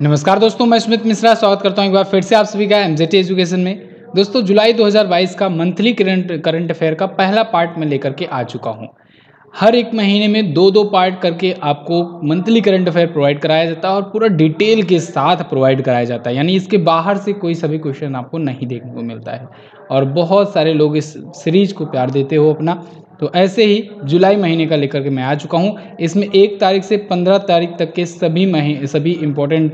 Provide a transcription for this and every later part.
नमस्कार दोस्तों, मैं स्मित मिश्रा स्वागत करता हूं एक बार फिर से आप सभी का एमजेटी एजुकेशन में। दोस्तों, जुलाई 2022 का मंथली करंट अफेयर का पहला पार्ट में लेकर के आ चुका हूं। हर एक महीने में दो पार्ट करके आपको मंथली करंट अफेयर प्रोवाइड कराया जाता है और पूरा डिटेल के साथ प्रोवाइड कराया जाता है, यानी इसके बाहर से कोई सभी क्वेश्चन आपको नहीं देखने को मिलता है। और बहुत सारे लोग इस सीरीज को प्यार देते हो अपना, तो ऐसे ही जुलाई महीने का लेकर के मैं आ चुका हूँ। इसमें 1 तारीख से 15 तारीख तक के सभी इम्पोर्टेंट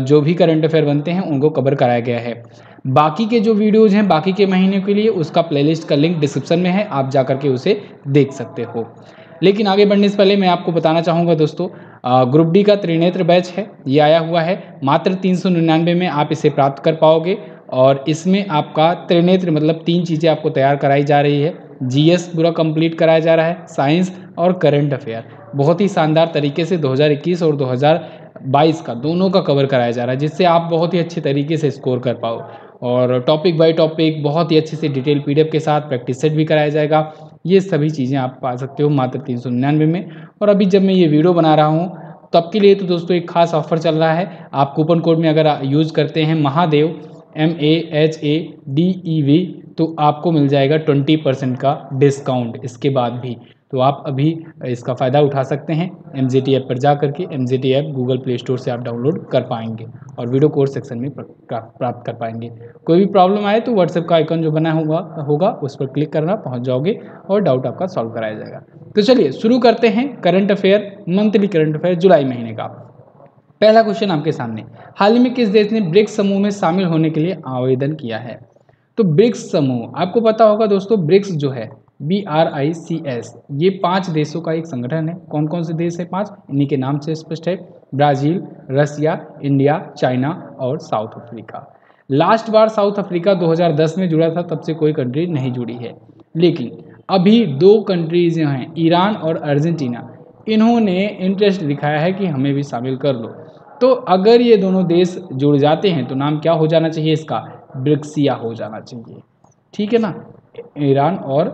जो भी करंट अफेयर बनते हैं उनको कवर कराया गया है। बाकी के जो वीडियोज़ हैं बाकी के महीने के लिए, उसका प्लेलिस्ट का लिंक डिस्क्रिप्शन में है, आप जा करके उसे देख सकते हो। लेकिन आगे बढ़ने से पहले मैं आपको बताना चाहूँगा दोस्तों, ग्रुप डी का त्रिनेत्र बैच है, ये आया हुआ है। मात्र 399 में आप इसे प्राप्त कर पाओगे और इसमें आपका त्रिनेत्र मतलब 3 चीज़ें आपको तैयार कराई जा रही है। जीएस पूरा कंप्लीट कराया जा रहा है, साइंस और करंट अफेयर बहुत ही शानदार तरीके से 2021 और 2022 का दोनों का कवर कराया जा रहा है, जिससे आप बहुत ही अच्छे तरीके से स्कोर कर पाओ। और टॉपिक बाय टॉपिक बहुत ही अच्छे से डिटेल पीडीएफ के साथ प्रैक्टिस सेट भी कराया जाएगा। ये सभी चीज़ें आप पा सकते हो मात्र 399 में। और अभी जब मैं ये वीडियो बना रहा हूँ तब के लिए तो दोस्तों एक खास ऑफर चल रहा है। आप कूपन कोड में अगर यूज़ करते हैं महादेव MAHADEV तो आपको मिल जाएगा 20% का डिस्काउंट इसके बाद भी। तो आप अभी इसका फ़ायदा उठा सकते हैं। MJT ऐप पर जा करके, MJT app Google play store से आप डाउनलोड कर पाएंगे और वीडियो कोर्स सेक्शन में प्राप्त कर पाएंगे। कोई भी प्रॉब्लम आए तो व्हाट्सएप का आइकन जो बना होगा उस पर क्लिक करना, पहुंच जाओगे और डाउट आपका सॉल्व कराया जाएगा। तो चलिए शुरू करते हैं current affair, monthly current affair जुलाई महीने का। पहला क्वेश्चन आपके सामने, हाल ही में किस देश ने ब्रिक्स समूह में शामिल होने के लिए आवेदन किया है? तो ब्रिक्स समूह आपको पता होगा दोस्तों, ब्रिक्स जो है BRICS, ये 5 देशों का एक संगठन है। कौन कौन से देश है 5? इन्हीं के नाम से स्पष्ट है, ब्राज़ील, रसिया, इंडिया, चाइना और साउथ अफ्रीका। लास्ट बार साउथ अफ्रीका 2010 में जुड़ा था, तब से कोई कंट्री नहीं जुड़ी है। लेकिन अभी 2 कंट्रीज हैं, ईरान और अर्जेंटीना, इन्होंने इंटरेस्ट दिखाया है कि हमें भी शामिल कर लो। तो अगर ये दोनों देश जुड़ जाते हैं तो नाम क्या हो जाना चाहिए इसका? ब्रिक्सिया हो जाना चाहिए, ठीक है ना। ईरान और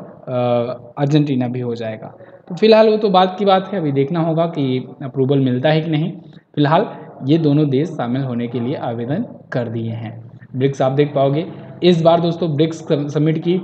अर्जेंटीना भी हो जाएगा। तो फिलहाल वो तो बात की बात है, अभी देखना होगा कि अप्रूवल मिलता है कि नहीं। फिलहाल ये दोनों देश शामिल होने के लिए आवेदन कर दिए हैं। ब्रिक्स आप देख पाओगे। इस बार दोस्तों ब्रिक्स समिट की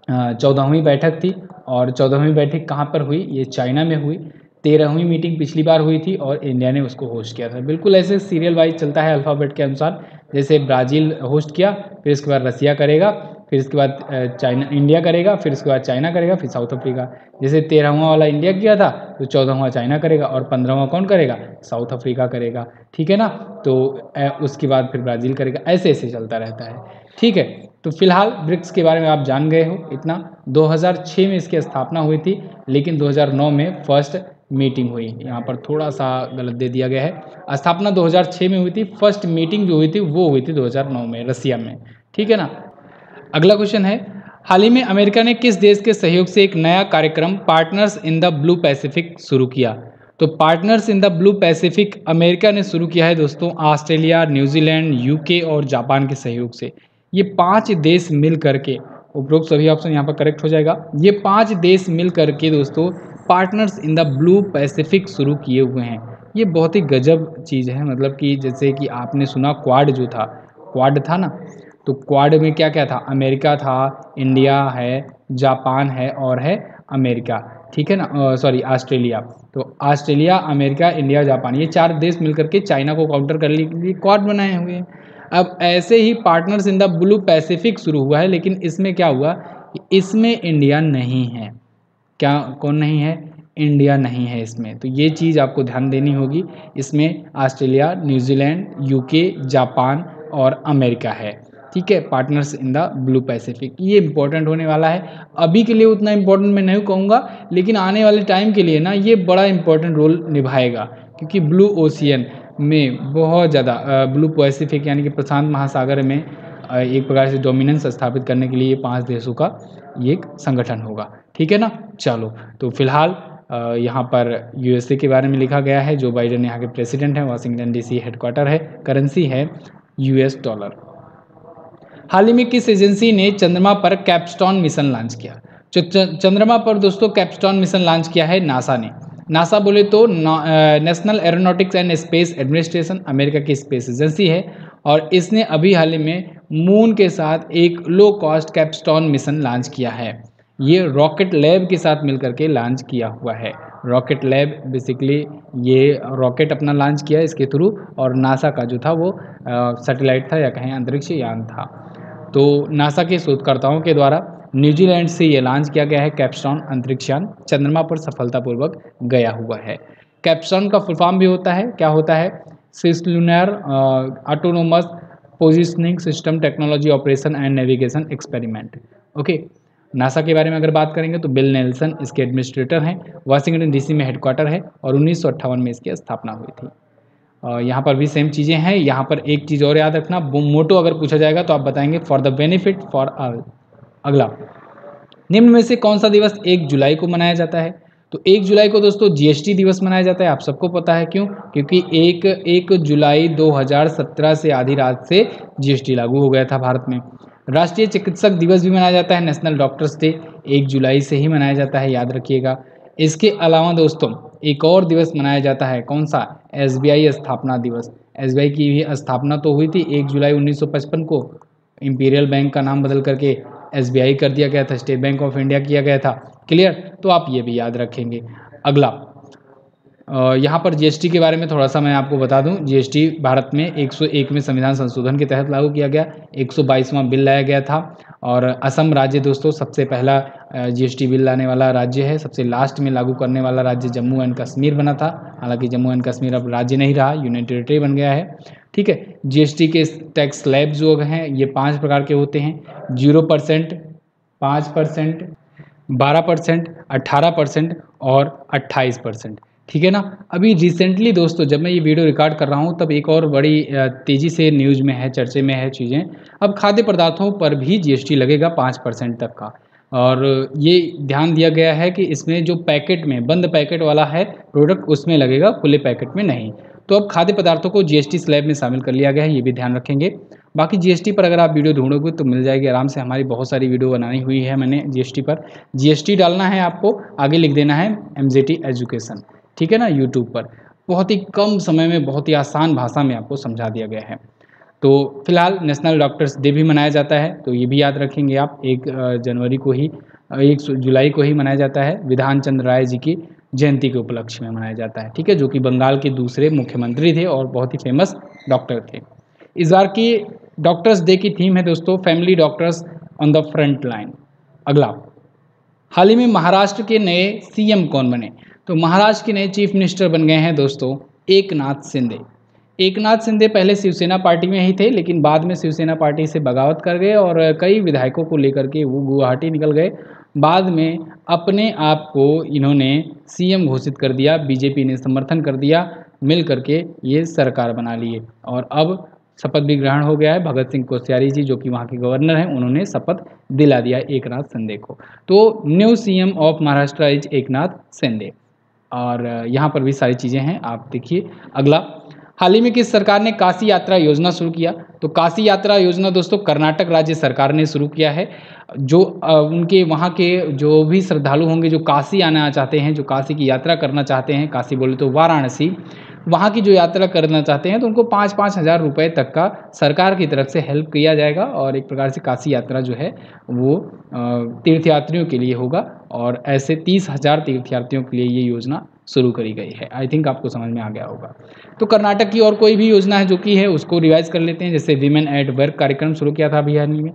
14वीं बैठक थी और 14वीं बैठक कहाँ पर हुई? ये चाइना में हुई। 13वीं मीटिंग पिछली बार हुई थी और इंडिया ने उसको होस्ट किया था। बिल्कुल ऐसे सीरियल वाइज चलता है अल्फ़ाबेट के अनुसार, जैसे ब्राज़ील होस्ट किया, फिर इसके बाद रसिया करेगा, फिर इसके बाद इंडिया करेगा, फिर इसके बाद चाइना करेगा, फिर साउथ अफ्रीका। जैसे 13वां वाला इंडिया किया था तो 14वां चाइना करेगा और 15वां कौन करेगा? साउथ अफ्रीका करेगा, ठीक है ना। तो उसके बाद फिर ब्राज़ील करेगा, ऐसे ऐसे चलता रहता है, ठीक है। तो फिलहाल ब्रिक्स के बारे में आप जान गए हो इतना। 2006 में इसकी स्थापना हुई थी, लेकिन 2009 में फर्स्ट मीटिंग हुई। यहाँ पर थोड़ा सा गलत दे दिया गया है। स्थापना 2006 में हुई थी, फर्स्ट मीटिंग जो हुई थी वो हुई थी 2009 में रसिया में, ठीक है ना। अगला क्वेश्चन है, हाल ही में अमेरिका ने किस देश के सहयोग से एक नया कार्यक्रम partners in the blue Pacific शुरू किया? तो partners in the blue Pacific America ने शुरू किया है दोस्तों, ऑस्ट्रेलिया, न्यूजीलैंड, यूके और जापान के सहयोग से। ये 5 देश मिल करके, उपरोक्त सभी ऑप्शन यहाँ पर करेक्ट हो जाएगा। ये 5 देश मिल करके दोस्तों partners in the blue Pacific शुरू किए हुए हैं। ये बहुत ही गजब चीज़ है, मतलब कि जैसे कि आपने सुना क्वाड जो था, क्वाड था ना, तो क्वाड में क्या क्या था? अमेरिका था, इंडिया है, जापान है और है अमेरिका, ठीक है ना, सॉरी ऑस्ट्रेलिया। तो ऑस्ट्रेलिया, अमेरिका, इंडिया, जापान, ये 4 देश मिलकर के चाइना को काउंटर करने के लिए क्वाड बनाए हुए हैं। अब ऐसे ही partners in the blue Pacific शुरू हुआ है, लेकिन इसमें क्या हुआ? इसमें इंडिया नहीं है। क्या कौन नहीं है? इंडिया नहीं है इसमें। तो ये चीज़ आपको ध्यान देनी होगी। इसमें ऑस्ट्रेलिया, न्यूजीलैंड, यूके, जापान और अमेरिका है, ठीक है, partners in the blue Pacific. ये इंपॉर्टेंट होने वाला है। अभी के लिए उतना इंपॉर्टेंट मैं नहीं कहूँगा, लेकिन आने वाले टाइम के लिए ना ये बड़ा इंपॉर्टेंट रोल निभाएगा, क्योंकि ब्लू ओशियन में बहुत ज़्यादा ब्लू पैसिफिक यानी कि प्रशांत महासागर में एक प्रकार से डोमिनेंस स्थापित करने के लिए ये 5 देशों का ये एक संगठन होगा, ठीक है ना। चलो, तो फिलहाल यहाँ पर USA के बारे में लिखा गया है। जो बाइडेन यहाँ के प्रेसिडेंट हैं, वाशिंगटन DC हेडक्वार्टर है, करेंसी है US डॉलर। हाल ही में किस एजेंसी ने चंद्रमा पर कैपस्टोन मिशन लॉन्च किया? जो चंद्रमा पर दोस्तों कैपस्टोन मिशन लॉन्च किया है नासा ने। नासा बोले तो national aeronautics and space administration, America की स्पेस एजेंसी है, और इसने अभी हाल ही में मून के साथ एक low cost capstone mission launch किया है। ये रॉकेट लैब के साथ मिलकर के लॉन्च किया हुआ है। रॉकेट लैब बेसिकली ये रॉकेट अपना लॉन्च किया इसके थ्रू, और नासा का जो था वो सैटेलाइट था या कहें अंतरिक्ष यान था। तो नासा के शोधकर्ताओं के द्वारा न्यूजीलैंड से ये लॉन्च किया गया है कैप्स्टोन अंतरिक्ष यान, चंद्रमा पर सफलतापूर्वक गया हुआ है। कैप्स्टोन का फुल फॉर्म भी होता है, क्या होता है? Cislunar autonomous positioning system technology operation and navigation experiment. Okay, NASA के बारे में अगर बात करेंगे तो बिल नेल्सन इसके एडमिनिस्ट्रेटर हैं, वाशिंगटन डीसी में हेडक्वार्टर है, और 1958 में इसकी स्थापना हुई थी। यहाँ पर भी सेम चीज़ें हैं। यहाँ पर एक चीज़ और याद रखना, मोटो अगर पूछा जाएगा तो आप बताएंगे for the benefit for all. अगला, निम्न में से कौन सा दिवस 1 जुलाई को मनाया जाता है? तो 1 जुलाई को दोस्तों जीएसटी दिवस मनाया जाता है। आप सबको पता है क्यों? क्योंकि 1 जुलाई 2017 से आधी रात से जीएसटी लागू हो गया था भारत में। राष्ट्रीय चिकित्सक दिवस भी मनाया जाता है, नेशनल डॉक्टर्स डे 1 जुलाई से ही मनाया जाता है, याद रखिएगा। इसके अलावा दोस्तों एक और दिवस मनाया जाता है, कौन सा? एसबीआई स्थापना दिवस। एसबीआई की भी स्थापना तो हुई थी 1 जुलाई 1955 को। इंपीरियल बैंक का नाम बदल करके एसबीआई कर दिया गया था, स्टेट बैंक ऑफ इंडिया किया गया था। क्लियर? तो आप ये भी याद रखेंगे। अगला, यहाँ पर जीएसटी के बारे में थोड़ा सा मैं आपको बता दूं। जीएसटी भारत में 101 में संविधान संशोधन के तहत लागू किया गया, 122वां बिल लाया गया था, और असम राज्य दोस्तों सबसे पहला जीएसटी बिल लाने वाला राज्य है। सबसे लास्ट में लागू करने वाला राज्य जम्मू एंड कश्मीर बना था, हालांकि जम्मू एंड कश्मीर अब राज्य नहीं रहा, यूनियन टेरिटरी बन गया है। ठीक है, जीएसटी के टैक्स स्लैब जो हैं ये 5 प्रकार के होते हैं, 0%, 5%, 12%, 18% और 28%। ठीक है ना। अभी रिसेंटली दोस्तों जब मैं ये वीडियो रिकॉर्ड कर रहा हूँ तब एक और बड़ी तेज़ी से न्यूज़ में है, चर्चे में है चीज़ें। अब खाद्य पदार्थों पर भी जीएसटी लगेगा 5% तक का, और ये ध्यान दिया गया है कि इसमें जो पैकेट में बंद पैकेट वाला है प्रोडक्ट उसमें लगेगा, खुले पैकेट में नहीं। तो अब खाद्य पदार्थों को जीएसटी स्लैब में शामिल कर लिया गया है, ये भी ध्यान रखेंगे। बाकी जीएसटी पर अगर आप वीडियो ढूंढोगे तो मिल जाएगी आराम से, हमारी बहुत सारी वीडियो बनानी हुई है मैंने जीएसटी पर। जीएसटी डालना है आपको, आगे लिख देना है एमजेटी एजुकेशन, ठीक है ना, यूट्यूब पर। बहुत ही कम समय में बहुत ही आसान भाषा में आपको समझा दिया गया है। तो फिलहाल नेशनल डॉक्टर्स डे भी मनाया जाता है, तो ये भी याद रखेंगे आप। 1 जुलाई को ही मनाया जाता है, विधान चंद्र राय जी की जयंती के उपलक्ष्य में मनाया जाता है। ठीक है, जो कि बंगाल के दूसरे मुख्यमंत्री थे और बहुत ही फेमस डॉक्टर थे। इस बार की डॉक्टर्स डे की थीम है दोस्तों family doctors on the front line. अगला, हाल ही में महाराष्ट्र के नए सीएम कौन बने? तो महाराष्ट्र के नए चीफ मिनिस्टर बन गए हैं दोस्तों एकनाथ शिंदे। एकनाथ शिंदे पहले शिवसेना पार्टी में ही थे, लेकिन बाद में शिवसेना पार्टी से बगावत कर गए और कई विधायकों को लेकर के वो गुवाहाटी निकल गए। बाद में अपने आप को इन्होंने सीएम घोषित कर दिया, बीजेपी ने समर्थन कर दिया, मिल करके ये सरकार बना लिए, और अब शपथ भी ग्रहण हो गया है। भगत सिंह कोश्यारी जी जो कि वहाँ के गवर्नर हैं, उन्होंने शपथ दिला दिया एकनाथ शिंदे को। तो new CM of Maharashtra is Eknath Shinde, और यहाँ पर भी सारी चीज़ें हैं, आप देखिए। अगला, हाल ही में किस सरकार ने काशी यात्रा योजना शुरू किया? तो काशी यात्रा योजना दोस्तों कर्नाटक राज्य सरकार ने शुरू किया है। जो उनके वहाँ के जो भी श्रद्धालु होंगे जो काशी आना चाहते हैं, जो काशी की यात्रा करना चाहते हैं, काशी बोले तो वाराणसी, वहाँ की जो यात्रा करना चाहते हैं तो उनको 5-5 हज़ार रुपये तक का सरकार की तरफ से हेल्प किया जाएगा, और एक प्रकार से काशी यात्रा जो है वो तीर्थयात्रियों के लिए होगा, और ऐसे 30,000 तीर्थयात्रियों के लिए ये योजना शुरू करी गई है। आई थिंक आपको समझ में आ गया होगा। तो कर्नाटक की और कोई भी योजना है जो कि है उसको रिवाइज कर लेते हैं। जैसे विमेन एट वर्क कार्यक्रम शुरू किया था अभी हाल ही में,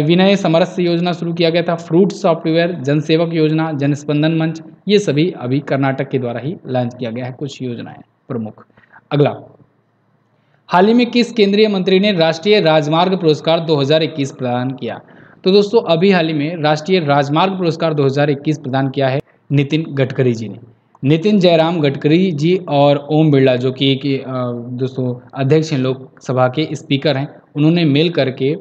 विनय समरस्य योजना शुरू किया गया था, फ्रूट सॉफ्टवेयर, जनसेवक योजना, जनस्पंदन मंच, ये सभी अभी कर्नाटक के द्वारा ही लॉन्च किया गया है, कुछ योजनाएं प्रमुख। अगला, हाल ही में किस केंद्रीय मंत्री ने राष्ट्रीय राजमार्ग पुरस्कार 2021 प्रदान किया? तो दोस्तों अभी हाल ही में राष्ट्रीय राजमार्ग पुरस्कार 2021 प्रदान किया है नितिन गडकरी जी ने। नितिन जयराम गडकरी जी और ओम बिरला जो कि दोस्तों अध्यक्ष हैं, लोकसभा के स्पीकर हैं, उन्होंने मिल करके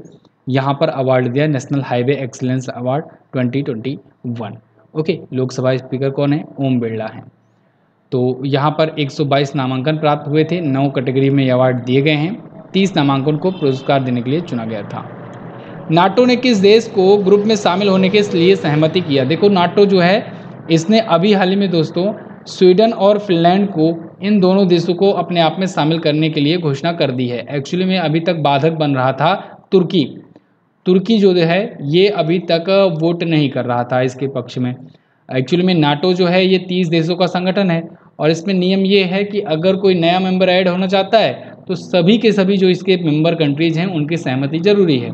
यहाँ पर अवार्ड दिया, national highway excellence award 2021। Okay, Lok Sabha speaker कौन है? ओम बिरला हैं। तो यहाँ पर 122 नामांकन प्राप्त हुए थे, 9 कैटेगरी में अवार्ड दिए गए हैं, 30 नामांकन को पुरस्कार देने के लिए चुना गया था। नाटो ने किस देश को ग्रुप में शामिल होने के लिए सहमति किया? देखो नाटो जो है इसने अभी हाल ही में दोस्तों स्वीडन और फिनलैंड को, इन दोनों देशों को अपने आप में शामिल करने के लिए घोषणा कर दी है। एक्चुअली में अभी तक बाधक बन रहा था तुर्की। तुर्की जो है ये अभी तक वोट नहीं कर रहा था इसके पक्ष में। एक्चुअली में नाटो जो है ये 30 देशों का संगठन है और इसमें नियम ये है कि अगर कोई नया मेंबर ऐड होना चाहता है तो सभी के सभी जो इसके मेंबर कंट्रीज हैं उनकी सहमति जरूरी है।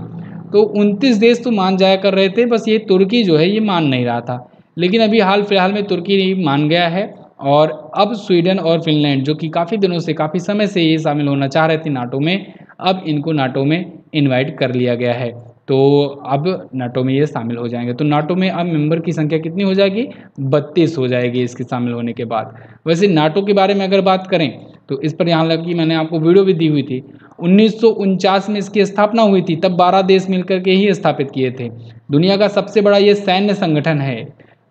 तो 29 देश तो मान जाया कर रहे थे, बस ये तुर्की जो है ये मान नहीं रहा था। लेकिन अभी हाल फिलहाल में तुर्की मान गया है और अब स्वीडन और फिनलैंड जो कि काफ़ी दिनों से, काफ़ी समय से ये शामिल होना चाह रहे थे नाटो में, अब इनको नाटो में इनवाइट कर लिया गया है। तो अब नाटो में ये शामिल हो जाएंगे। तो नाटो में अब मेंबर की संख्या कितनी हो जाएगी? 32 हो जाएगी इसके शामिल होने के बाद। वैसे नाटो के बारे में अगर बात करें तो इस पर यहाँ लगी, मैंने आपको वीडियो भी दी हुई थी। 1949 में इसकी स्थापना हुई थी, तब 12 देश मिलकर के ही स्थापित किए थे। दुनिया का सबसे बड़ा ये सैन्य संगठन है।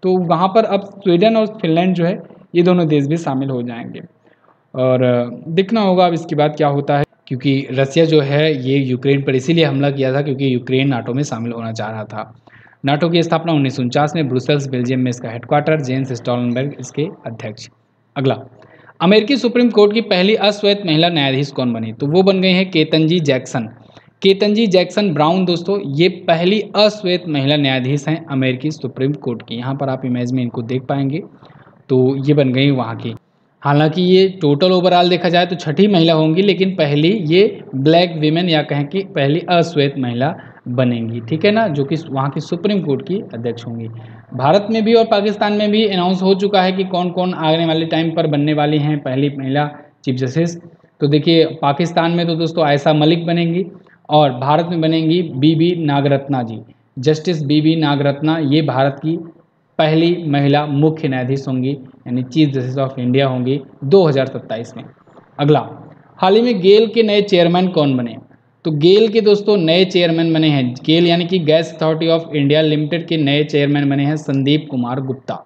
तो वहाँ पर अब स्वीडन और फिनलैंड जो है ये दोनों देश भी शामिल हो जाएंगे और देखना होगा अब इसके बाद क्या होता है, क्योंकि रसिया जो है ये यूक्रेन पर इसीलिए हमला किया था क्योंकि यूक्रेन नाटो में शामिल होना चाह रहा था। नाटो की स्थापना 1949 में ब्रुसेल्स बेल्जियम में इसका हेडक्वार्टर, जेंस स्टोलनबर्ग इसके अध्यक्ष। अगला, अमेरिकी सुप्रीम कोर्ट की पहली अश्वेत महिला न्यायाधीश कौन बनी? तो वो बन गई हैं Ketanji Jackson. Ketanji Jackson brown दोस्तों ये पहली अश्वेत महिला न्यायाधीश हैं अमेरिकी सुप्रीम कोर्ट की। यहाँ पर आप इमेज में इनको देख पाएंगे। तो ये बन गई वहाँ की। हालांकि ये टोटल ओवरऑल देखा जाए तो छठी महिला होंगी, लेकिन पहली ये ब्लैक वीमेन या कहें कि पहली अश्वेत महिला बनेंगी, ठीक है ना, जो कि वहाँ की सुप्रीम कोर्ट की अध्यक्ष होंगी। भारत में भी और पाकिस्तान में भी अनाउंस हो चुका है कि कौन कौन आने वाले टाइम पर बनने वाली हैं पहली महिला चीफ जस्टिस। तो देखिए पाकिस्तान में तो दोस्तों आयशा मलिक बनेंगी और भारत में बनेंगी बीबी नागरत्ना जी। जस्टिस बीबी नागरत्ना ये भारत की पहली महिला मुख्य न्यायाधीश होंगी, यानी चीफ जस्टिस ऑफ इंडिया होंगी 2027 में। अगला, हाल ही में गेल के नए चेयरमैन कौन बने? तो गेल के दोस्तों नए चेयरमैन बने हैं, गेल यानी कि gas authority of India limited के नए चेयरमैन बने हैं संदीप कुमार गुप्ता।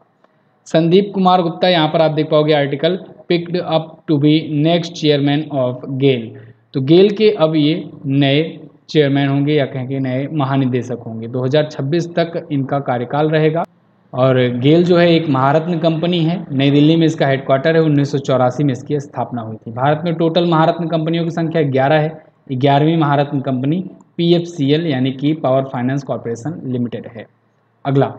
संदीप कुमार गुप्ता, यहाँ पर आप देख पाओगे article, picked up to be next chairman of GAIL. तो गेल के अब ये नए चेयरमैन होंगे या कहें कि नए महानिदेशक होंगे। 2026 तक इनका कार्यकाल रहेगा। और गेल जो है एक महारत्न कंपनी है, नई दिल्ली में इसका हेडक्वार्टर है। 1984 में इसकी स्थापना हुई थी। भारत में टोटल महारत्न कंपनियों की संख्या 11 है। 11वीं महारत्न कंपनी PFCL यानी कि पावर फाइनेंस कॉर्पोरेशन लिमिटेड है। अगला,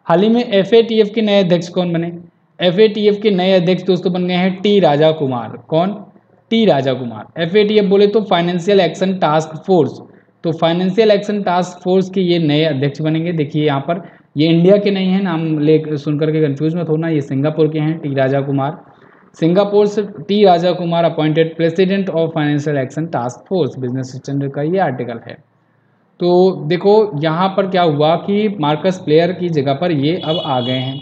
हाल ही में FATF के नए अध्यक्ष कौन बने? FATF के नए अध्यक्ष दोस्तों बन गए हैं टी राजा कुमार। कौन? टी राजा कुमार। FATF बोले तो फाइनेंशियल एक्शन टास्क फोर्स, तो फाइनेंशियल एक्शन टास्क फोर्स के ये नए अध्यक्ष बनेंगे। देखिए यहाँ पर ये इंडिया के नहीं हैं, नाम ले सुनकर के कंफ्यूज मत होना, ये सिंगापुर के हैं टी राजा कुमार। सिंगापुर से T Raja Kumar appointed president of financial action task force, business standard का ये आर्टिकल है। तो देखो यहाँ पर क्या हुआ कि मार्कस प्लेयर की जगह पर ये अब आ गए हैं।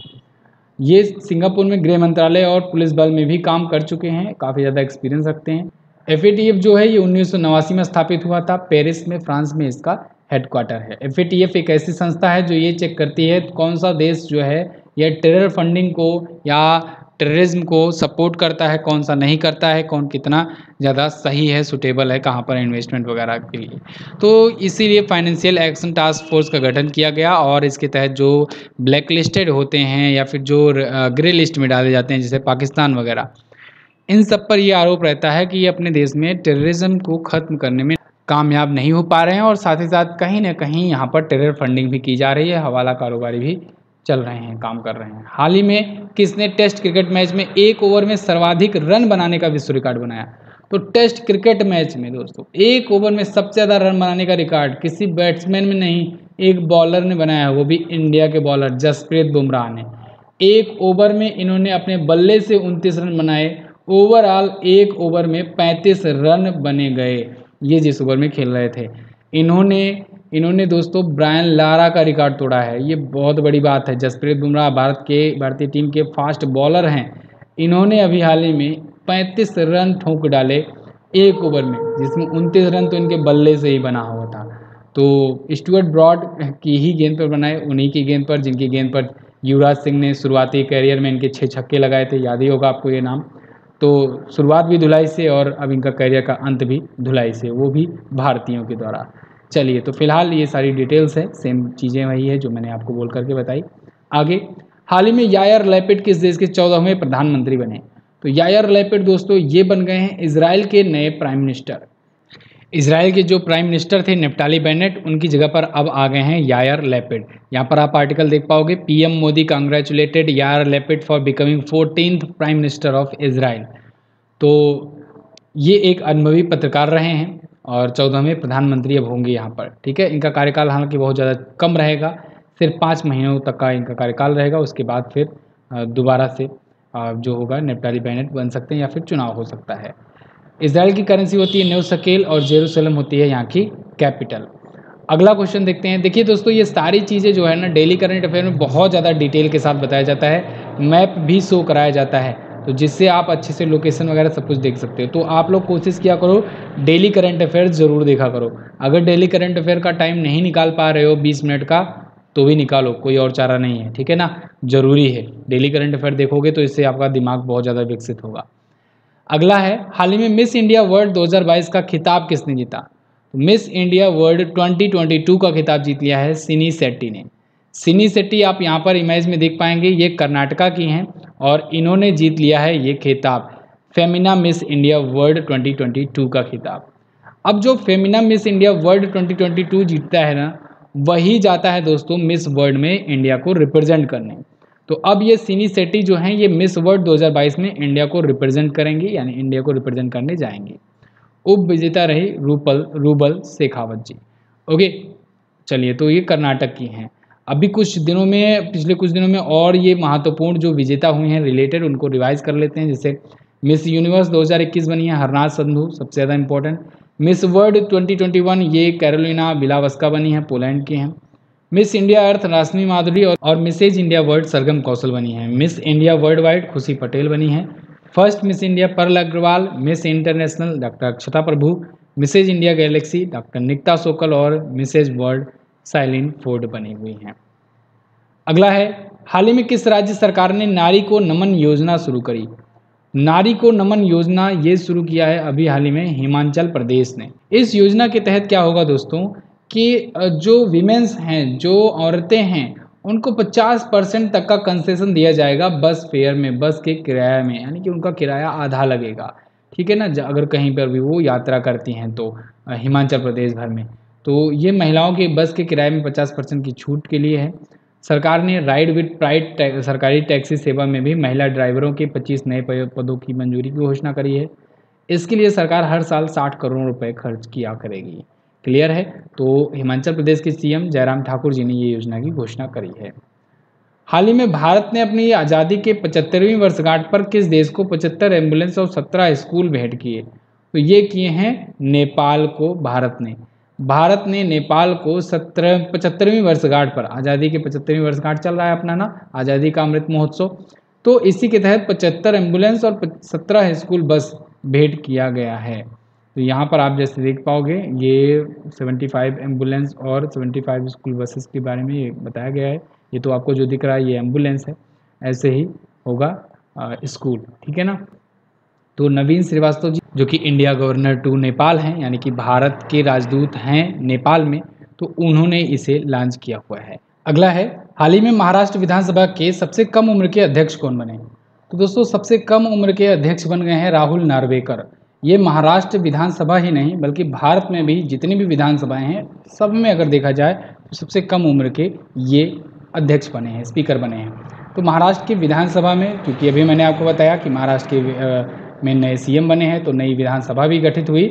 ये सिंगापुर में गृह मंत्रालय और पुलिस बल में भी काम कर चुके हैं, काफ़ी ज़्यादा एक्सपीरियंस रखते हैं। FATF जो है ये 1989 में स्थापित हुआ था, पेरिस में, फ्रांस में इसका हेडक्वार्टर है। FATF एक ऐसी संस्था है जो ये चेक करती है कौन सा देश जो है ये टेरर फंडिंग को या टेररिज्म को सपोर्ट करता है, कौन सा नहीं करता है, कौन कितना ज़्यादा सही है, सुटेबल है कहाँ पर इन्वेस्टमेंट वगैरह के लिए। तो इसीलिए फाइनेंशियल एक्शन टास्क फोर्स का गठन किया गया और इसके तहत जो ब्लैक लिस्टेड होते हैं या फिर जो ग्रे लिस्ट में डाले जाते हैं जैसे पाकिस्तान वगैरह, इन सब पर यह आरोप रहता है कि ये अपने देश में टेररिज्म को ख़त्म करने में कामयाब नहीं हो पा रहे हैं और साथ ही साथ कहीं ना कहीं यहाँ पर टेरर फंडिंग भी की जा रही है, हवाला कारोबारी भी चल रहे हैं, काम कर रहे हैं। हाल ही में किसने टेस्ट क्रिकेट मैच में 1 ओवर में सर्वाधिक रन बनाने का विश्व रिकॉर्ड बनाया? तो टेस्ट क्रिकेट मैच में दोस्तों 1 ओवर में सबसे ज़्यादा रन बनाने का रिकॉर्ड किसी बैट्समैन में नहीं, एक बॉलर ने बनाया है, वो भी इंडिया के बॉलर जसप्रीत बुमराह ने। 1 ओवर में इन्होंने अपने बल्ले से 29 रन बनाए। ओवरऑल 1 ओवर में 35 रन बने गए, ये जिस ओवर में खेल रहे थे। इन्होंने दोस्तों ब्रायन लारा का रिकॉर्ड तोड़ा है, ये बहुत बड़ी बात है। जसप्रीत बुमराह भारतीय टीम के फास्ट बॉलर हैं। इन्होंने अभी हाल ही में 35 रन ठोक डाले 1 ओवर में, जिसमें 29 रन तो इनके बल्ले से ही बना हुआ था। तो स्टुअर्ट ब्रॉड की ही गेंद पर बनाए, उन्हीं की गेंद पर जिनकी गेंद पर युवराज सिंह ने शुरुआती कैरियर में इनके 6 छक्के लगाए थे, याद ही होगा आपको ये नाम। तो शुरुआत भी धुलाई से और अब इनका करियर का अंत भी धुलाई से, वो भी भारतीयों के द्वारा। चलिए, तो फिलहाल ये सारी डिटेल्स है, सेम चीज़ें वही है जो मैंने आपको बोल करके बताई। आगे, हाल ही में यायर लैपिड किस देश के 14वें प्रधानमंत्री बने? तो यायर लैपिड दोस्तों ये बन गए हैं इजराइल के नए प्राइम मिनिस्टर। इजराइल के जो प्राइम मिनिस्टर थे नेफ्ताली बेनेट, उनकी जगह पर अब आ गए हैं यायर लैपिड। यहाँ पर आप आर्टिकल देख पाओगे, PM Modi congratulated Yair Lapid for becoming 14th prime minister of Israel. तो ये एक अनुभवी पत्रकार रहे हैं और 14वें प्रधानमंत्री अब होंगे यहाँ पर। ठीक है, इनका कार्यकाल हालांकि बहुत ज़्यादा कम रहेगा, सिर्फ 5 महीनों तक का इनका कार्यकाल रहेगा। उसके बाद फिर दोबारा से जो होगा नेफ्ताली बेनेट बन सकते हैं या फिर चुनाव हो सकता है। इजराइल की करेंसी होती है न्यू शकेल और जेरूसलम होती है यहाँ की कैपिटल। अगला क्वेश्चन देखते हैं। देखिए दोस्तों, ये सारी चीज़ें जो है ना डेली करंट अफेयर में बहुत ज़्यादा डिटेल के साथ बताया जाता है, मैप भी शो कराया जाता है, तो जिससे आप अच्छे से लोकेशन वगैरह सब कुछ देख सकते हो। तो आप लोग कोशिश किया करो डेली करंट अफेयर ज़रूर देखा करो। अगर डेली करंट अफेयर का टाइम नहीं निकाल पा रहे हो 20 मिनट का, तो भी निकालो, कोई और चारा नहीं है। ठीक है ना, ज़रूरी है। डेली करंट अफेयर देखोगे तो इससे आपका दिमाग बहुत ज़्यादा विकसित होगा। अगला है, हाल ही में मिस इंडिया वर्ल्ड 2022 का खिताब किसने जीता? तो मिस इंडिया वर्ल्ड 2022 का खिताब जीत लिया है सिनी शेट्टी ने। सिनी शेट्टी आप यहाँ पर इमेज में देख पाएंगे, ये कर्नाटका की हैं और इन्होंने जीत लिया है ये खिताब, फेमिना मिस इंडिया वर्ल्ड 2022 का खिताब। अब जो फेमिना मिस इंडिया वर्ल्ड 2022 जीतता है ना, वही जाता है दोस्तों मिस वर्ल्ड में इंडिया को रिप्रेजेंट करने। तो अब ये सिनी शेट्टी जो हैं ये मिस वर्ल्ड 2022 में इंडिया को रिप्रेजेंट करेंगी, यानी इंडिया को रिप्रेजेंट करने जाएंगी। उप विजेता रही रूबल शेखावत जी। ओके, चलिए, तो ये कर्नाटक की हैं। अभी पिछले कुछ दिनों में और ये महत्वपूर्ण जो विजेता हुई हैं रिलेटेड, उनको रिवाइज कर लेते हैं। जैसे मिस यूनिवर्स 2021 बनी है हरनाज संधू, सबसे ज़्यादा इंपॉर्टेंट। मिस वर्ल्ड 2021 ये कैरोलिना बिलावस्का बनी है, पोलैंड की हैं। मिस इंडिया अर्थ राशमी माधुरी और मिसेज इंडिया वर्ल्ड सरगम कौशल बनी है। मिस इंडिया वर्ल्ड वाइड खुशी पटेल बनी है। First Miss India Pearl Agrawal. Miss International doctor Akshata Prabhu. Mrs India Galaxy doctor Nikita Sokal और मिसेज वर्ल्ड साइलिन फोर्ड बनी हुई हैं। अगला है, हाल ही में किस राज्य सरकार ने नारी को नमन योजना शुरू करी? नारी को नमन योजना ये शुरू किया है अभी हाल ही में हिमाचल प्रदेश ने। इस योजना के तहत क्या होगा दोस्तों कि जो विमेंस हैं, जो औरतें हैं, उनको 50% तक का कंसेशन दिया जाएगा बस फेयर में, बस के किराया में, यानी कि उनका किराया आधा लगेगा। ठीक है ना, अगर कहीं पर भी वो यात्रा करती हैं तो हिमाचल प्रदेश भर में, तो ये महिलाओं के बस के किराए में 50% की छूट के लिए है। सरकार ने राइड विद प्राइड सरकारी टैक्सी सेवा में भी महिला ड्राइवरों के 25 नए पदों की मंजूरी की घोषणा करी है। इसके लिए सरकार हर साल 60 करोड़ रुपए खर्च किया करेगी। क्लियर है? तो हिमाचल प्रदेश के सीएम जयराम ठाकुर जी ने ये योजना की घोषणा करी है। हाल ही में भारत ने अपनी आज़ादी के 75वीं वर्षगांठ पर किस देश को 75 एम्बुलेंस और 17 स्कूल भेंट किए? तो ये किए हैं नेपाल को। भारत ने नेपाल को 75वीं वर्षगांठ पर, आज़ादी के 75वीं वर्षगांठ चल रहा है अपना ना आज़ादी का अमृत महोत्सव, तो इसी के तहत 75 एम्बुलेंस और 17 स्कूल बस भेंट किया गया है। तो यहाँ पर आप जैसे देख पाओगे ये 75 एम्बुलेंस और 75 स्कूल बसेस के बारे में ये बताया गया है। ये तो आपको जो दिख रहा है ये एम्बुलेंस है, ऐसे ही होगा स्कूल। ठीक है ना। तो नवीन श्रीवास्तव जी जो कि इंडिया गवर्नर टू नेपाल हैं, यानी कि भारत के राजदूत हैं नेपाल में, तो उन्होंने इसे लॉन्च किया हुआ है। अगला है, हाल ही में महाराष्ट्र विधानसभा के सबसे कम उम्र के अध्यक्ष कौन बने? तो दोस्तों सबसे कम उम्र के अध्यक्ष बन गए हैं राहुल नार्वेकर। ये महाराष्ट्र विधानसभा ही नहीं बल्कि भारत में भी जितनी भी विधानसभाएं हैं सब में अगर देखा जाए तो सबसे कम उम्र के ये अध्यक्ष बने हैं, स्पीकर बने हैं। तो महाराष्ट्र की विधानसभा में, क्योंकि अभी मैंने आपको बताया कि महाराष्ट्र के में नए सीएम बने हैं तो नई विधानसभा भी गठित हुई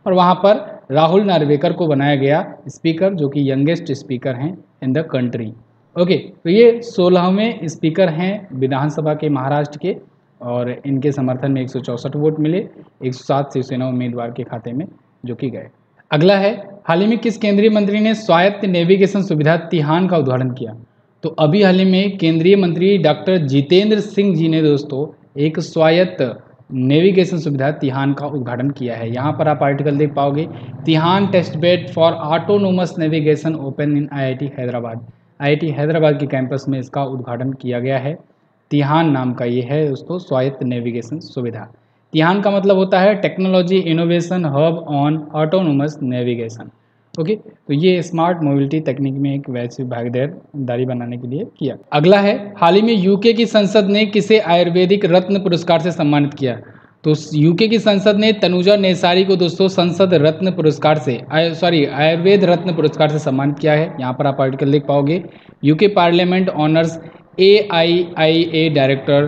और वहाँ पर राहुल नार्वेकर को बनाया गया स्पीकर, जो कि यंगेस्ट स्पीकर हैं इन द कंट्री। ओके, तो ये 16वें स्पीकर हैं विधानसभा के महाराष्ट्र के और इनके समर्थन में 164 वोट मिले 107 शिवसेना उम्मीदवार के खाते में जो कि गए। अगला है, हाल ही में किस केंद्रीय मंत्री ने स्वायत्त नेविगेशन सुविधा तिहान का उद्घाटन किया? तो अभी हाल ही में केंद्रीय मंत्री डॉक्टर जितेंद्र सिंह जी ने दोस्तों एक स्वायत्त नेविगेशन सुविधा तिहान का उद्घाटन किया है। यहाँ पर आप आर्टिकल देख पाओगे, TiHAN test bed for autonomous navigation open in IIT Hyderabad. IIT Hyderabad के कैंपस में इसका उद्घाटन किया गया है। तिहान नाम का ये है दोस्तों स्वायत्त नेविगेशन सुविधा। तिहान का मतलब होता है technology innovation hub on autonomous navigation. Okay, तो ये स्मार्ट मोबिलिटी तकनीक में एक वैश्विक भागीदारी बनाने के लिए किया। अगला है, हाल ही में यूके की संसद ने किसे आयुर्वेदिक रत्न पुरस्कार से सम्मानित किया? तो यूके की संसद ने तनुजा नेसारी को दोस्तों संसद रत्न पुरस्कार से आयुर्वेद रत्न पुरस्कार से सम्मानित किया है। यहाँ पर आप आर्टिकल देख पाओगे, UK parliament honours AIIA director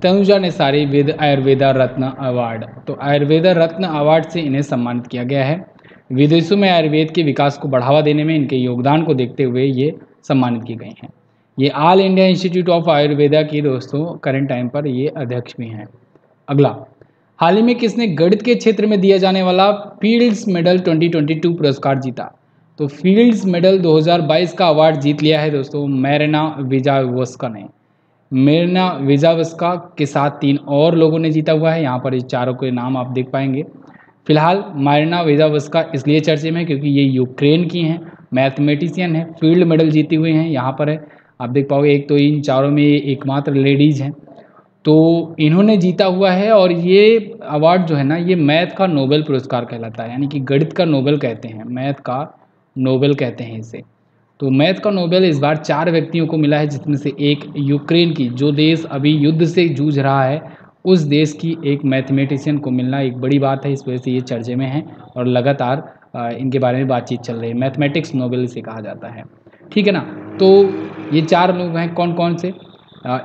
Tanuja Nesari with Ayurveda Ratna award. तो आयुर्वेदा रत्न अवार्ड से इन्हें सम्मानित किया गया है। विदेशों में आयुर्वेद के विकास को बढ़ावा देने में इनके योगदान को देखते हुए ये सम्मानित की गई हैं। ये all India institute of Ayurveda की दोस्तों करंट टाइम पर ये अध्यक्ष भी हैं। अगला, हाल ही में किसने गणित के क्षेत्र में दिया जाने वाला फील्ड्स मेडल 2022 पुरस्कार जीता? तो फील्ड्स मेडल 2022 का अवार्ड जीत लिया है दोस्तों मेरिना विजावस्का ने। मेरिना विजावस्का के साथ 3 और लोगों ने जीता हुआ है। यहाँ पर इस चारों के नाम आप देख पाएंगे। फिलहाल मारिना विजावस्का इसलिए चर्चे में क्योंकि ये यूक्रेन की हैं, मैथमेटिशियन है, फील्ड मेडल जीती हुई हैं। यहाँ पर है आप देख पाओगे, एक तो इन चारों में एकमात्र लेडीज़ हैं, तो इन्होंने जीता हुआ है। और ये अवार्ड जो है ना, ये मैथ का नोबेल पुरस्कार कहलाता है, यानी कि गणित का नोबेल कहते हैं, मैथ का नोबेल कहते हैं इसे। तो मैथ का नोबेल इस बार 4 व्यक्तियों को मिला है, जिसमें से एक यूक्रेन की, जो देश अभी युद्ध से जूझ रहा है, उस देश की एक मैथमेटिशियन को मिलना एक बड़ी बात है। इस वजह से ये चर्चे में हैं और लगातार इनके बारे में बातचीत चल रही है। मैथमेटिक्स नोबेल इसे कहा जाता है, ठीक है ना। तो ये 4 लोग हैं, कौन कौन से?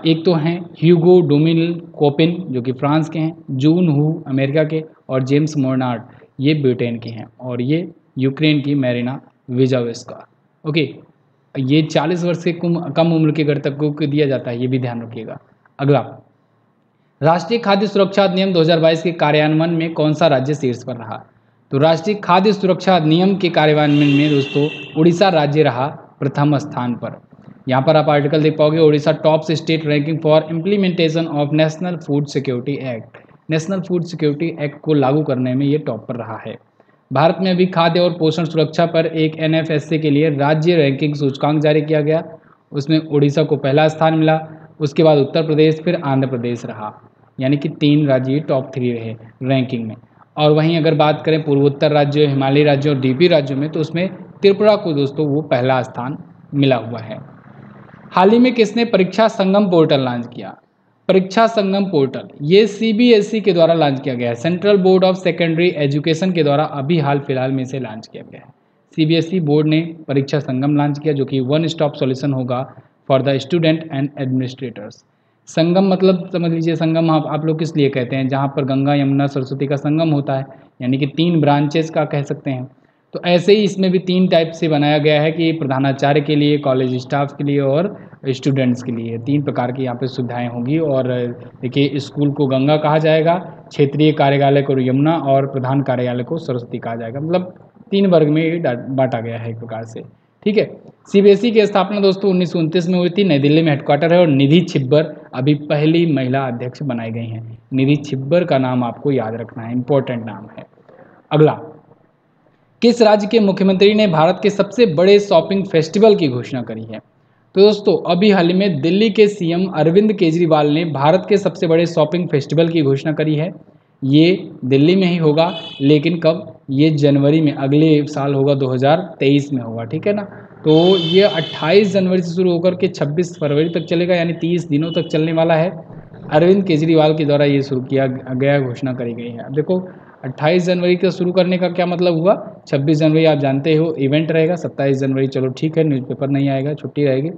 एक तो हैं ह्यूगो डोमिनिल कोपिन जो कि फ्रांस के हैं, जून हू अमेरिका के, और जेम्स मोर्नार्ड ये ब्रिटेन के हैं, और ये यूक्रेन की मेरिना विजावस्का। ओके, ये 40 वर्ष से कम उम्र के गर्तकों को दिया जाता है, ये भी ध्यान रखिएगा। अगला, राष्ट्रीय खाद्य सुरक्षा अधिनियम 2022 के कार्यान्वयन में कौन सा राज्य शीर्ष पर रहा? तो राष्ट्रीय खाद्य सुरक्षा अधिनियम के कार्यान्वयन में दोस्तों उड़ीसा राज्य रहा प्रथम स्थान पर। यहाँ पर आप आर्टिकल देख पाओगे, Orissa tops state ranking for implementation of national food security act. National food security act को लागू करने में ये टॉप पर रहा है। भारत में अभी खाद्य और पोषण सुरक्षा पर एक NFSA के लिए राज्य रैंकिंग सूचकांक जारी किया गया, उसमें उड़ीसा को पहला स्थान मिला, उसके बाद उत्तर प्रदेश, फिर आंध्र प्रदेश रहा, यानी कि 3 राज्य टॉप 3 रहे रैंकिंग में। और वहीं अगर बात करें पूर्वोत्तर राज्यों, हिमालयी राज्यों और DP राज्यों में, तो उसमें त्रिपुरा को दोस्तों वो पहला स्थान मिला हुआ है। हाल ही में किसने परीक्षा संगम पोर्टल लॉन्च किया? परीक्षा संगम पोर्टल ये CBSE के द्वारा लॉन्च किया गया है, central board of secondary education के द्वारा अभी हाल फिलहाल में इसे लॉन्च किया गया है। CBSE बोर्ड ने परीक्षा संगम लॉन्च किया, जो कि वन स्टॉप सॉल्यूशन होगा for the student and administrators. Sangam मतलब समझ लीजिए, संगम आप लोग किस लिए कहते हैं, जहाँ पर गंगा यमुना सरस्वती का संगम होता है, यानी कि 3 ब्रांचेस का कह सकते हैं। तो ऐसे ही इसमें भी 3 टाइप से बनाया गया है कि प्रधानाचार्य के लिए, कॉलेज स्टाफ के लिए और स्टूडेंट्स के लिए 3 प्रकार की यहाँ पे सुविधाएं होंगी। और देखिए, स्कूल को गंगा कहा जाएगा, क्षेत्रीय कार्यालय को यमुना, और प्रधान कार्यालय को सरस्वती कहा जाएगा। मतलब 3 वर्ग में बांटा गया है एक प्रकार से, ठीक है। CBSE की स्थापना दोस्तों 1929 में हुई थी, नई दिल्ली में हेडक्वार्टर है, और निधि छिब्बर अभी पहली महिला अध्यक्ष बनाई गई हैं। निधि छिब्बर का नाम आपको याद रखना है, इंपॉर्टेंट नाम है। अगला, किस राज्य के मुख्यमंत्री ने भारत के सबसे बड़े शॉपिंग फेस्टिवल की घोषणा करी है? तो दोस्तों अभी हाल ही में दिल्ली के CM अरविंद केजरीवाल ने भारत के सबसे बड़े शॉपिंग फेस्टिवल की घोषणा करी है। ये दिल्ली में ही होगा, लेकिन कब? ये जनवरी में, अगले साल होगा, 2023 में होगा, ठीक है ना। तो ये 28 जनवरी से शुरू होकर के 26 फरवरी तक चलेगा, यानी 30 दिनों तक चलने वाला है। अरविंद केजरीवाल के द्वारा ये शुरू किया गया, घोषणा करी गई है। अब देखो, 28 जनवरी का शुरू करने का क्या मतलब हुआ? 26 जनवरी आप जानते हो इवेंट रहेगा, 27 जनवरी चलो ठीक है, न्यूज़पेपर नहीं आएगा, छुट्टी रहेगी।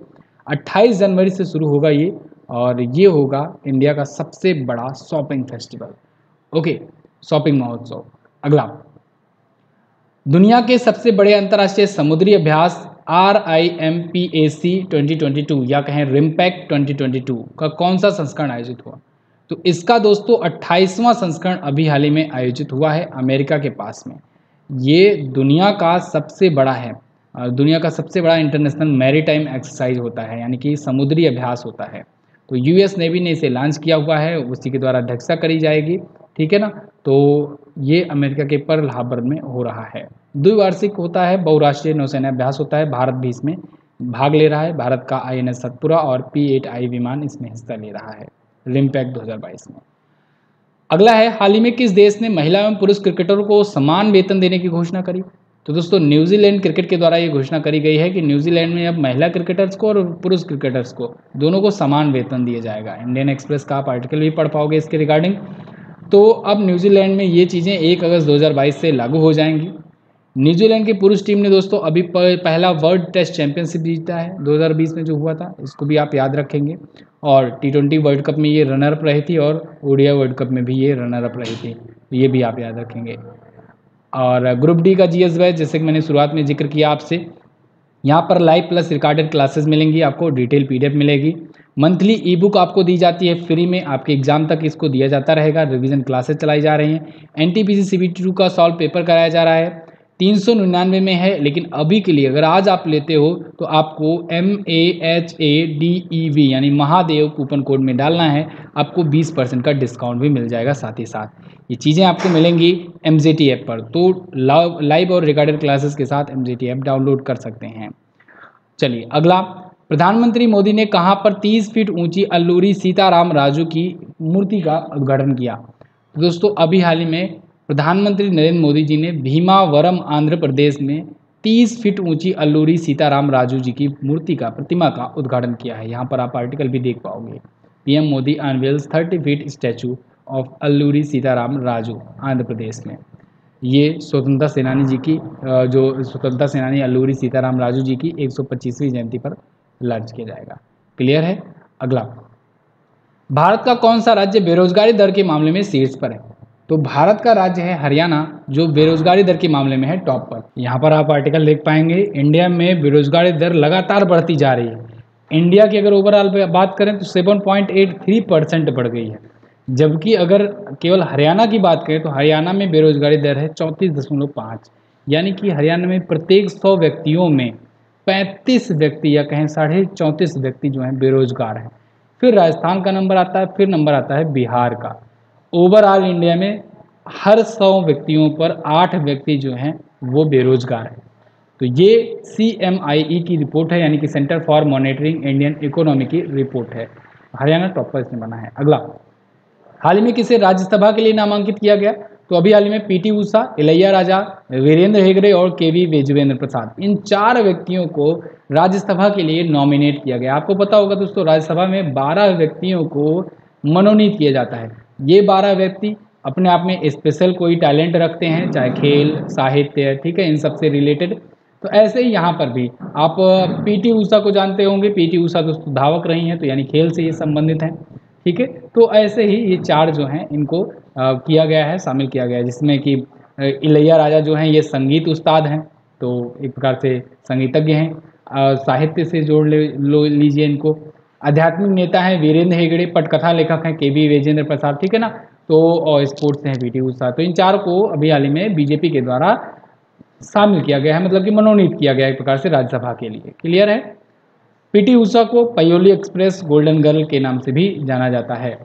28 जनवरी से शुरू होगा ये, और ये होगा इंडिया का सबसे बड़ा शॉपिंग फेस्टिवल। ओके, शॉपिंग महोत्सव। अगला, दुनिया के सबसे बड़े अंतर्राष्ट्रीय समुद्री अभ्यास RIMPAC 2022 या कहें रिम्पैक 2022 का कौन सा संस्करण आयोजित हुआ? तो इसका दोस्तों 28वां संस्करण अभी हाल ही में आयोजित हुआ है अमेरिका के पास में। ये दुनिया का सबसे बड़ा है, दुनिया का सबसे बड़ा इंटरनेशनल मैरीटाइम एक्सरसाइज होता है, यानी कि समुद्री अभ्यास होता है। तो US नेवी ने इसे लॉन्च किया हुआ है, उसी के द्वारा अध्यक्षता करी जाएगी, ठीक है ना। तो ये अमेरिका के पर्ल हार्बर में हो रहा है। द्विवार्षिक होता है, बहुराष्ट्रीय नौसेना अभ्यास होता है, भारत भी इसमें भाग ले रहा है। भारत का INS सतपुरा और P-8I विमान इसमें हिस्सा ले रहा है रिम्पैक 2022 में। अगला है, हाल ही में किस देश ने महिला एवं पुरुष क्रिकेटरों को समान वेतन देने की घोषणा करी? तो दोस्तों न्यूजीलैंड क्रिकेट के द्वारा ये घोषणा करी गई है कि न्यूजीलैंड में अब महिला क्रिकेटर्स को और पुरुष क्रिकेटर्स को दोनों को समान वेतन दिया जाएगा। इंडियन एक्सप्रेस का आप आर्टिकल भी पढ़ पाओगे इसके रिगार्डिंग। तो अब न्यूजीलैंड में ये चीज़ें 1 अगस्त 2022 से लागू हो जाएंगी। न्यूजीलैंड की पुरुष टीम ने दोस्तों अभी पहला वर्ल्ड टेस्ट चैंपियनशिप जीता है 2020 में जो हुआ था, इसको भी आप याद रखेंगे। और T20 वर्ल्ड कप में ये रनर अप रही थी और ओडीआई वर्ल्ड कप में भी ये रनर अप रही थी, तो ये भी आप याद रखेंगे। और ग्रुप डी का जीएस बैच जैसे कि मैंने शुरुआत में जिक्र किया आपसे, यहाँ पर लाइव प्लस रिकॉर्डेड क्लासेस मिलेंगी, आपको डिटेल पीडीएफ मिलेगी। मंथली ई बुक आपको दी जाती है फ्री में, आपके एग्जाम तक इसको दिया जाता रहेगा। रिवीजन क्लासेस चलाई जा रही हैं। एनटीपीसी CBT 2 का सॉल्व पेपर कराया जा रहा है, 399 में है, लेकिन अभी के लिए अगर आज आप लेते हो तो आपको MAHADEV यानी महादेव कूपन कोड में डालना है, आपको 20% का डिस्काउंट भी मिल जाएगा। साथ ही साथ ये चीज़ें आपको मिलेंगी MZT ऐप पर, तो लाइव और रिकॉर्डेड क्लासेस के साथ MZT ऐप डाउनलोड कर सकते हैं। चलिए अगला, प्रधानमंत्री मोदी ने कहाँ पर 30 फीट ऊंची अल्लूरी सीताराम राजू की मूर्ति का उद्घाटन किया? तो दोस्तों अभी हाल ही में प्रधानमंत्री नरेंद्र मोदी जी ने भीमावरम आंध्र प्रदेश में 30 फीट ऊंची अल्लूरी सीताराम राजू जी की मूर्ति का प्रतिमा का उद्घाटन किया है। यहाँ पर आप आर्टिकल भी देख पाओगे। PM Modi unveils 30 feet statue of Alluri Sitarama Raju Andhra Pradesh में। ये स्वतंत्रता सेनानी जी की जो स्वतंत्रता सेनानी अल्लूरी सीताराम राजू जी की 125वीं जयंती पर लॉन्च किया जाएगा। क्लियर है। अगला, भारत का कौन सा राज्य बेरोजगारी दर के मामले में शीर्ष पर है? तो भारत का राज्य है हरियाणा, जो बेरोजगारी दर के मामले में है टॉप पर। यहाँ पर आप आर्टिकल देख पाएंगे, इंडिया में बेरोजगारी दर लगातार बढ़ती जा रही है। इंडिया की अगर ओवरऑल बात करें तो 7.83% बढ़ गई है, जबकि अगर केवल हरियाणा की बात करें तो हरियाणा में बेरोजगारी दर है 34.5, यानी कि हरियाणा में प्रत्येक 100 व्यक्तियों में 35 व्यक्ति या कहें 34.5 व्यक्ति जो हैं बेरोजगार हैं। फिर राजस्थान का नंबर आता है, फिर नंबर आता है बिहार का। ओवरऑल इंडिया में हर 100 व्यक्तियों पर 8 व्यक्ति जो हैं वो बेरोजगार हैं। तो ये CMIE की रिपोर्ट है, यानी कि centre for monitoring Indian economy की रिपोर्ट है। हरियाणा टॉप पर इसमें बना है। अगला, हाल ही में किसे राज्यसभा के लिए नामांकित किया गया? तो अभी हाल ही में PT ऊषा, इलैया राजा, वीरेंद्र हेगड़े और KV वेजुवेंद्र प्रसाद, इन 4 व्यक्तियों को राज्यसभा के लिए नॉमिनेट किया गया। आपको पता होगा दोस्तों, राज्यसभा में 12 व्यक्तियों को मनोनीत किया जाता है। ये 12 व्यक्ति अपने आप में स्पेशल कोई टैलेंट रखते हैं, चाहे खेल, साहित्य, ठीक है, इन सब से रिलेटेड। तो ऐसे ही यहाँ पर भी आप PT ऊषा को जानते होंगे। PT ऊषा दोस्तों धावक रही हैं, तो यानी खेल से ये संबंधित हैं, ठीक है। तो ऐसे ही ये 4 जो हैं इनको किया गया है, शामिल किया गया है, जिसमें कि इलैया राजा जो हैं ये संगीत उस्ताद हैं, तो एक प्रकार से संगीतज्ञ हैं। साहित्य से जोड़ लीजिए इनको। आध्यात्मिक नेता हैं वीरेंद्र हेगड़े, पटकथा लेखक हैं KV वेजेंद्र प्रसाद, ठीक है ना। तो और स्पोर्ट्स हैं PT ऊषा। तो इन 4 को अभी हाल ही में BJP के द्वारा शामिल किया गया है, मतलब कि मनोनीत किया गया है एक प्रकार से राज्यसभा के लिए। क्लियर है। PT ऊषा को पयोली एक्सप्रेस गोल्डन गर्ल के नाम से भी जाना जाता है।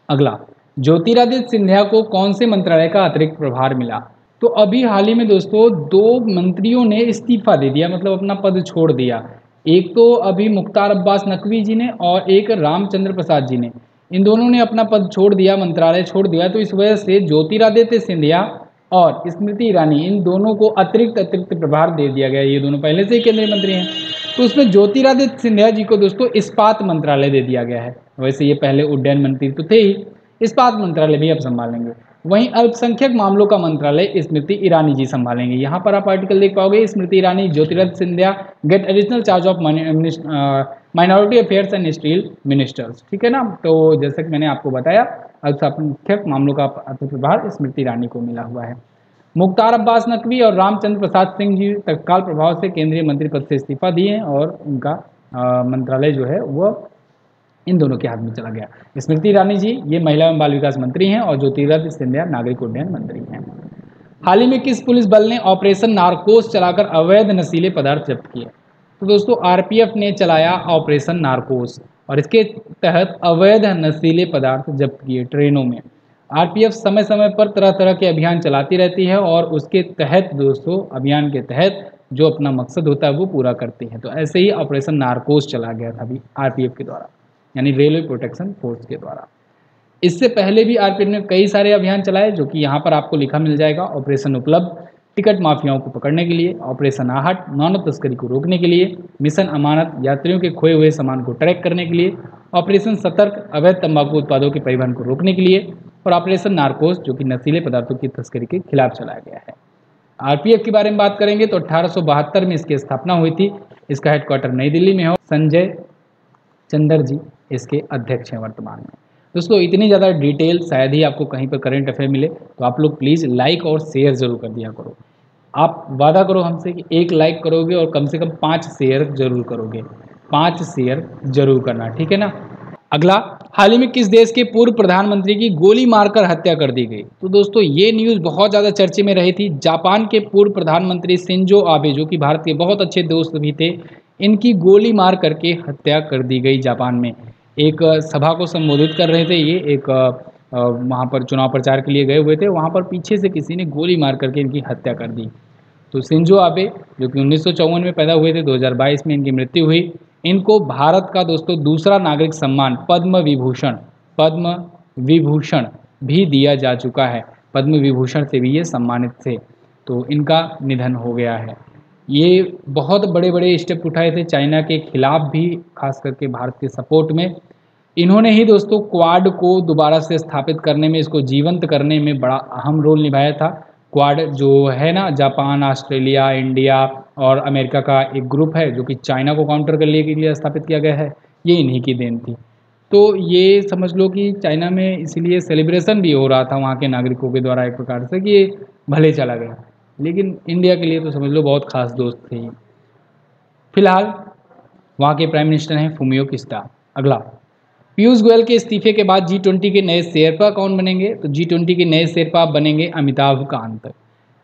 अगला, ज्योतिरादित्य सिंधिया को कौन से मंत्रालय का अतिरिक्त प्रभार मिला? तो अभी हाल ही में दोस्तों 2 मंत्रियों ने इस्तीफा दे दिया, मतलब अपना पद छोड़ दिया। एक तो अभी मुख्तार अब्बास नकवी जी ने और एक रामचंद्र प्रसाद जी ने, इन दोनों ने अपना पद छोड़ दिया, मंत्रालय छोड़ दिया। तो इस वजह से ज्योतिरादित्य सिंधिया और स्मृति ईरानी, इन दोनों को अतिरिक्त प्रभार दे दिया गया। ये दोनों पहले से ही केंद्रीय मंत्री हैं। तो उसमें ज्योतिरादित्य सिंधिया जी को दोस्तों इस्पात मंत्रालय दे दिया गया है। वैसे ये पहले उड्डयन मंत्री तो थे ही, इस्पात मंत्रालय भी अब संभालेंगे। वहीं अल्पसंख्यक मामलों का मंत्रालय स्मृति ईरानी जी संभालेंगे। यहाँ पर आप आर्टिकल देख पाओगे, Smriti Irani, Jyotiraditya Scindia get additional charge of minority affairs and steel ministers, ठीक है ना। तो जैसे कि मैंने आपको बताया, अल्पसंख्यक मामलों का प्रभार स्मृति ईरानी को मिला हुआ है। मुख्तार अब्बास नकवी और रामचंद्र प्रसाद सिंह जी तत्काल प्रभाव से केंद्रीय मंत्री पद से इस्तीफा दिए और उनका मंत्रालय जो है वह इन दोनों के हाथ में चला गया। स्मृति ईरानी जी ये महिला एवं बाल विकास मंत्री हैं और ज्योतिरादित्य सिंधिया नागरिक उड्डयन मंत्री हैं। हाल ही में किस पुलिस बल ने ऑपरेशन नारकोस चलाकर अवैध नशीले पदार्थ जब्त किए? तो दोस्तों RPF ने चलाया ऑपरेशन नारकोस और इसके तहत अवैध नशीले पदार्थ जब्त किए ट्रेनों में। RPF समय समय पर तरह तरह के अभियान चलाती रहती है और उसके तहत दोस्तों, अभियान के तहत जो अपना मकसद होता है वो पूरा करती है। तो ऐसे ही ऑपरेशन नारकोस चला गया था अभी RPF के द्वारा, यानी रेलवे प्रोटेक्शन फोर्स के द्वारा। इससे पहले भी RPF ने कई सारे अभियान चलाए, जो कि यहाँ पर आपको लिखा मिल जाएगा। ऑपरेशन उपलब्ध, टिकट माफियाओं को पकड़ने के लिए, ऑपरेशन आहट मानव तस्करी को रोकने के लिए, मिशन अमानत यात्रियों के खोए हुए सामान को ट्रैक करने के लिए, ऑपरेशन सतर्क अवैध तंबाकू उत्पादों के परिवहन को रोकने के लिए, और ऑपरेशन नारकोस जो कि नशीले पदार्थों की तस्करी के खिलाफ चलाया गया है। आरपीएफ के बारे में बात करेंगे तो 1872 में इसकी स्थापना हुई थी। इसका हेडक्वार्टर नई दिल्ली में है। संजय चंदर जी इसके अध्यक्ष हैं वर्तमान में। दोस्तों इतनी ज़्यादा डिटेल शायद ही आपको कहीं पर करंट अफेयर मिले, तो आप लोग प्लीज़ लाइक और शेयर जरूर कर दिया करो। आप वादा करो हमसे कि 1 लाइक करोगे और कम से कम 5 शेयर जरूर करोगे। 5 शेयर जरूर करना, ठीक है ना। अगला, हाल ही में किस देश के पूर्व प्रधानमंत्री की गोली मारकर हत्या कर दी गई? तो दोस्तों ये न्यूज़ बहुत ज़्यादा चर्चे में रही थी। जापान के पूर्व प्रधानमंत्री शिंजो आबे, जो कि भारत के बहुत अच्छे दोस्त भी थे, इनकी गोली मार करके हत्या कर दी गई जापान में। एक सभा को संबोधित कर रहे थे, ये एक वहाँ पर चुनाव प्रचार के लिए गए हुए थे, वहाँ पर पीछे से किसी ने गोली मार करके इनकी हत्या कर दी। तो शिंजो आबे जो कि 1954 में पैदा हुए थे, 2022 में इनकी मृत्यु हुई। इनको भारत का दोस्तों दूसरा नागरिक सम्मान पद्म विभूषण भी दिया जा चुका है। पद्म विभूषण से भी ये सम्मानित थे। तो इनका निधन हो गया है। ये बहुत बड़े बड़े स्टेप उठाए थे चाइना के खिलाफ भी, खास करके भारत के सपोर्ट में। इन्होंने ही दोस्तों क्वाड को दोबारा से स्थापित करने में, इसको जीवंत करने में बड़ा अहम रोल निभाया था। क्वाड जो है ना, जापान, ऑस्ट्रेलिया, इंडिया और अमेरिका का एक ग्रुप है जो कि चाइना को काउंटर करने के लिए स्थापित किया गया है, ये इन्हीं की देन थी। तो ये समझ लो कि चाइना में इसीलिए सेलिब्रेशन भी हो रहा था वहाँ के नागरिकों के द्वारा एक प्रकार से कि ये भले चला गया, लेकिन इंडिया के लिए तो समझ लो बहुत खास दोस्त थे ये। फिलहाल वहाँ के प्राइम मिनिस्टर हैं फुमियो किशिदा। अगला, पीयूष गोयल के इस्तीफे के बाद G20 के नए शेरपा कौन बनेंगे? तो G20 के नए शेरपा बनेंगे अमिताभ कांत।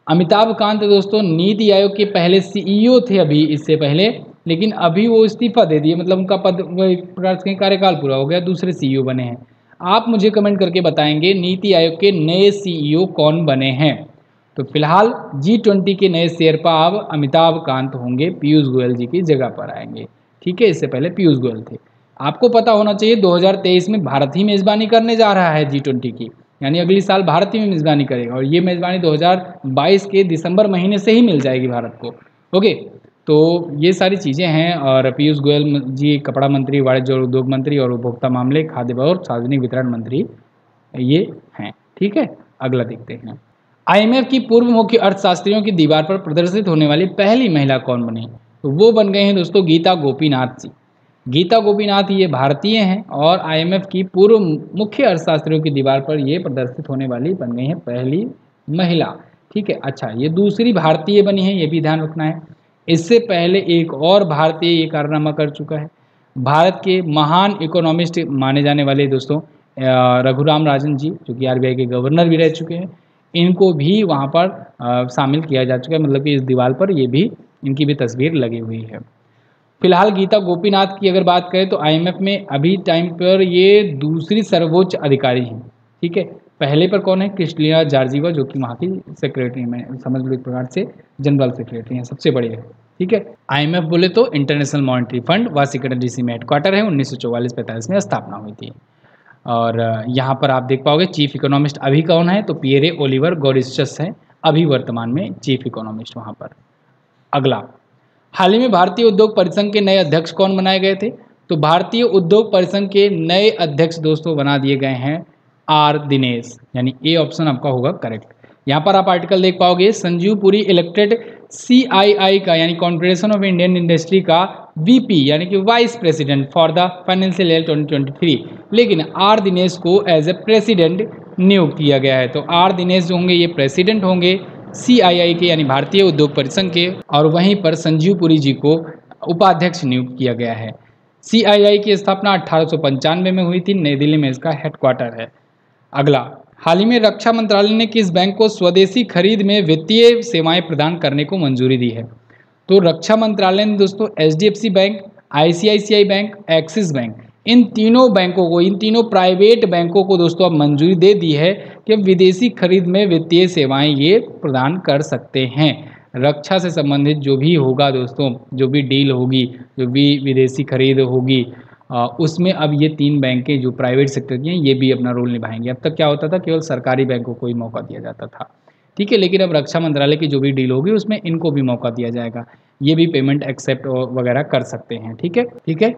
अमिताभ कांत दोस्तों नीति आयोग के पहले CEO थे अभी इससे पहले, लेकिन अभी वो इस्तीफा दे दिए, मतलब उनका पद एक प्रकार से कार्यकाल पूरा हो गया, दूसरे CEO बने हैं। आप मुझे कमेंट करके बताएंगे नीति आयोग के नए CEO कौन बने हैं। तो फिलहाल G20 के नए शेरपा अब अमिताभ कांत होंगे, पीयूष गोयल जी की जगह पर आएंगे। ठीक है, इससे पहले पीयूष गोयल थे। आपको पता होना चाहिए 2023 में भारत ही मेज़बानी करने जा रहा है G20 की, यानी अगली साल भारत ही में मेज़बानी करेगा, और ये मेज़बानी 2022 के दिसंबर महीने से ही मिल जाएगी भारत को। ओके, तो ये सारी चीज़ें हैं। और पीयूष गोयल जी कपड़ा मंत्री, वाणिज्य और उद्योग मंत्री और उपभोक्ता मामले, खाद्य और सार्वजनिक वितरण मंत्री ये हैं। ठीक है, अगला देखते हैं। IMF की पूर्व मुख्य अर्थशास्त्रियों की दीवार पर प्रदर्शित होने वाली पहली महिला कौन बनी? तो वो बन गए हैं दोस्तों गीता गोपीनाथ जी। गीता गोपीनाथ ये भारतीय हैं और IMF की पूर्व मुख्य अर्थशास्त्रियों की दीवार पर ये प्रदर्शित होने वाली बन गई हैं पहली महिला। ठीक है, अच्छा, ये दूसरी भारतीय बनी है, ये भी ध्यान रखना है। इससे पहले एक और भारतीय ये कारनामा कर चुका है। भारत के महान इकोनॉमिस्ट माने जाने वाले दोस्तों रघुराम राजन जी, जो कि RBI के गवर्नर भी रह चुके हैं, इनको भी वहाँ पर शामिल किया जा चुका है, मतलब कि इस दीवार पर ये भी, इनकी भी तस्वीर लगी हुई है। फिलहाल गीता गोपीनाथ की अगर बात करें तो IMF में अभी टाइम पर ये दूसरी सर्वोच्च अधिकारी हैं। ठीक है, पहले पर कौन है? क्रिस्टलिना जॉर्जिवा, जो कि वहाँ की सेक्रेटरी में समझ लो एक प्रकार से जनरल सेक्रेटरी हैं, सबसे बड़े हैं। ठीक है, IMF बोले तो international monetary fund Washington DC में हेडक्वार्टर है। 1944-45 में स्थापना हुई थी। और यहाँ पर आप देख पाओगे चीफ इकोनॉमिस्ट अभी कौन है? तो पियरे ओलिवर गॉरिस्चस हैं अभी वर्तमान में चीफ इकोनॉमिस्ट वहाँ पर। अगला, हाल ही में भारतीय उद्योग परिसंघ के नए अध्यक्ष कौन बनाए गए थे? तो भारतीय उद्योग परिसंघ के नए अध्यक्ष दोस्तों बना दिए गए हैं R दिनेश, यानी ए ऑप्शन आपका होगा करेक्ट। यहाँ पर आप आर्टिकल देख पाओगे संजीव पुरी इलेक्टेड CII का, यानी कॉन्फेडरेशन ऑफ इंडियन इंडस्ट्री का VP, यानी कि vice president for the financial year 2023, लेकिन R दिनेश को एज ए प्रेसिडेंट नियुक्त किया गया है। तो R दिनेश जो होंगे ये प्रेसिडेंट होंगे CII के, यानी भारतीय उद्योग परिसंघ के, और वहीं पर संजीव पुरी जी को उपाध्यक्ष नियुक्त किया गया है। CII की स्थापना 1895 में हुई थी, नई दिल्ली में इसका हेडक्वार्टर है। अगला, हाल ही में रक्षा मंत्रालय ने किस बैंक को स्वदेशी खरीद में वित्तीय सेवाएं प्रदान करने को मंजूरी दी है? तो रक्षा मंत्रालय ने दोस्तों HDFC bank, ICICI bank, Axis bank, इन तीनों बैंकों को, इन तीनों प्राइवेट बैंकों को दोस्तों अब मंजूरी दे दी है कि विदेशी खरीद में वित्तीय सेवाएं ये प्रदान कर सकते हैं। रक्षा से संबंधित जो भी होगा दोस्तों, जो भी डील होगी, जो भी विदेशी खरीद होगी, उसमें अब ये 3 बैंकें जो प्राइवेट सेक्टर की हैं ये भी अपना रोल निभाएंगे। अब तक क्या होता था, केवल सरकारी बैंकों को ही मौका दिया जाता था, ठीक है। लेकिन अब रक्षा मंत्रालय की जो भी डील होगी उसमें इनको भी मौका दिया जाएगा, ये भी पेमेंट एक्सेप्ट वगैरह कर सकते हैं। ठीक है, ठीक है।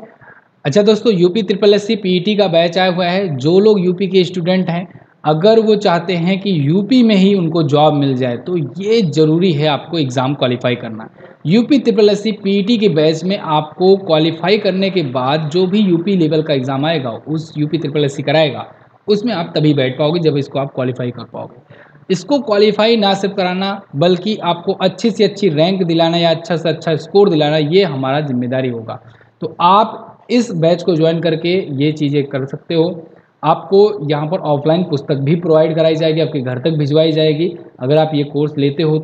अच्छा दोस्तों, UP triple S C PET का बैच आया हुआ है। जो लोग यूपी के स्टूडेंट हैं, अगर वो चाहते हैं कि यूपी में ही उनको जॉब मिल जाए, तो ये ज़रूरी है आपको एग्ज़ाम क्वालिफाई करना। UP triple S C PET के बैच में आपको क्वालिफाई करने के बाद जो भी यूपी लेवल का एग्ज़ाम आएगा, उस यूपी ट्रिपल एस सी कराएगा, उसमें आप तभी बैठ पाओगे जब इसको आप क्वालिफाई कर पाओगे। इसको क्वालिफाई ना सिर्फ कराना, बल्कि आपको अच्छी से अच्छी रैंक दिलाना या अच्छा से अच्छा स्कोर दिलाना, ये हमारा जिम्मेदारी होगा। तो आप इस बैच को ज्वाइन करके ये चीज़ें कर सकते हो। आपको यहाँ पर ऑफलाइन पुस्तक भी प्रोवाइड कराई जाएगी, आपके घर तक भिजवाई जाएगी अगर आप ये कोर्स लेते हो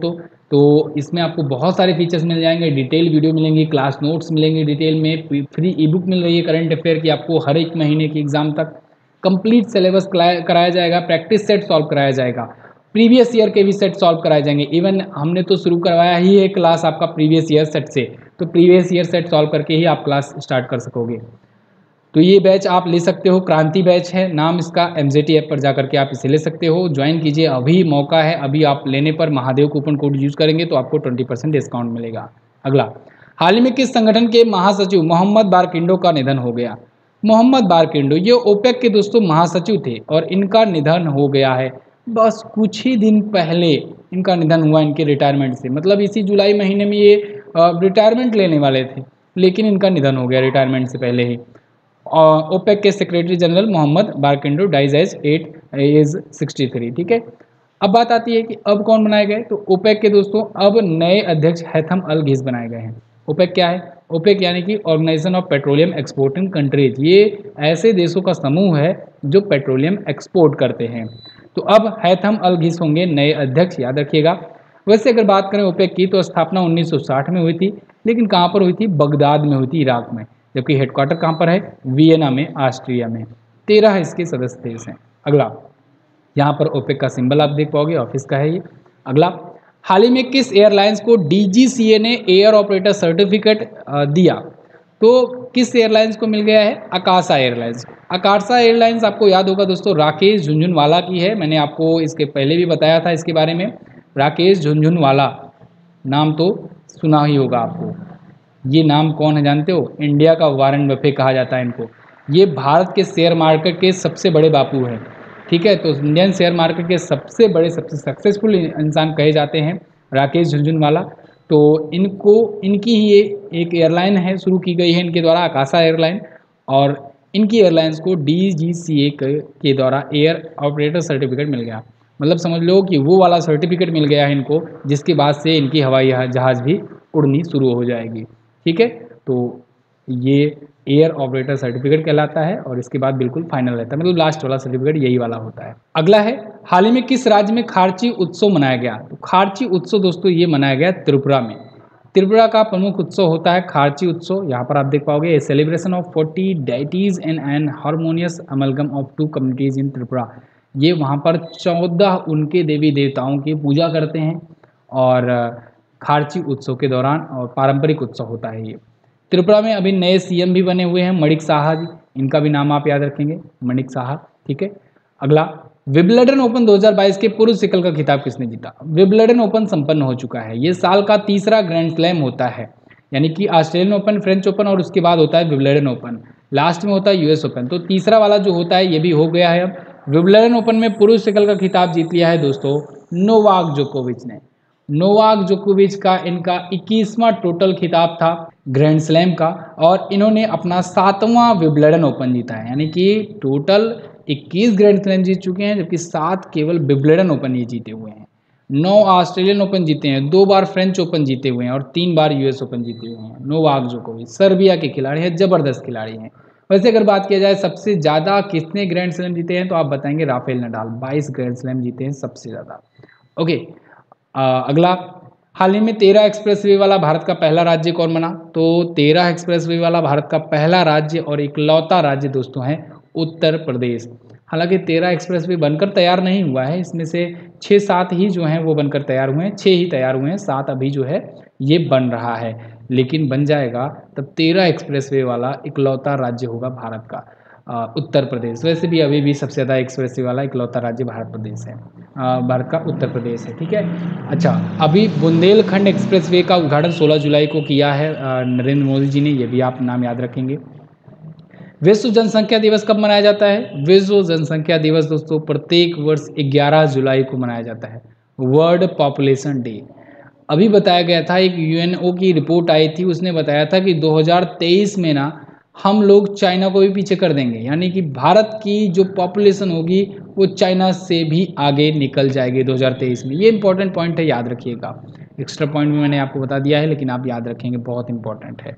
तो इसमें आपको बहुत सारे फीचर्स मिल जाएंगे, डिटेल वीडियो मिलेंगी, क्लास नोट्स मिलेंगे डिटेल में, फ्री ई बुक मिल रही है करंट अफेयर की आपको हर एक महीने की एग्ज़ाम तक, कंप्लीट सिलेबस कराया जाएगा, प्रैक्टिस सेट सॉल्व कराया जाएगा, प्रीवियस ईयर के भी सेट सॉल्व कराए जाएंगे। इवन हमने तो शुरू करवाया ही है क्लास आपका प्रीवियस ईयर सेट से, तो प्रीवियस ईयर सेट सॉल्व करके ही आप क्लास स्टार्ट कर सकोगे। तो ये बैच आप ले सकते हो, क्रांति बैच है नाम इसका, एमजेटी ऐप पर जाकर के आप इसे ले सकते हो, ज्वाइन कीजिए, अभी मौका है। अभी आप लेने पर महादेव कूपन कोड यूज करेंगे तो आपको 20% डिस्काउंट मिलेगा। अगला, हाल ही में किस संगठन के महासचिव मोहम्मद बारकिंडो का निधन हो गया? मोहम्मद बारकिंडो ये ओपेक के दोस्तों महासचिव थे और इनका निधन हो गया है। बस कुछ ही दिन पहले इनका निधन हुआ इनके रिटायरमेंट से, मतलब इसी जुलाई महीने में ये रिटायरमेंट लेने वाले थे, लेकिन इनका निधन हो गया रिटायरमेंट से पहले ही। ओपेक के secretary general Mohammad Barkindo dies as 63। ठीक है। अब बात आती है कि अब कौन बनाए गए, तो ओपेक के दोस्तों अब नए अध्यक्ष हैथम अल घीस बनाए गए हैं। ओपेक क्या है? ओपेक यानी कि organisation of petroleum exporting countries, ये ऐसे देशों का समूह है जो पेट्रोलियम एक्सपोर्ट करते हैं। तो अब हैथम अल घीस होंगे नए अध्यक्ष, याद रखिएगा। वैसे अगर बात करें ओपेक की, तो स्थापना 1960 में हुई थी, लेकिन कहाँ पर हुई थी? बगदाद में हुई थी, इराक में। जबकि हेडक्वार्टर कहाँ पर है? वियना में, ऑस्ट्रिया में। 13 इसके सदस्य देश हैं। अगला, यहाँ पर ओपेक का सिंबल आप देख पाओगे, ऑफिस का है ये। अगला, हाल ही में किस एयरलाइंस को डीजीसीए ने एयर ऑपरेटर सर्टिफिकेट दिया? तो किस एयरलाइंस को मिल गया है? अकाशा एयरलाइंस। अकाशा एयरलाइंस आपको याद होगा दोस्तों, राकेश झुनझुनवाला की है। मैंने आपको इसके पहले भी बताया था इसके बारे में। राकेश झुनझुनवाला नाम तो सुना ही होगा आपको। ये नाम कौन है जानते हो? इंडिया का वारेन बफे कहा जाता है इनको। ये भारत के शेयर मार्केट के सबसे बड़े बापू हैं। ठीक है, तो इंडियन शेयर मार्केट के सबसे बड़े, सबसे सक्सेसफुल इंसान कहे जाते हैं राकेश झुनझुनवाला। तो इनकी ही ये एक एयरलाइन है, शुरू की गई है इनके द्वारा, आकाशा एयरलाइन, और इनकी एयरलाइंस को डीजीसीए के द्वारा एयर ऑपरेटर सर्टिफिकेट मिल गया। मतलब समझ लो कि वो वाला सर्टिफिकेट मिल गया है इनको, जिसके बाद से इनकी हवाई जहाज़ भी उड़नी शुरू हो जाएगी। ठीक है, तो ये एयर ऑपरेटर सर्टिफिकेट कहलाता है और इसके बाद बिल्कुल फाइनल रहता है, मतलब लास्ट वाला सर्टिफिकेट यही वाला होता है। अगला है, हाल ही में किस राज्य में खार्ची उत्सव मनाया गया? तो खार्ची उत्सव दोस्तों ये मनाया गया त्रिपुरा में। त्रिपुरा का प्रमुख उत्सव होता है खार्ची उत्सव। यहाँ पर आप देख पाओगे, a celebration of 40 deities and an harmonious amalgam of 2 communities in Tripura. ये वहाँ पर 14 उनके देवी देवताओं की पूजा करते हैं और खार्ची उत्सव के दौरान, और पारंपरिक उत्सव होता है ये। त्रिपुरा में अभी नए सीएम भी बने हुए हैं, मणिक साहा जी, इनका भी नाम आप याद रखेंगे, मणिक साहा। ठीक है। अगला, विंबलडन ओपन 2022 के पुरुष सिंगल का खिताब किसने जीता? विंबलडन ओपन संपन्न हो चुका है, ये साल का तीसरा ग्रैंड स्लैम होता है, यानी कि ऑस्ट्रेलियन ओपन, फ्रेंच ओपन और उसके बाद होता है विंबलडन ओपन, लास्ट में होता है यूएस ओपन। तो तीसरा वाला जो होता है ये भी हो गया है। अब विंबलडन ओपन में पुरुष सिंगल का खिताब जीत लिया है दोस्तों नोवाक जोकोविच ने। नोवाक जोकोविच का इनका 21वां टोटल खिताब था ग्रैंड स्लैम का, और इन्होंने अपना 7वां विंबलडन ओपन जीता है, यानी कि टोटल 21 ग्रैंड स्लैम जीत चुके हैं, जबकि 7 केवल विंबलडन ओपन ये जीते हुए हैं। 9 ऑस्ट्रेलियन ओपन जीते हैं, 2 बार फ्रेंच ओपन जीते हुए हैं और 3 बार यूएस ओपन जीते हुए हैं। नोवाक जोकोविच सर्बिया के खिलाड़ी हैं, जबरदस्त खिलाड़ी हैं। वैसे अगर बात किया जाए सबसे ज़्यादा किसने ग्रैंड स्लैम जीते हैं, तो आप बताएंगे राफेल नडाल, 22 ग्रैंड स्लैम जीते हैं सबसे ज़्यादा। ओके, अगला, हाल ही में 13 एक्सप्रेसवे वाला भारत का पहला राज्य कौन बना? तो 13 एक्सप्रेसवे वाला भारत का पहला राज्य और इकलौता राज्य दोस्तों है उत्तर प्रदेश। हालांकि 13 एक्सप्रेसवे बनकर तैयार नहीं हुआ है, इसमें से 6-7 ही जो हैं वो बनकर तैयार हुए हैं, 6 ही तैयार हुए हैं, 7 अभी जो है ये बन रहा है, लेकिन बन जाएगा तब 13 एक्सप्रेसवे वाला इकलौता राज्य होगा भारत का। उत्तर प्रदेश। वैसे भी अभी भी सबसे ज़्यादा एक्सप्रेसवे वाला इकलौता राज्य भारत प्रदेश है, भारत का उत्तर प्रदेश है। ठीक है। अच्छा, अभी बुंदेलखंड एक्सप्रेसवे का उद्घाटन 16 जुलाई को किया है नरेंद्र मोदी जी ने, ये भी आप नाम याद रखेंगे। विश्व जनसंख्या दिवस कब मनाया जाता है? विश्व जनसंख्या दिवस दोस्तों प्रत्येक वर्ष 11 जुलाई को मनाया जाता है, वर्ल्ड पॉपुलेशन डे। अभी बताया गया था, एक यूएनओ की रिपोर्ट आई थी, उसने बताया था कि 2023 में ना हम लोग चाइना को भी पीछे कर देंगे, यानी कि भारत की जो पॉपुलेशन होगी वो चाइना से भी आगे निकल जाएगी 2023 में। ये इंपॉर्टेंट पॉइंट है, याद रखिएगा। एक्स्ट्रा पॉइंट भी मैंने आपको बता दिया है, लेकिन आप याद रखेंगे, बहुत इंपॉर्टेंट है।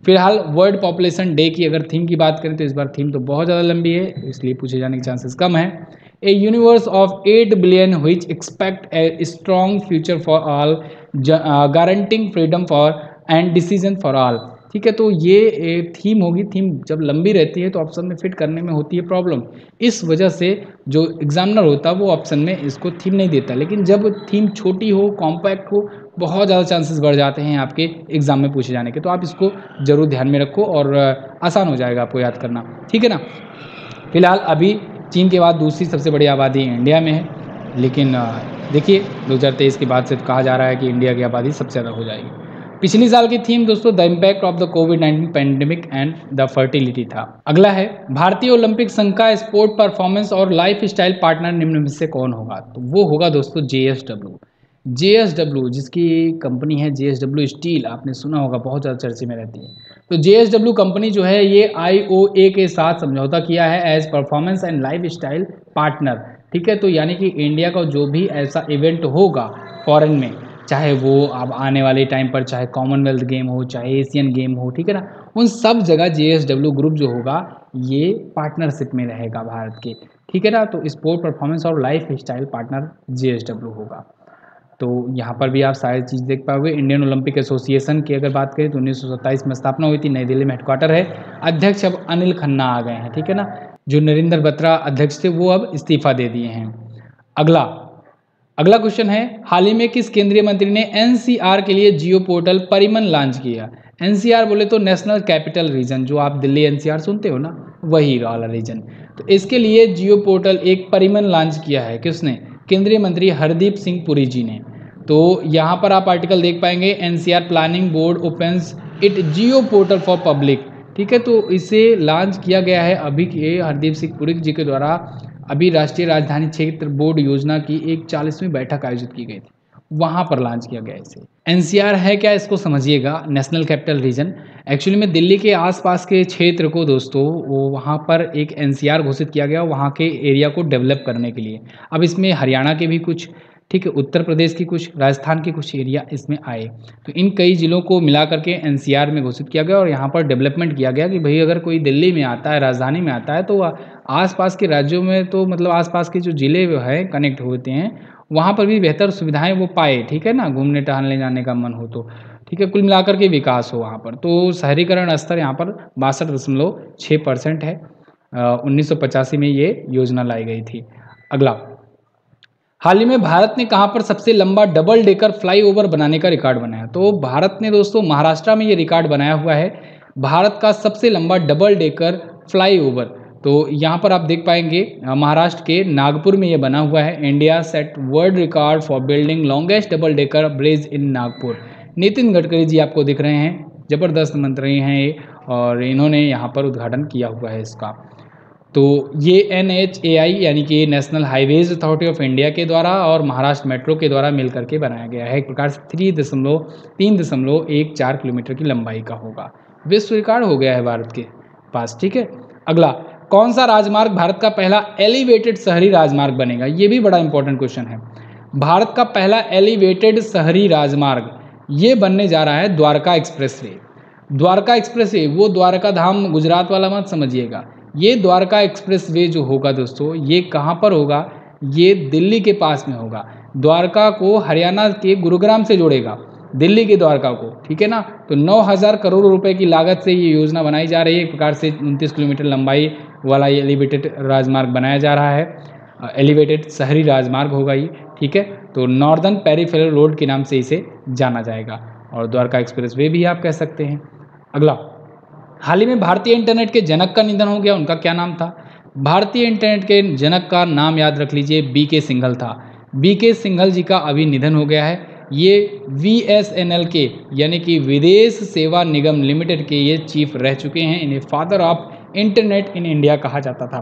फिलहाल वर्ल्ड पॉपुलेशन डे की अगर थीम की बात करें तो इस बार थीम तो बहुत ज़्यादा लंबी है, इसलिए पूछे जाने के चांसेस कम है। ए universe of 8 billion which expect a strong future for all, guaranteeing freedom for and decision for all. ठीक है, तो ये थीम होगी। थीम जब लंबी रहती है तो ऑप्शन में फिट करने में होती है प्रॉब्लम, इस वजह से जो एग्जामिनर होता है वो ऑप्शन में इसको थीम नहीं देता। लेकिन जब थीम छोटी हो, कॉम्पैक्ट हो, बहुत ज़्यादा चांसेस बढ़ जाते हैं आपके एग्जाम में पूछे जाने के। तो आप इसको जरूर ध्यान में रखो और आसान हो जाएगा आपको याद करना। ठीक है ना। फिलहाल अभी चीन के बाद दूसरी सबसे बड़ी आबादी इंडिया में है, लेकिन देखिए 2023 के बाद से तो कहा जा रहा है कि इंडिया की आबादी सबसे ज़्यादा हो जाएगी। पिछली साल की थीम दोस्तों the impact of the covid pandemic and the fertility था। अगला है भारतीय ओलंपिक संघ का स्पोर्ट परफॉर्मेंस और लाइफ स्टाइल पार्टनर निम्न में से कौन होगा? तो वो होगा दोस्तों JSW। JSW जिसकी कंपनी है JSW स्टील, आपने सुना होगा, बहुत ज़्यादा चर्चे में रहती है। तो JSW कंपनी जो है ये IOA के साथ समझौता किया है as performance and lifestyle partner. ठीक है, तो यानी कि इंडिया का जो भी ऐसा इवेंट होगा फॉरेन में, चाहे वो अब आने वाले टाइम पर चाहे कॉमनवेल्थ गेम हो, चाहे एशियन गेम हो, ठीक है ना, उन सब जगह JSW ग्रुप जो होगा ये पार्टनरशिप में रहेगा भारत के। ठीक है ना, तो स्पोर्ट परफॉर्मेंस और लाइफ स्टाइल पार्टनर JSW होगा। तो यहाँ पर भी आप सारी चीज़ देख पाओगे। इंडियन ओलंपिक एसोसिएशन की अगर बात करें तो 1927 में स्थापना हुई थी, नई दिल्ली में हेडक्वार्टर है। अध्यक्ष अब अनिल खन्ना आ गए हैं। ठीक है ना, जो नरेंद्र बत्रा अध्यक्ष थे वो अब इस्तीफा दे दिए हैं। अगला क्वेश्चन है, हाल ही में किस केंद्रीय मंत्री ने NCR के लिए जियो पोर्टल परिमन लॉन्च किया? NCR बोले तो नेशनल कैपिटल रीजन, जो आप दिल्ली NCR सुनते हो ना, वही वाला रीजन। तो इसके लिए जियो पोर्टल एक परिमन लॉन्च किया है। किसने? केंद्रीय मंत्री हरदीप सिंह पुरी जी ने। तो यहाँ पर आप आर्टिकल देख पाएंगे, NCR planning board opens it Jio portal for public. ठीक है, तो इसे लॉन्च किया गया है अभी के हरदीप सिंह पुरी जी के द्वारा। अभी राष्ट्रीय राजधानी क्षेत्र बोर्ड योजना की एक 40वीं बैठक आयोजित की गई थी, वहाँ पर लॉन्च किया गया इसे। NCR है क्या, इसको समझिएगा, नेशनल कैपिटल रीजन। एक्चुअली में दिल्ली के आसपास के क्षेत्र को दोस्तों वो वहाँ पर एक NCR घोषित किया गया, वहाँ के एरिया को डेवलप करने के लिए। अब इसमें हरियाणा के भी कुछ, ठीक है, उत्तर प्रदेश की कुछ, राजस्थान के कुछ एरिया इसमें आए। तो इन कई ज़िलों को मिला करके NCR में घोषित किया गया और यहाँ पर डेवलपमेंट किया गया कि भाई अगर कोई दिल्ली में आता है, राजधानी में आता है, तो आसपास के राज्यों में, तो मतलब आसपास के जो ज़िले हैं कनेक्ट होते हैं, वहाँ पर भी बेहतर सुविधाएं वो पाए। ठीक है ना, घूमने टहलने जाने का मन हो तो। ठीक है, कुल मिलाकर के विकास हो वहाँ पर। तो शहरीकरण स्तर यहाँ पर 62.6% है। 1985 में ये योजना लाई गई थी। अगला, हाल ही में भारत ने कहाँ पर सबसे लंबा डबल डेकर फ्लाईओवर बनाने का रिकॉर्ड बनाया? तो भारत ने दोस्तों महाराष्ट्र में ये रिकॉर्ड बनाया हुआ है, भारत का सबसे लंबा डबल डेकर फ्लाईओवर। तो यहाँ पर आप देख पाएंगे महाराष्ट्र के नागपुर में ये बना हुआ है। India set world record for building longest double decker bridge in Nagpur. Nitin Gadkari ji आपको दिख रहे हैं, जबरदस्त मंत्री हैं ये, और इन्होंने यहाँ पर उद्घाटन किया हुआ है इसका। तो ये NHAI यानी कि national highways authority of India के द्वारा और महाराष्ट्र मेट्रो के द्वारा मिल करके बनाया गया है। एक प्रकार से 3.14 किलोमीटर की लंबाई का होगा। विश्व रिकॉर्ड हो गया है भारत के पास। ठीक है, अगला, कौन सा राजमार्ग भारत का पहला एलिवेटेड शहरी राजमार्ग बनेगा? ये भी बड़ा इंपॉर्टेंट क्वेश्चन है। भारत का पहला एलिवेटेड शहरी राजमार्ग ये बनने जा रहा है द्वारका एक्सप्रेसवे। द्वारका एक्सप्रेसवे वो द्वारका धाम गुजरात वाला मत समझिएगा। ये द्वारका एक्सप्रेसवे जो होगा दोस्तों, ये कहाँ पर होगा? ये दिल्ली के पास में होगा। द्वारका को हरियाणा के गुरुग्राम से जोड़ेगा, दिल्ली के द्वारका को। ठीक है ना, तो 9,000 करोड़ रुपए की लागत से ये योजना बनाई जा रही है। एक प्रकार से 29 किलोमीटर लंबाई वाला ये एलिवेटेड राजमार्ग बनाया जा रहा है। एलिवेटेड शहरी राजमार्ग होगा ये। ठीक है, तो नॉर्दर्न पेरिफेरल रोड के नाम से इसे जाना जाएगा, और द्वारका एक्सप्रेसवे भी आप कह सकते हैं। अगला, हाल ही में भारतीय इंटरनेट के जनक का निधन हो गया, उनका क्या नाम था? भारतीय इंटरनेट के जनक का नाम याद रख लीजिए, बीके सिंघल था। बीके सिंघल जी का अभी निधन हो गया है। ये वीएसएनएल के यानी कि विदेश सेवा निगम लिमिटेड के ये चीफ रह चुके हैं। इन्हें father of internet in India कहा जाता था।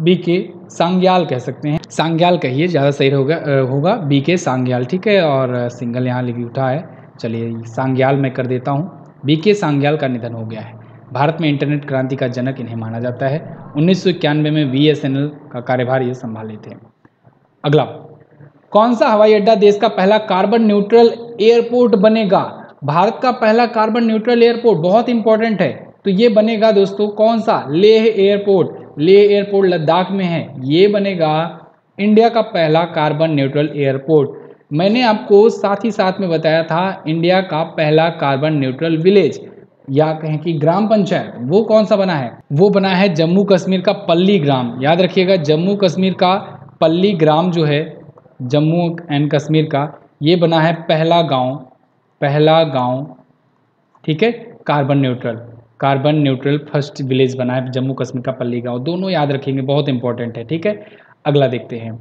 बीके सांग्याल कह सकते हैं, सांग्याल कहिए ज़्यादा सही होगा बीके सांग्याल, ठीक है। और सिंघल यहाँ लिख उठा है, चलिए सांग्याल मैं कर देता हूँ। बीके सांग्याल का निधन हो गया है। भारत में इंटरनेट क्रांति का जनक इन्हें माना जाता है। 1991 में वीएसएनएल का कार्यभार ये संभाले थे। अगला, कौन सा हवाई अड्डा देश का पहला कार्बन न्यूट्रल एयरपोर्ट बनेगा? भारत का पहला कार्बन न्यूट्रल एयरपोर्ट बहुत इंपॉर्टेंट है, तो ये बनेगा दोस्तों कौन सा? लेह एयरपोर्ट। लेह एयरपोर्ट लद्दाख में है, ये बनेगा इंडिया का पहला कार्बन न्यूट्रल एयरपोर्ट। मैंने आपको साथ ही साथ में बताया था इंडिया का पहला कार्बन न्यूट्रल विलेज या कहें कि ग्राम पंचायत, वो कौन सा बना है? वो बना है जम्मू कश्मीर का पल्ली ग्राम। याद रखिएगा, जम्मू कश्मीर का पल्ली ग्राम जो है जम्मू एंड कश्मीर का, ये बना है पहला गांव, ठीक है, कार्बन न्यूट्रल फर्स्ट विलेज बना है जम्मू कश्मीर का पल्ली गांव। दोनों याद रखेंगे, बहुत इंपॉर्टेंट है, ठीक है। अगला देखते हैं,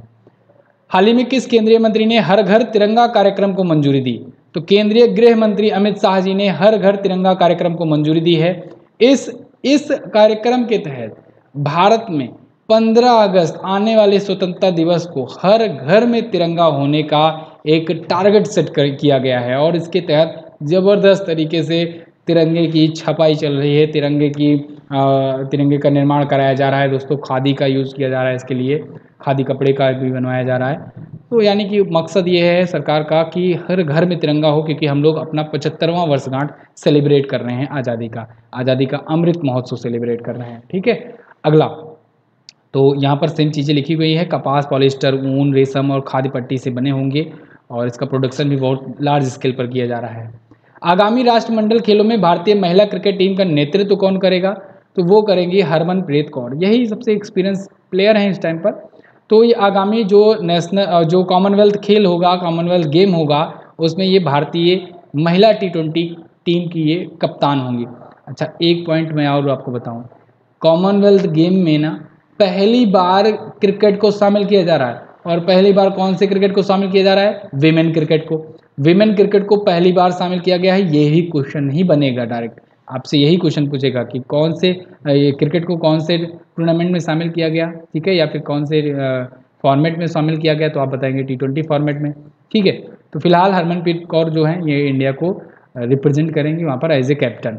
हाल ही में किस केंद्रीय मंत्री ने हर घर तिरंगा कार्यक्रम को मंजूरी दी? तो केंद्रीय गृह मंत्री अमित शाह जी ने हर घर तिरंगा कार्यक्रम को मंजूरी दी है। इस कार्यक्रम के तहत भारत में 15 अगस्त आने वाले स्वतंत्रता दिवस को हर घर में तिरंगा होने का एक टारगेट सेट किया गया है और इसके तहत ज़बरदस्त तरीके से तिरंगे की छपाई चल रही है, तिरंगे का निर्माण कराया जा रहा है दोस्तों। खादी का यूज़ किया जा रहा है, इसके लिए खादी कपड़े का भी बनवाया जा रहा है। तो यानी कि मकसद ये है सरकार का कि हर घर में तिरंगा हो, क्योंकि हम लोग अपना 75वां वर्षगांठ सेलिब्रेट कर रहे हैं, आज़ादी का अमृत महोत्सव सेलिब्रेट कर रहे हैं, ठीक है। अगला, तो यहाँ पर सेम चीज़ें लिखी गई है, कपास, पॉलिस्टर, ऊन, रेशम और खादी पट्टी से बने होंगे और इसका प्रोडक्शन भी बहुत लार्ज स्केल पर किया जा रहा है। आगामी राष्ट्रमंडल खेलों में भारतीय महिला क्रिकेट टीम का नेतृत्व कौन करेगा? तो वो करेंगी हरमनप्रीत कौर, यही सबसे एक्सपीरियंस प्लेयर हैं इस टाइम पर। तो ये आगामी जो कॉमनवेल्थ खेल होगा, कॉमनवेल्थ गेम होगा, उसमें ये भारतीय महिला T20 टीम की ये कप्तान होंगी। अच्छा, एक पॉइंट मैं और आपको बताऊं, कॉमनवेल्थ गेम में ना पहली बार क्रिकेट को शामिल किया जा रहा है, और पहली बार कौन से क्रिकेट को शामिल किया जा रहा है? विमेन क्रिकेट को पहली बार शामिल किया गया है। यही क्वेश्चन ही बनेगा, डायरेक्ट आपसे यही क्वेश्चन पूछेगा कि कौन से क्रिकेट को कौन से टूर्नामेंट में शामिल किया गया, ठीक है, या फिर कौन से फॉर्मेट में शामिल किया गया, तो आप बताएंगे T20 फॉर्मेट में, ठीक है। तो फिलहाल हरमनप्रीत कौर जो हैं ये इंडिया को रिप्रेजेंट करेंगी वहाँ पर एज ए कैप्टन।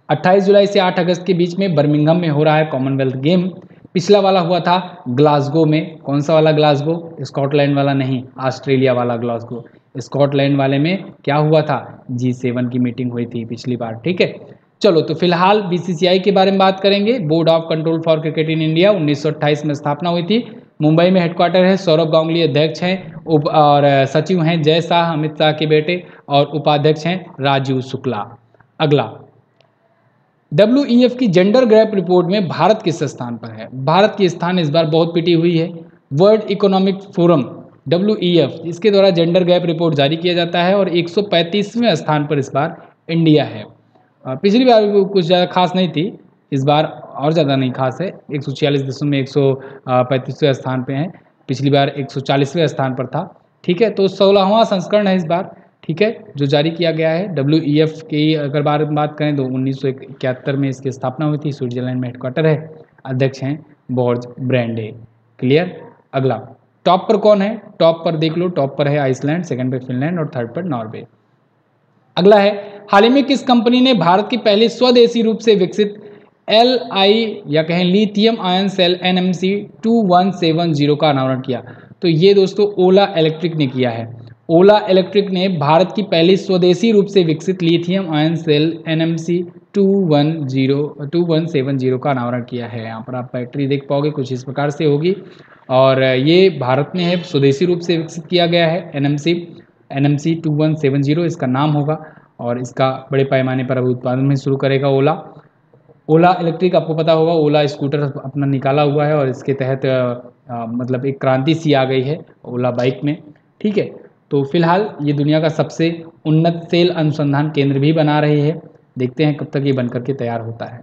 28 जुलाई से 8 अगस्त के बीच में बर्मिंघम में हो रहा है कॉमनवेल्थ गेम। पिछला वाला हुआ था ग्लासगो में। कौन सा वाला ग्लासगो? स्कॉटलैंड वाला नहीं, ऑस्ट्रेलिया वाला ग्लासगो। स्कॉटलैंड वाले में क्या हुआ था? G7 की मीटिंग हुई थी पिछली बार, ठीक है। चलो, तो फिलहाल BCCI के बारे में बात करेंगे। Board of control for cricket in India 1928 में स्थापना हुई थी। मुंबई में हेडक्वार्टर है। सौरभ गांगुली अध्यक्ष हैं और सचिव हैं जय शाह, अमित शाह के बेटे, और उपाध्यक्ष हैं राजीव शुक्ला। अगला, WEF की जेंडर गैप रिपोर्ट में भारत किस स्थान पर है? भारत की स्थान इस बार बहुत पिटी हुई है। वर्ल्ड इकोनॉमिक फोरम WEF, इसके द्वारा जेंडर गैप रिपोर्ट जारी किया जाता है और 135वें स्थान पर इस बार इंडिया है। पिछली बार कुछ ज़्यादा खास नहीं थी, इस बार और ज़्यादा नहीं खास है। 146 देशों में 135वें स्थान पे हैं, पिछली बार 140वें स्थान पर था, ठीक है। तो 16वां संस्करण है इस बार, ठीक है, जो जारी किया गया है। WEF की अगर बात करें तो 1971 में इसकी स्थापना हुई थी। स्विट्जरलैंड में हेडक्वार्टर है। अध्यक्ष हैं बॉर्ज ब्रैंडे। क्लियर। अगला, टॉप पर कौन है? टॉप पर देख लो, टॉप पर है आइसलैंड, सेकंड पर फिनलैंड और थर्ड पर नॉर्वे। अगला है, हाल ही में किस कंपनी ने भारत की पहली स्वदेशी रूप से विकसित LI या कहें लिथियम आयन सेल NMC 2170 का अनावरण किया? तो ये दोस्तों ओला इलेक्ट्रिक ने किया है। ओला इलेक्ट्रिक ने भारत की पहली स्वदेशी रूप से विकसित लिथियम आयन सेल NMC 2170 का अनावरण किया है। यहाँ पर आप बैटरी देख पाओगे, कुछ इस प्रकार से होगी, और ये भारत में है, स्वदेशी रूप से विकसित किया गया है। NMC 2170 इसका नाम होगा, और इसका बड़े पैमाने पर अब उत्पादन में शुरू करेगा ओला इलेक्ट्रिक। आपको पता होगा ओला स्कूटर अपना निकाला हुआ है, और इसके तहत मतलब एक क्रांति सी आ गई है ओला बाइक में, ठीक है। तो फिलहाल ये दुनिया का सबसे उन्नत सेल अनुसंधान केंद्र भी बना रही है। देखते हैं कब तक ये बन करके तैयार होता है।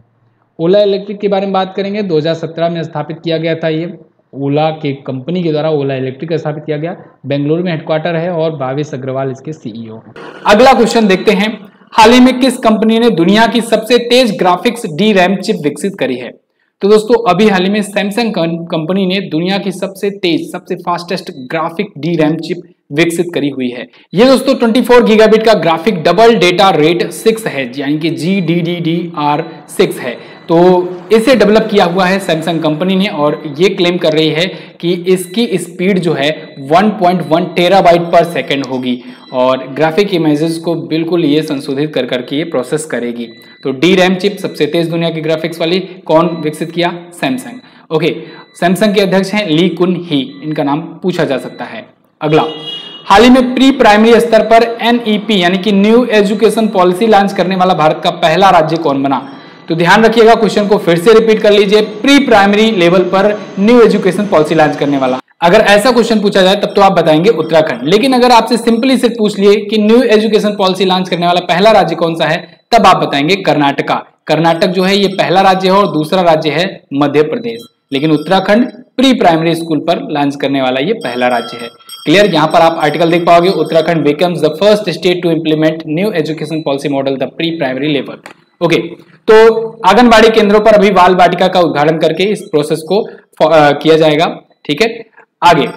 ओला इलेक्ट्रिक के बारे में बात करेंगे। 2017 में स्थापित किया गया था। ये ओला के कंपनी के द्वारा ओला इलेक्ट्रिक स्थापित किया गया। बेंगलुरु में हेडक्वार्टर है और भावेश अग्रवाल इसके सीईओ हैं। अगला क्वेश्चन देखते हैं, हाल ही में किस कंपनी ने दुनिया की सबसे तेज ग्राफिक्स DRAM चिप विकसित करी है? तो दोस्तों अभी हाल ही में सैमसंग कंपनी ने दुनिया की सबसे तेज, सबसे फास्टेस्ट ग्राफिक DRAM चिप विकसित करी हुई है। ये दोस्तों 24 गीगाबिट का ग्राफिक डबल डेटा रेट 6 है, यानी कि GDDR6 है। तो इसे डेवलप किया हुआ है सैमसंग कंपनी ने और ये क्लेम कर रही है कि इसकी स्पीड जो है 1.1 टेराबाइट पर सेकेंड होगी और ग्राफिक इमेजेस को बिल्कुल ये संशोधित कर करके ये प्रोसेस करेगी। तो DRAM चिप सबसे तेज दुनिया की ग्राफिक्स वाली कौन विकसित किया? सैमसंग। ओके, सैमसंग के अध्यक्ष हैं ली कुन ही, इनका नाम पूछा जा सकता है। अगला, हाल ही में प्री प्राइमरी स्तर पर NEP यानी कि न्यू एजुकेशन पॉलिसी लॉन्च करने वाला भारत का पहला राज्य कौन बना? तो ध्यान रखिएगा, क्वेश्चन को फिर से रिपीट कर लीजिए। प्री प्राइमरी लेवल पर न्यू एजुकेशन पॉलिसी लॉन्च करने वाला, अगर ऐसा क्वेश्चन पूछा जाए तब तो आप बताएंगे उत्तराखंड। लेकिन अगर आपसे सिंपली से पूछ लिए कि न्यू एजुकेशन पॉलिसी लॉन्च करने वाला पहला राज्य कौन सा है, तब आप बताएंगे कर्नाटका। कर्नाटक जो है ये पहला राज्य है और दूसरा राज्य है मध्य प्रदेश। लेकिन उत्तराखंड प्री प्राइमरी स्कूल पर लॉन्च करने वाला ये पहला राज्य है। क्लियर? यहाँ पर आप आर्टिकल देख पाओगे, Uttarakhand becomes the first state to implement new education policy model the pre primary level. Okay, तो आंगनबाड़ी केंद्रों पर अभी बाल वाटिका का उद्घाटन करके इस प्रोसेस को किया जाएगा। ठीक है, आगे,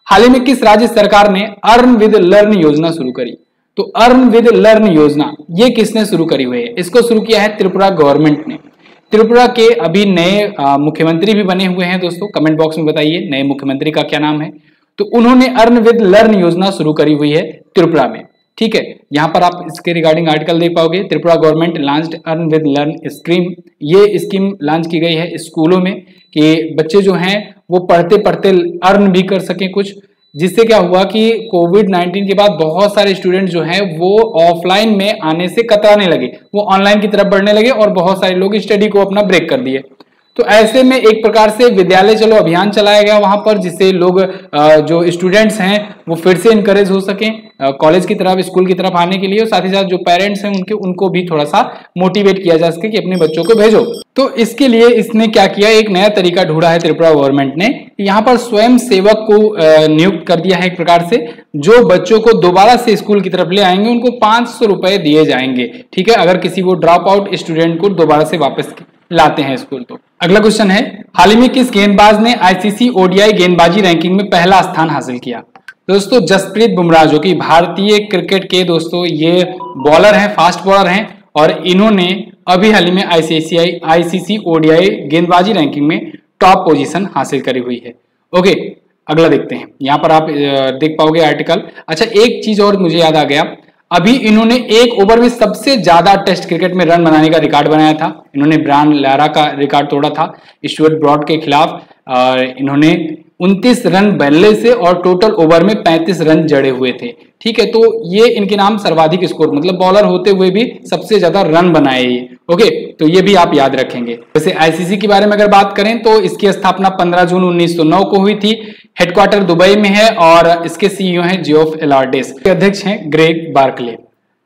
हाल ही में किस राज्य सरकार ने अर्न विद लर्न योजना शुरू करी? तो अर्न विद लर्न योजना ये किसने शुरू करी हुई है? इसको शुरू किया है त्रिपुरा गवर्नमेंट ने। त्रिपुरा के अभी नए मुख्यमंत्री भी बने हुए हैं दोस्तों, कमेंट बॉक्स में बताइए नए मुख्यमंत्री का क्या नाम है। तो उन्होंने अर्न विद लर्न योजना शुरू करी हुई है त्रिपुरा में। ठीक है, यहाँ पर आप इसके रिगार्डिंग आर्टिकल देख पाओगे। Tripura government launched earn with learn scheme. ये स्कीम लॉन्च की गई है स्कूलों में कि बच्चे जो हैं वो पढ़ते पढ़ते अर्न भी कर सकें कुछ, जिससे क्या हुआ कि कोविड-19 के बाद बहुत सारे स्टूडेंट जो हैं वो ऑफलाइन में आने से कतराने लगे, वो ऑनलाइन की तरफ बढ़ने लगे और बहुत सारे लोग स्टडी को अपना ब्रेक कर दिए। तो ऐसे में एक प्रकार से विद्यालय चलो अभियान चलाया गया वहां पर, जिससे लोग जो स्टूडेंट्स हैं वो फिर से इनकरेज हो सकें कॉलेज की तरफ, स्कूल की तरफ आने के लिए, और साथ ही साथ जो पेरेंट्स हैं उनको भी थोड़ा सा मोटिवेट किया जा सके कि अपने बच्चों को भेजो। तो इसके लिए इसने क्या किया, एक नया तरीका ढूंढा है त्रिपुरा गवर्नमेंट ने। यहाँ पर स्वयं सेवक को नियुक्त कर दिया है एक प्रकार से, जो बच्चों को दोबारा से स्कूल की तरफ ले आएंगे उनको 500 रुपए दिए जाएंगे। ठीक है, अगर किसी को ड्रॉप आउट स्टूडेंट को दोबारा से वापस लाते हैं स्कूल। तो अगला क्वेश्चन है, हाल ही में किस गेंदबाज ने ICC ODI गेंदबाजी रैंकिंग में पहला स्थान हासिल किया? दोस्तों जसप्रीत बुमराह, जो कि भारतीय क्रिकेट के दोस्तों ये बॉलर हैं, फास्ट बॉलर हैं, और इन्होंने अभी हाल ही में ICC ODI गेंदबाजी रैंकिंग में टॉप पोजीशन हासिल करी हुई है। ओके, अगला देखते हैं, यहाँ पर आप देख पाओगे आर्टिकल। अच्छा, एक चीज और मुझे याद आ गया, अभी इन्होंने एक ओवर में सबसे ज्यादा टेस्ट क्रिकेट में रन बनाने का रिकॉर्ड बनाया था। इन्होंने ब्रायन लारा का रिकॉर्ड तोड़ा था स्टुअर्ट ब्रॉड के खिलाफ। इन्होंने 29 रन बल्ले से और टोटल ओवर में 35 रन जड़े हुए थे। ठीक है, तो ये इनके नाम सर्वाधिक स्कोर, मतलब बॉलर होते हुए भी सबसे ज्यादा रन बनाए ये। ओके, तो ये भी आप याद रखेंगे। वैसे ICC के बारे में अगर बात करें तो इसकी स्थापना 15 जून 1909 को हुई थी। हेडक्वार्टर दुबई में है और इसके CEO हैं जियोफ एलार्डेस, अध्यक्ष हैं ग्रेग बार्कले।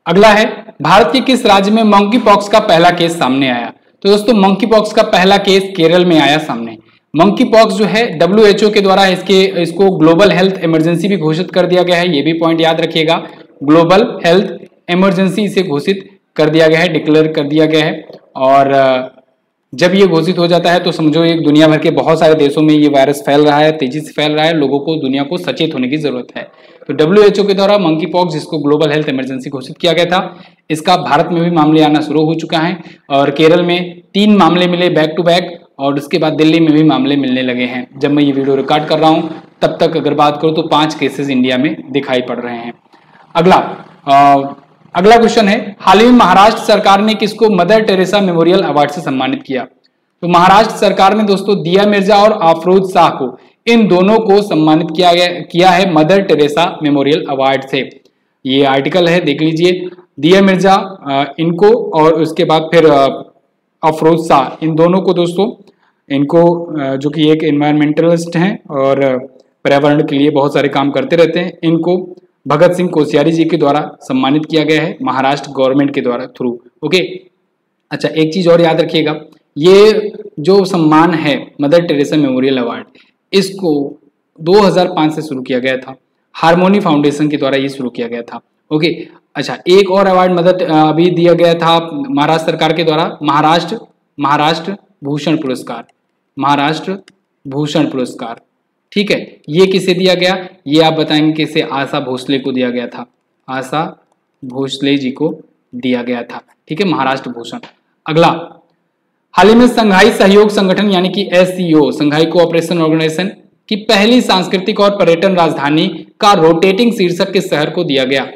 अगला है, भारत के किस राज्य में मंकी पॉक्स का पहला केस सामने आया? तो दोस्तों मंकी पॉक्स का पहला केस केरल में आया सामने। मंकी पॉक्स जो है WHO के द्वारा इसको ग्लोबल हेल्थ इमरजेंसी भी घोषित कर दिया गया है। ये भी पॉइंट याद रखिएगा, ग्लोबल हेल्थ इमरजेंसी इसे घोषित कर दिया गया है, डिक्लेयर कर दिया गया है। और जब ये घोषित हो जाता है तो समझो एक दुनिया भर के बहुत सारे देशों में ये वायरस फैल रहा है, तेजी से फैल रहा है, लोगों को, दुनिया को सचेत होने की जरूरत है। तो WHO के द्वारा मंकी पॉक्स, जिसको ग्लोबल हेल्थ इमरजेंसी घोषित किया गया था, इसका भारत में भी मामले आना शुरू हो चुका है और केरल में 3 मामले मिले बैक टू बैक, और उसके बाद दिल्ली में भी मामले मिलने लगे हैं। जब मैं ये वीडियो रिकॉर्ड कर रहा हूँ तब तक अगर बात करूँ तो 5 केसेस इंडिया में दिखाई पड़ रहे हैं। अगला क्वेश्चन है, हाल ही में महाराष्ट्र सरकार ने किसको मदर टेरेसा मेमोरियल अवार्ड से सम्मानित किया? तो महाराष्ट्र सरकार ने दोस्तों दिया मिर्जा और अफरोज शाह को, इन दोनों को सम्मानित किया है मदर टेरेसा मेमोरियल अवार्ड से। ये आर्टिकल है, देख लीजिए। दिया मिर्जा इनको, और उसके बाद फिर अफरोज शाह, इन दोनों को दोस्तों, इनको जो कि एक एनवायरमेंटलिस्ट हैं और पर्यावरण के लिए बहुत सारे काम करते रहते हैं, इनको भगत सिंह कोश्यारी जी के द्वारा सम्मानित किया गया है महाराष्ट्र गवर्नमेंट के द्वारा थ्रू। ओके। अच्छा, एक चीज और याद रखिएगा, ये जो सम्मान है मदर टेरेसा मेमोरियल अवार्ड, इसको 2005 से शुरू किया गया था, हार्मोनी फाउंडेशन के द्वारा ये शुरू किया गया था। ओके। अच्छा, एक और अवार्ड मदर अभी दिया गया था महाराष्ट्र सरकार के द्वारा, महाराष्ट्र भूषण पुरस्कार, महाराष्ट्र भूषण पुरस्कार। ठीक है, ये किसे दिया गया, ये आप बताएंगे किसे, आशा भोसले को दिया गया था, आशा भोसले जी को दिया गया था। ठीक है, महाराष्ट्र भूषण। अगला, हाल ही में संघाई सहयोग संगठन यानी कि SCO, संघाई कोऑपरेशन ऑर्गेनाइजेशन की पहली सांस्कृतिक और पर्यटन राजधानी का रोटेटिंग शीर्षक किस शहर को दिया गया?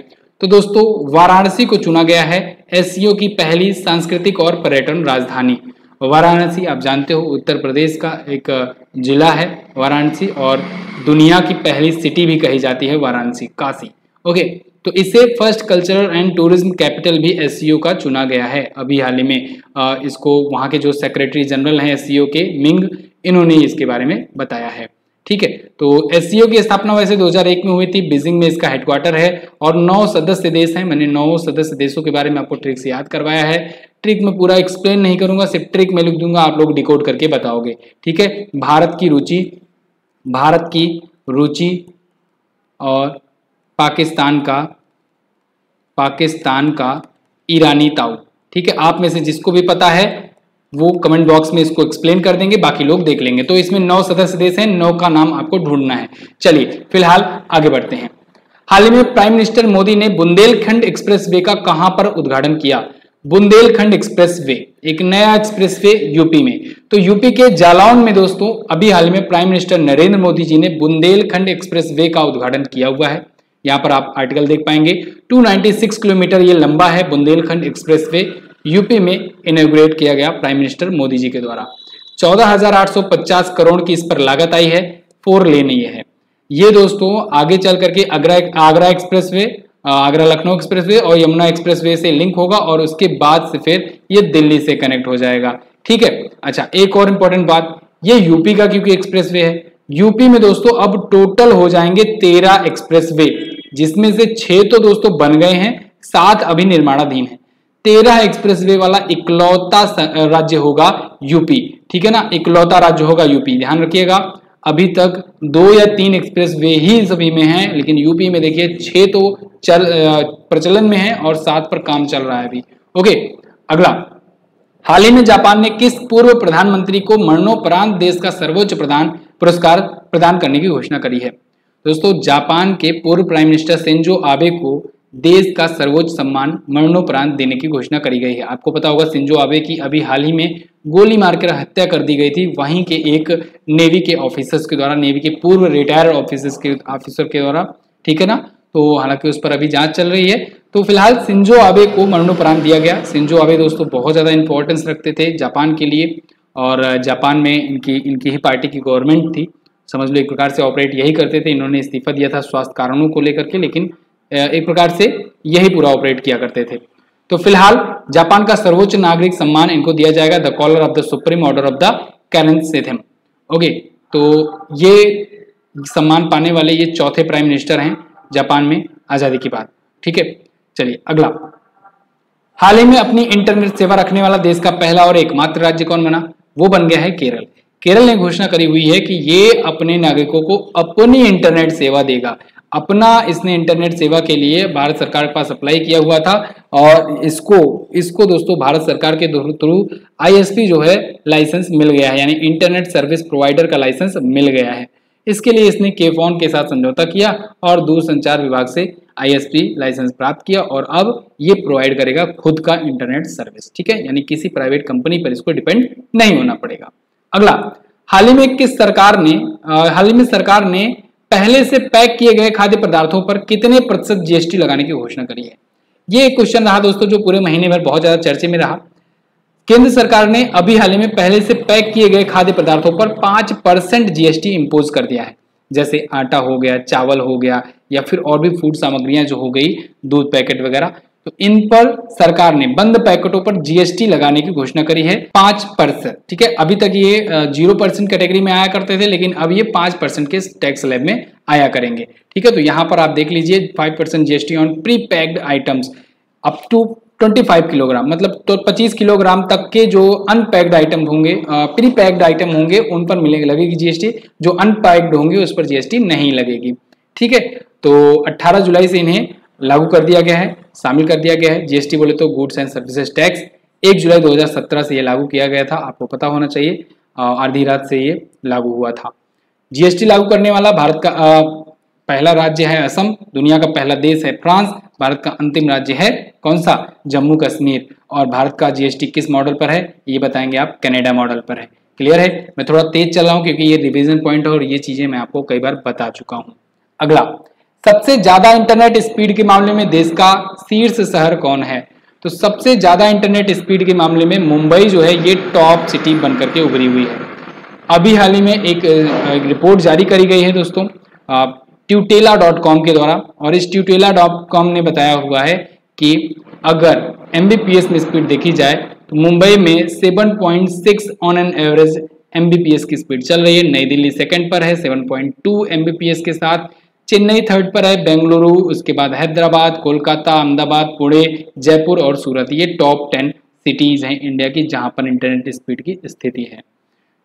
तो दोस्तों वाराणसी को चुना गया है SCO की पहली सांस्कृतिक और पर्यटन राजधानी। वाराणसी आप जानते हो उत्तर प्रदेश का एक जिला है वाराणसी, और दुनिया की पहली सिटी भी कही जाती है वाराणसी, काशी। ओके, तो इसे first cultural and tourism capital भी SCO का चुना गया है अभी हाल ही में। इसको वहाँ के जो सेक्रेटरी जनरल हैं SCO के, मिंग, इन्होंने इसके बारे में बताया है। ठीक है, तो SCO की स्थापना वैसे 2001 में हुई थी, बीजिंग में इसका हेडक्वार्टर है, और 9 सदस्य देश हैं। मैंने 9 सदस्य देशों के बारे में आपको ट्रिक से याद करवाया है। ट्रिक में पूरा एक्सप्लेन नहीं करूंगा, सिर्फ ट्रिक में लिख दूंगा, आप लोग डिकोड करके बताओगे। ठीक है, भारत की रुचि और पाकिस्तान का ईरानी ताऊ। ठीक है, आप में से जिसको भी पता है वो कमेंट बॉक्स में इसको एक्सप्लेन कर देंगे, बाकी लोग देख लेंगे। तो इसमें 9 सदस्य देश हैं, 9 का नाम आपको ढूंढना है। चलिए फिलहाल आगे बढ़ते हैं। हाल ही में प्राइम मिनिस्टर मोदी ने बुंदेलखंड एक्सप्रेसवे का कहां पर उद्घाटन किया? बुंदेलखंड एक्सप्रेसवे, एक नया एक्सप्रेसवे यूपी में। तो यूपी के जालौन में दोस्तों अभी हाल में प्राइम मिनिस्टर नरेंद्र मोदी जी ने बुंदेलखंड एक्सप्रेसवे का उद्घाटन किया हुआ है। यहाँ पर आप आर्टिकल देख पाएंगे, 296 किलोमीटर ये लंबा है बुंदेलखंड एक्सप्रेसवे, यूपी में इनॉग्रेट किया गया प्राइम मिनिस्टर मोदी जी के द्वारा। 14,850 करोड़ की इस पर लागत आई है, 4 लेन ये है। ये दोस्तों आगे चल करके आगरा एक्सप्रेसवे, आगरा लखनऊ एक्सप्रेसवे और यमुना एक्सप्रेसवे से लिंक होगा, और उसके बाद से फिर ये दिल्ली से कनेक्ट हो जाएगा। ठीक है। अच्छा, एक और इंपॉर्टेंट बात, ये यूपी का क्योंकि एक्सप्रेसवे है, यूपी में दोस्तों अब टोटल हो जाएंगे 13 एक्सप्रेसवे, जिसमें से 6 तो दोस्तों बन गए हैं, 7 अभी निर्माणाधीन है। 13 एक्सप्रेसवे वाला इकलौता राज्य होगा यूपी। ठीक है ना, इकलौता राज्य होगा यूपी, ध्यान रखिएगा। अभी तक 2 या 3 एक्सप्रेसवे ही सभी में हैं, लेकिन यूपी में देखिए 6 तो प्रचलन में है और 7 पर काम चल रहा है अभी। ओके, अगला, हाल ही में जापान ने किस पूर्व प्रधानमंत्री को मरणोपरांत देश का सर्वोच्च पुरस्कार प्रदान करने की घोषणा करी है? दोस्तों जापान के पूर्व प्राइम मिनिस्टर शिंजो आबे को देश का सर्वोच्च सम्मान मरणोपरांत देने की घोषणा करी गई है। आपको पता होगा शिंजो आबे की अभी हाल ही में गोली मारकर हत्या कर दी गई थी, वहीं के एक नेवी के ऑफिसर्स के द्वारा, नेवी के पूर्व रिटायर्ड ऑफिसर के द्वारा। ठीक है ना, तो हालांकि उस पर अभी जांच चल रही है। तो फिलहाल शिंजो आबे को मरणोपरांत दिया गया। शिंजो आबे दोस्तों बहुत ज़्यादा इंपॉर्टेंस रखते थे जापान के लिए, और जापान में इनकी ही पार्टी की गवर्नमेंट थी, समझ लो एक प्रकार से ऑपरेट यही करते थे। इन्होंने इस्तीफा दिया था स्वास्थ्य कारणों को लेकर के, लेकिन एक प्रकार से यही पूरा ऑपरेट किया करते थे। तो फिलहाल जापान का सर्वोच्च नागरिक सम्मान इनको दिया जाएगा, the collar of the supreme order of the chrysanthemum. Okay, तो ये सम्मान पाने वाले ये चौथे प्राइम मिनिस्टर हैं जापान में आजादी के बाद। ठीक है, चलिए अगला, हाल ही में अपनी इंटरनेट सेवा रखने वाला देश का पहला और एकमात्र राज्य कौन बना? वो बन गया है केरल। केरल ने घोषणा करी हुई है कि ये अपने नागरिकों को अपनी इंटरनेट सेवा देगा। इसने इंटरनेट सेवा के लिए भारत सरकार के पास अप्लाई किया हुआ था, और इसको दोस्तों भारत सरकार के थ्रू ISP जो है लाइसेंस मिल गया है, यानी इंटरनेट सर्विस प्रोवाइडर का लाइसेंस मिल गया है। इसके लिए इसने केफोन के साथ समझौता किया और दूरसंचार विभाग से ISP लाइसेंस प्राप्त किया, और अब ये प्रोवाइड करेगा खुद का इंटरनेट सर्विस। ठीक है, यानी किसी प्राइवेट कंपनी पर इसको डिपेंड नहीं होना पड़ेगा। अगला, हाल ही में सरकार ने पहले से पैक किए गए खाद्य पदार्थों पर कितने प्रतिशत GST लगाने की घोषणा करी है? ये एक क्वेश्चन रहा दोस्तों जो पूरे महीने भर बहुत ज्यादा चर्चे में रहा। केंद्र सरकार ने अभी हाल ही में पहले से पैक किए गए खाद्य पदार्थों पर 5% GST इंपोज कर दिया है, जैसे आटा हो गया, चावल हो गया, या फिर और भी फूड सामग्रियां जो हो गई, दूध पैकेट वगैरह। तो इन पर सरकार ने बंद पैकेटों पर GST लगाने की घोषणा करी है 5%। ठीक है, अभी तक ये 0% कैटेगरी में आया करते थे, लेकिन अब ये 5% के टैक्स स्लैब में आया करेंगे। ठीक है, तो यहाँ पर आप देख लीजिए 5% GST on pre packed items up to 25 kilogram, मतलब तो 25 किलोग्राम तक के जो अनपैक्ड आइटम होंगे, प्री पैक्ड आइटम होंगे, उन पर लगेगी जीएसटी। जो अनपैक्ड होंगे उस पर जीएसटी नहीं लगेगी। ठीक है, तो 18 जुलाई से इन्हें लागू कर दिया गया है, शामिल कर दिया गया है। जीएसटी बोले तो गुड्स एंड सर्विसेज टैक्स 1 जुलाई 2017 से ये लागू किया गया था, आपको पता होना चाहिए। आधी रात से ये लागू हुआ था। जीएसटी लागू करने वाला भारत का पहला राज्य है असम, दुनिया का पहला देश है फ्रांस, भारत का अंतिम राज्य है कौन सा, जम्मू कश्मीर। और भारत का जीएसटी किस मॉडल पर है ये बताएंगे आप, कनाडा मॉडल पर है। क्लियर है, मैं थोड़ा तेज चल रहा हूँ क्योंकि ये रिवीजन पॉइंट है और ये चीजें मैं आपको कई बार बता चुका हूँ। अगला, सबसे ज्यादा इंटरनेट स्पीड के मामले में देश का शीर्ष शहर कौन है? तो सबसे ज्यादा इंटरनेट स्पीड के मामले में मुंबई जो है ये टॉप सिटी बनकर के उभरी हुई है। अभी हाल ही में एक रिपोर्ट जारी करी गई है दोस्तों tutela.com के द्वारा, और इस tutela.com ने बताया हुआ है कि अगर एमबीपीएस में स्पीड देखी जाए तो मुंबई में 7.6 ऑन एन एवरेज एमबीपीएस की स्पीड चल रही है। नई दिल्ली सेकंड पर है 7.2 एमबीपीएस के साथ, चेन्नई थर्ड पर है, बेंगलुरु, उसके बाद हैदराबाद, कोलकाता, अहमदाबाद, पुणे, जयपुर और सूरत। ये टॉप 10 सिटीज हैं इंडिया की जहां पर इंटरनेट स्पीड की स्थिति है।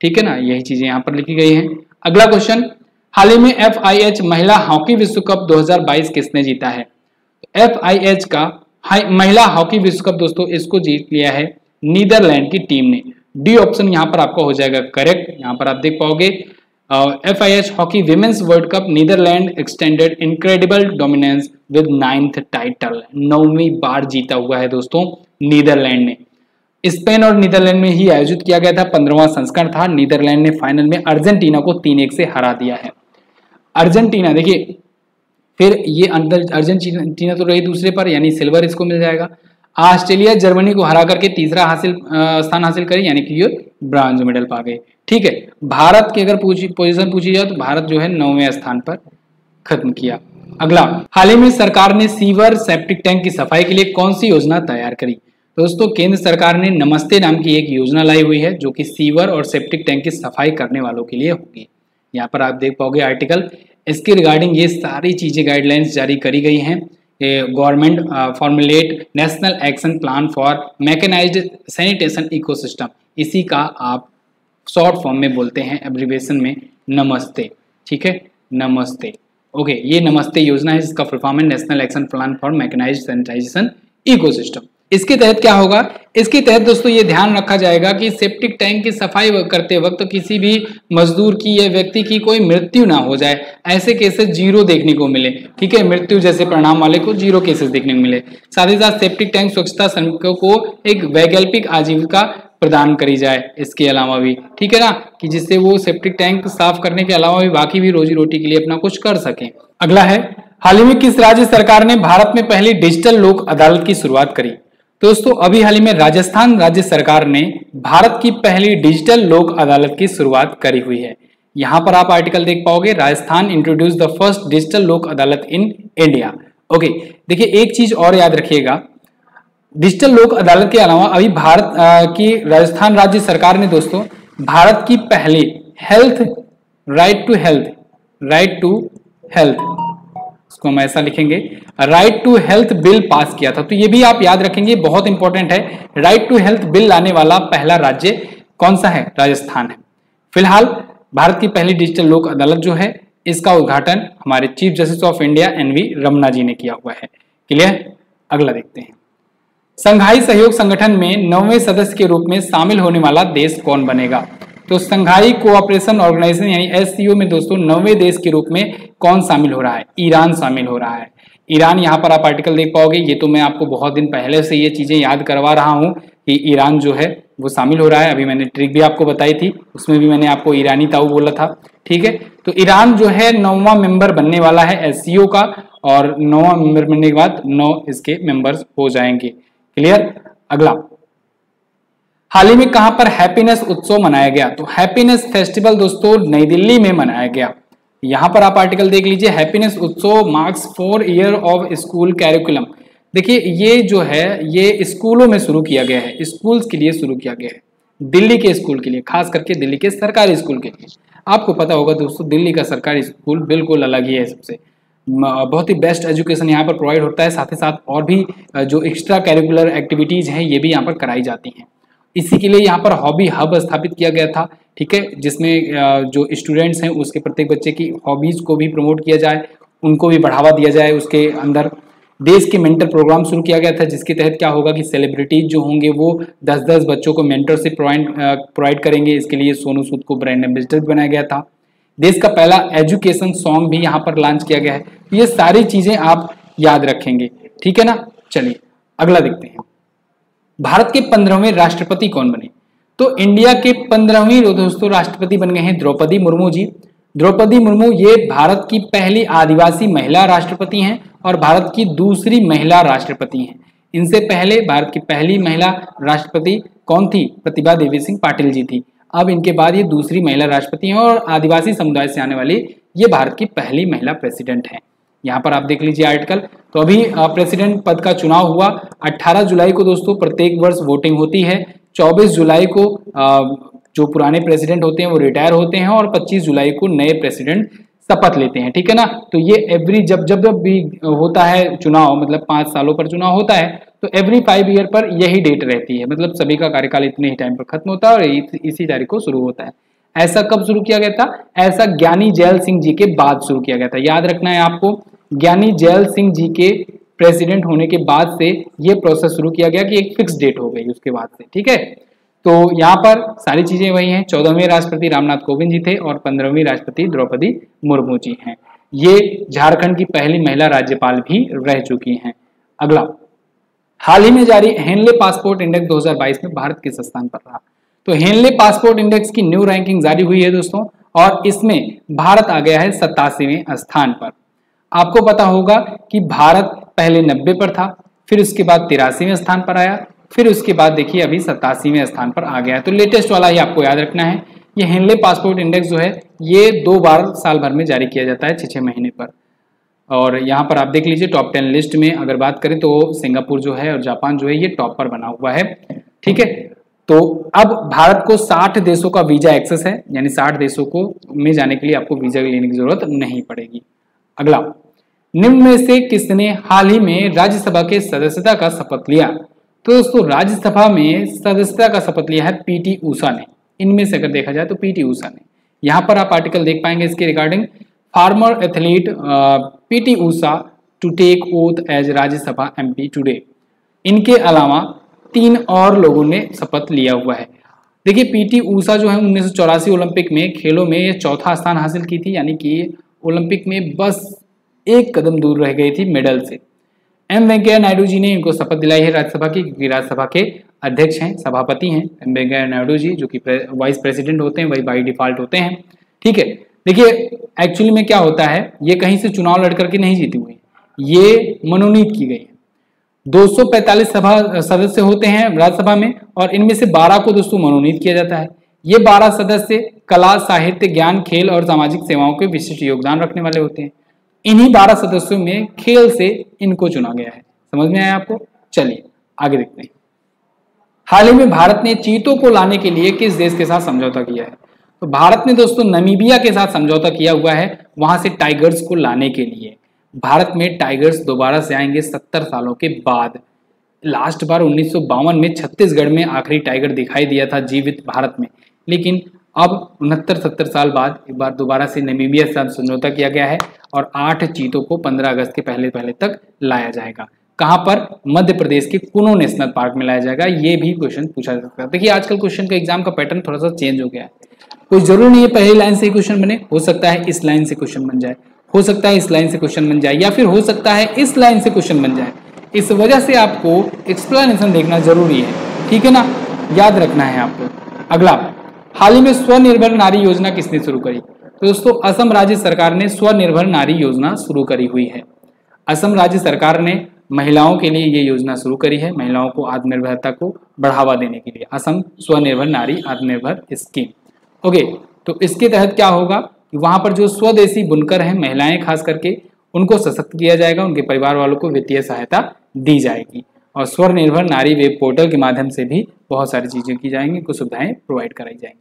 ठीक है ना, यही चीजें यहाँ पर लिखी गई हैं। अगला क्वेश्चन, हाल ही में FIH महिला हॉकी विश्व कप 2022 किसने जीता है? FIH का महिला हॉकी विश्व कप दोस्तों इसको जीत लिया है नीदरलैंड की टीम ने। डी ऑप्शन यहाँ पर आपका हो जाएगा करेक्ट। यहाँ पर आप देख पाओगे FIH hockey women's world cup Netherland extended incredible dominance with 9th title. 9वीं बार जीता हुआ है दोस्तों नीदरलैंड ने। स्पेन और नीदरलैंड में ही आयोजित किया गया था, 15वां संस्करण था। नीदरलैंड ने फाइनल में अर्जेंटीना को 3-1 से हरा दिया है। अर्जेंटीना देखिए, फिर ये अर्जेंटीना तो रही दूसरे पर, यानी सिल्वर इसको मिल जाएगा। ऑस्ट्रेलिया जर्मनी को हरा करके तीसरा स्थान हासिल करी, यानी कि ये ब्रॉन्ज मेडल पा गए। ठीक है, भारत की अगर पोजीशन पूछी जाए तो भारत जो है 9वें स्थान पर खत्म किया। अगला, हाल ही में सरकार ने सीवर सेप्टिक टैंक की सफाई के लिए कौन सी योजना तैयार करी? दोस्तों केंद्र सरकार ने नमस्ते नाम की एक योजना लाई हुई है जो कि सीवर और सेप्टिक टैंक की सफाई करने वालों के लिए होगी। यहाँ पर आप देख पाओगे आर्टिकल, इसके रिगार्डिंग ये सारी चीजें गाइडलाइंस जारी करी गई हैं। Government formulate national action plan for mechanised sanitation ecosystem, इसी का आप शॉर्ट फॉर्म में बोलते हैं एब्रिविएशन में नमस्ते। ठीक है, नमस्ते। ओके, ये नमस्ते योजना है जिसका फुल फॉर्म है national action plan for mechanised sanitisation ecosystem. इसके तहत क्या होगा? इसके तहत दोस्तों ये ध्यान रखा जाएगा कि सेप्टिक टैंक की सफाई करते वक्त किसी भी मजदूर की या व्यक्ति की कोई मृत्यु ना हो जाए। ऐसे केसेस 0 देखने को मिले। ठीक है, मृत्यु जैसे परिणाम वाले को 0 केसेस देखने को मिले। साथ ही साथ सेप्टिक टैंक स्वच्छता श्रमिकों को एक वैकल्पिक आजीविका प्रदान करी जाए। इसके अलावा भी ठीक है ना, कि जिससे वो सेप्टिक टैंक साफ करने के अलावा भी बाकी भी रोजी रोटी के लिए अपना कुछ कर सकें। अगला है, हाल ही में किस राज्य सरकार ने भारत में पहली डिजिटल लोक अदालत की शुरुआत करी? दोस्तों अभी हाल ही में राजस्थान राज्य सरकार ने भारत की पहली डिजिटल लोक अदालत की शुरुआत करी हुई है। यहां पर आप आर्टिकल देख पाओगे, Rajasthan introduce the first digital लोक अदालत इन इंडिया। ओके, देखिए एक चीज और याद रखिएगा, डिजिटल लोक अदालत के अलावा अभी भारत की राजस्थान राज्य सरकार ने दोस्तों भारत की पहली राइट टू हेल्थ, इसको हम ऐसा लिखेंगे, right to health bill pass किया था। तो ये भी आप याद रखेंगे, बहुत इंपॉर्टेंट है। राइट टू हेल्थ बिल लाने वाला पहला राज्य कौन सा है? राजस्थान है। फिलहाल भारत की पहली डिजिटल लोक अदालत जो है इसका उद्घाटन हमारे chief justice of India NV Ramana ji ने किया हुआ है। क्लियर? अगला देखते हैं, संघाई सहयोग संगठन में 9वें सदस्य के रूप में शामिल होने वाला देश कौन बनेगा? तो संघाई कोऑपरेशन ऑर्गेनाइजेशन यानी SCO में दोस्तों 9वें देश के रूप में कौन शामिल हो रहा है? ईरान शामिल हो रहा है। ईरान, यहाँ पर आप आर्टिकल देख पाओगे, ये तो मैं आपको बहुत दिन पहले से ये चीजें याद करवा रहा हूँ कि ईरान जो है वो शामिल हो रहा है। अभी मैंने ट्रिक भी आपको बताई थी, उसमें भी मैंने आपको ईरानी ताऊ बोला था। ठीक है, तो ईरान जो है 9वां मेंबर बनने वाला है SCO का, और 9वां मेंबर बनने के बाद 9 इसके मेंबर्स हो जाएंगे। क्लियर? अगला, हाल ही में कहां पर हैप्पीनेस उत्सव मनाया गया? तो हैप्पीनेस फेस्टिवल दोस्तों नई दिल्ली में मनाया गया। यहां पर आप आर्टिकल देख लीजिए, हैप्पीनेस उत्सव marks 4 year of school curriculum. देखिए ये जो है ये स्कूलों में शुरू किया गया है, स्कूल्स के लिए शुरू किया गया है, दिल्ली के स्कूल के लिए, खास करके दिल्ली के सरकारी स्कूल के लिए। आपको पता होगा दोस्तों दिल्ली का सरकारी स्कूल बिल्कुल अलग ही है सबसे। बहुत ही बेस्ट एजुकेशन यहाँ पर प्रोवाइड होता है। साथ ही साथ और भी जो एक्स्ट्रा करिकुलर एक्टिविटीज़ हैं ये भी यहाँ पर कराई जाती हैं। इसी के लिए यहाँ पर हॉबी हब स्थापित किया गया था, ठीक है, जिसमें जो स्टूडेंट्स हैं उसके प्रत्येक बच्चे की हॉबीज़ को भी प्रमोट किया जाए, उनको भी बढ़ावा दिया जाए। उसके अंदर देश के मेंटर प्रोग्राम शुरू किया गया था, जिसके तहत क्या होगा कि सेलिब्रिटीज जो होंगे वो 10-10 बच्चों को मेंटरशिप प्रोवाइड करेंगे। इसके लिए सोनू सूद को ब्रांड एम्बेसडर बनाया गया था। देश का पहला एजुकेशन सॉन्ग भी यहाँ पर लॉन्च किया गया है। ये सारी चीजें आप याद रखेंगे, ठीक है ना। चलिए अगला देखते हैं। भारत के 15वें राष्ट्रपति कौन बने? तो इंडिया के 15वीं दोस्तों राष्ट्रपति बन गए हैं द्रौपदी मुर्मू जी। द्रौपदी मुर्मू ये भारत की पहली आदिवासी महिला राष्ट्रपति हैं और भारत की दूसरी महिला राष्ट्रपति हैं। इनसे पहले भारत की पहली महिला राष्ट्रपति कौन थी? प्रतिभा देवी सिंह पाटिल जी थी। अब इनके बाद ये दूसरी महिला राष्ट्रपति हैं और आदिवासी समुदाय से आने वाली ये भारत की पहली महिला प्रेसिडेंट हैं। यहाँ पर आप देख लीजिए आर्टिकल। तो अभी प्रेसिडेंट पद का चुनाव हुआ। 18 जुलाई को दोस्तों प्रत्येक वर्ष वोटिंग होती है। 24 जुलाई को जो पुराने प्रेसिडेंट होते हैं वो रिटायर होते हैं और 25 जुलाई को नए प्रेसिडेंट शपथ लेते हैं, ठीक है ना। तो ये एवरी जब भी होता है चुनाव, मतलब 5 सालों पर चुनाव होता है, तो एवरी 5 ईयर पर यही डेट रहती है। मतलब सभी का कार्यकाल इतने ही टाइम पर खत्म होता है और इसी तारीख को शुरू होता है। ऐसा कब शुरू किया गया था? ऐसा ज्ञानी जैल सिंह जी के बाद शुरू किया गया था। याद रखना है आपको, ज्ञानी जैल सिंह जी के प्रेसिडेंट होने के बाद से ये प्रोसेस शुरू किया गया कि एक फिक्स डेट हो गई उसके बाद से, ठीक है। तो यहाँ पर सारी चीजें वही हैं। 14वें राष्ट्रपति रामनाथ कोविंद जी थे और 15वीं राष्ट्रपति द्रौपदी मुर्मू जी हैं। ये झारखंड की पहली महिला राज्यपाल भी रह चुकी हैं। अगला, हाल ही में जारी हेनले पासपोर्ट इंडेक्स 2022 में भारत किस स्थान पर रहा? तो हेनले पासपोर्ट इंडेक्स की न्यू रैंकिंग जारी हुई है दोस्तों और इसमें भारत आ गया है 87वें स्थान पर। आपको पता होगा कि भारत पहले 90 पर था, फिर उसके बाद 83वें स्थान पर आया, फिर उसके बाद देखिए अभी 87वें स्थान पर आ गया है। तो लेटेस्ट वाला ही आपको याद रखना है। ये हेनले पासपोर्ट इंडेक्स जो है ये 2 बार साल भर में जारी किया जाता है 6-6 महीने पर। और यहाँ पर आप देख लीजिए टॉप 10 लिस्ट में अगर बात करें तो सिंगापुर जो है और जापान जो है ये टॉप पर बना हुआ है, ठीक है। तो अब भारत को 60 देशों का वीजा एक्सेस है, यानी 60 देशों को में जाने के लिए आपको वीजा लेने की जरूरत नहीं पड़ेगी। अगला, निम्न में से किसने हाल ही में राज्यसभा के सदस्यता का शपथ लिया? तो दोस्तों राज्यसभा में सदस्यता का शपथ लिया है पीटी ऊषा ने। इनमें से अगर देखा जाए तो पीटी ऊषा ने। यहाँ पर आप आर्टिकल देख पाएंगे इसके regarding, former athlete PT Usha to take oath as Rajya Sabha MP today. इनके अलावा 3 और लोगों ने शपथ लिया हुआ है। देखिए पीटी ऊषा जो है 1984 ओलंपिक में खेलों में ये 4था स्थान हासिल की थी, यानी कि ओलंपिक में बस 1 कदम दूर रह गई थी मेडल से। एम वेंकैया नायडू जी ने इनको शपथ दिलाई है राज्यसभा की, क्योंकि राज्यसभा के अध्यक्ष हैं, सभापति हैं एम वेंकैया नायडू जी, जो कि वाइस प्रेसिडेंट होते हैं, वही बाई डिफॉल्ट होते हैं, ठीक है। देखिए एक्चुअली में क्या होता है, ये कहीं से चुनाव लड़ करके नहीं जीती हुई, ये मनोनीत की गई है। 245 सदस्य होते हैं राज्यसभा में और इनमें से 12 को दोस्तों मनोनीत किया जाता है। ये 12 सदस्य कला, साहित्य, ज्ञान, खेल और सामाजिक सेवाओं के विशिष्ट योगदान रखने वाले होते हैं। इन्हीं 12 सदस्यों में खेल से इनको चुना गया है। समझ में आया आपको? चलिए आगे देखते हैं। हाल ही में भारत ने चीतों को लाने के लिए किस देश के साथ समझौता किया है? तो भारत ने दोस्तों नामीबिया के साथ समझौता किया हुआ है, वहां से टाइगर्स को लाने के लिए। भारत में टाइगर्स दोबारा से आएंगे 70 सालों के बाद। लास्ट बार 1952 में छत्तीसगढ़ में आखिरी टाइगर दिखाई दिया था जीवित भारत में, लेकिन अब 69-70 साल बाद एक बार दोबारा से नामीबिया से समझौता किया गया है और 8 चीतों को 15 अगस्त के पहले तक लाया जाएगा। कहां पर? मध्य प्रदेश के कुनो नेशनल पार्क में लाया जाएगा। ये भी क्वेश्चन पूछा जा सकता है। देखिए आजकल क्वेश्चन का एग्जाम का पैटर्न थोड़ा सा चेंज हो गया है। कोई जरूरी नहीं है पहली लाइन से क्वेश्चन बने, हो सकता है इस लाइन से क्वेश्चन बन जाए, हो सकता है इस लाइन से क्वेश्चन बन जाए, या फिर हो सकता है इस लाइन से क्वेश्चन बन जाए। इस वजह से आपको एक्सप्लेनेशन देखना जरूरी है, ठीक है ना, याद रखना है आपको। अगला, हाल ही में स्वनिर्भर नारी योजना किसने शुरू करी? तो दोस्तों असम राज्य सरकार ने स्वनिर्भर नारी योजना शुरू करी हुई है। असम राज्य सरकार ने महिलाओं के लिए ये योजना शुरू करी है, महिलाओं को आत्मनिर्भरता को बढ़ावा देने के लिए असम स्वनिर्भर नारी आत्मनिर्भर स्कीम। ओके, तो इसके तहत क्या होगा कि वहां पर जो स्वदेशी बुनकर हैं, महिलाएं खास करके, उनको सशक्त किया जाएगा, उनके परिवार वालों को वित्तीय सहायता दी जाएगी और स्वनिर्भर नारी वेब पोर्टल के माध्यम से भी बहुत सारी चीजें की जाएंगी, कुछ सुविधाएं प्रोवाइड कराई जाएंगी।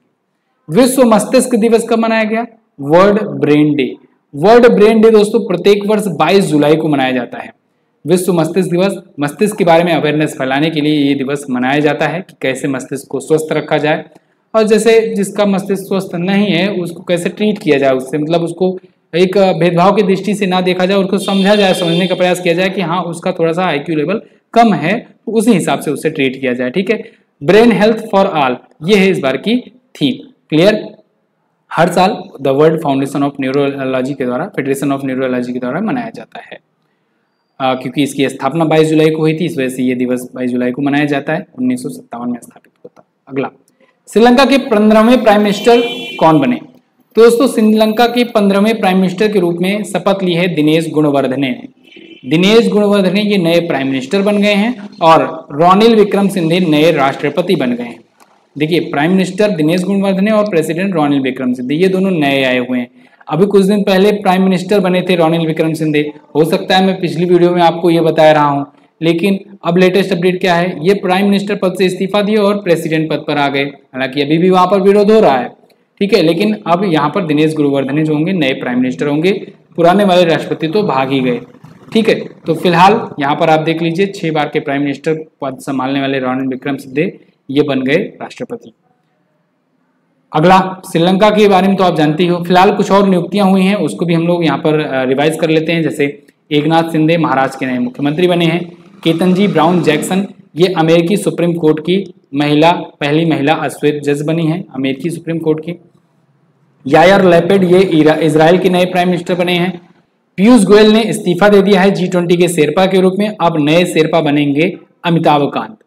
विश्व मस्तिष्क दिवस कब मनाया गया? World brain day. World brain day दोस्तों प्रत्येक वर्ष 22 जुलाई को मनाया जाता है। विश्व मस्तिष्क दिवस, मस्तिष्क के बारे में अवेयरनेस फैलाने के लिए ये दिवस मनाया जाता है कि कैसे मस्तिष्क को स्वस्थ रखा जाए और जैसे जिसका मस्तिष्क स्वस्थ नहीं है उसको कैसे ट्रीट किया जाए, उससे मतलब उसको एक भेदभाव की दृष्टि से ना देखा जाए, उसको समझा जाए, समझने का प्रयास किया जाए कि हाँ उसका थोड़ा सा IQ लेवल कम है, तो उसी हिसाब से उससे ट्रीट किया जाए। ठीक है, ब्रेन हेल्थ फॉर ऑल ये है इस बार की थीम। क्लियर? हर साल the world foundation of neurology के द्वारा, फेडरेशन ऑफ न्यूरोलॉजी के द्वारा मनाया जाता है। क्योंकि इसकी स्थापना 22 जुलाई को हुई थी, इस वजह से ये दिवस 22 जुलाई को मनाया जाता है। 1957 में स्थापित होता। अगला, श्रीलंका के 15वें प्राइम मिनिस्टर कौन बने? तो दोस्तों श्रीलंका के 15वें प्राइम मिनिस्टर के रूप में शपथ ली है दिनेश गुणवर्धने ने। दिनेश गुणवर्धने ये नए प्राइम मिनिस्टर बन गए हैं और रनिल विक्रमसिंघे नए राष्ट्रपति बन गए हैं। देखिए, प्राइम मिनिस्टर दिनेश गुणवर्धने और प्रेसिडेंट रनिल विक्रमसिंघे ये दोनों नए आए हुए हैं। अभी कुछ दिन पहले प्राइम मिनिस्टर बने थे रनिल विक्रमसिंघे। हो सकता है मैं पिछली वीडियो में आपको ये बता रहा हूँ, लेकिन अब लेटेस्ट अपडेट क्या है, ये प्राइम मिनिस्टर पद से इस्तीफा दिए और प्रेसिडेंट पद पर आ गए। हालांकि अभी भी वहां पर विरोध हो रहा है, ठीक है, लेकिन अब यहाँ पर दिनेश गुणवर्धने जो होंगे नए प्राइम मिनिस्टर होंगे। पुराने वाले राष्ट्रपति तो भाग ही गए। ठीक है, तो फिलहाल यहाँ पर आप देख लीजिए 6 बार के प्राइम मिनिस्टर पद संभालने वाले रनिल विक्रमसिंघे ये बन गए राष्ट्रपति। अगला, श्रीलंका के बारे में तो आप जानते ही हो। फिलहाल कुछ और नियुक्तियां हुई हैं, उसको भी हम लोग यहाँ पर रिवाइज कर लेते हैं। जैसे एकनाथ शिंदे महाराष्ट्र के नए मुख्यमंत्री बने हैं। केतनजी ब्राउन जैक्सन ये अमेरिकी सुप्रीम कोर्ट की पहली महिला अश्वेत जज बनी है, अमेरिकी सुप्रीम कोर्ट की। यायर लैपिड ये इजराइल के नए प्राइम मिनिस्टर बने हैं। पीयूष गोयल ने इस्तीफा दे दिया है G20 के शेरपा के रूप में, अब नए शेरपा बनेंगे अमिताभ कांत।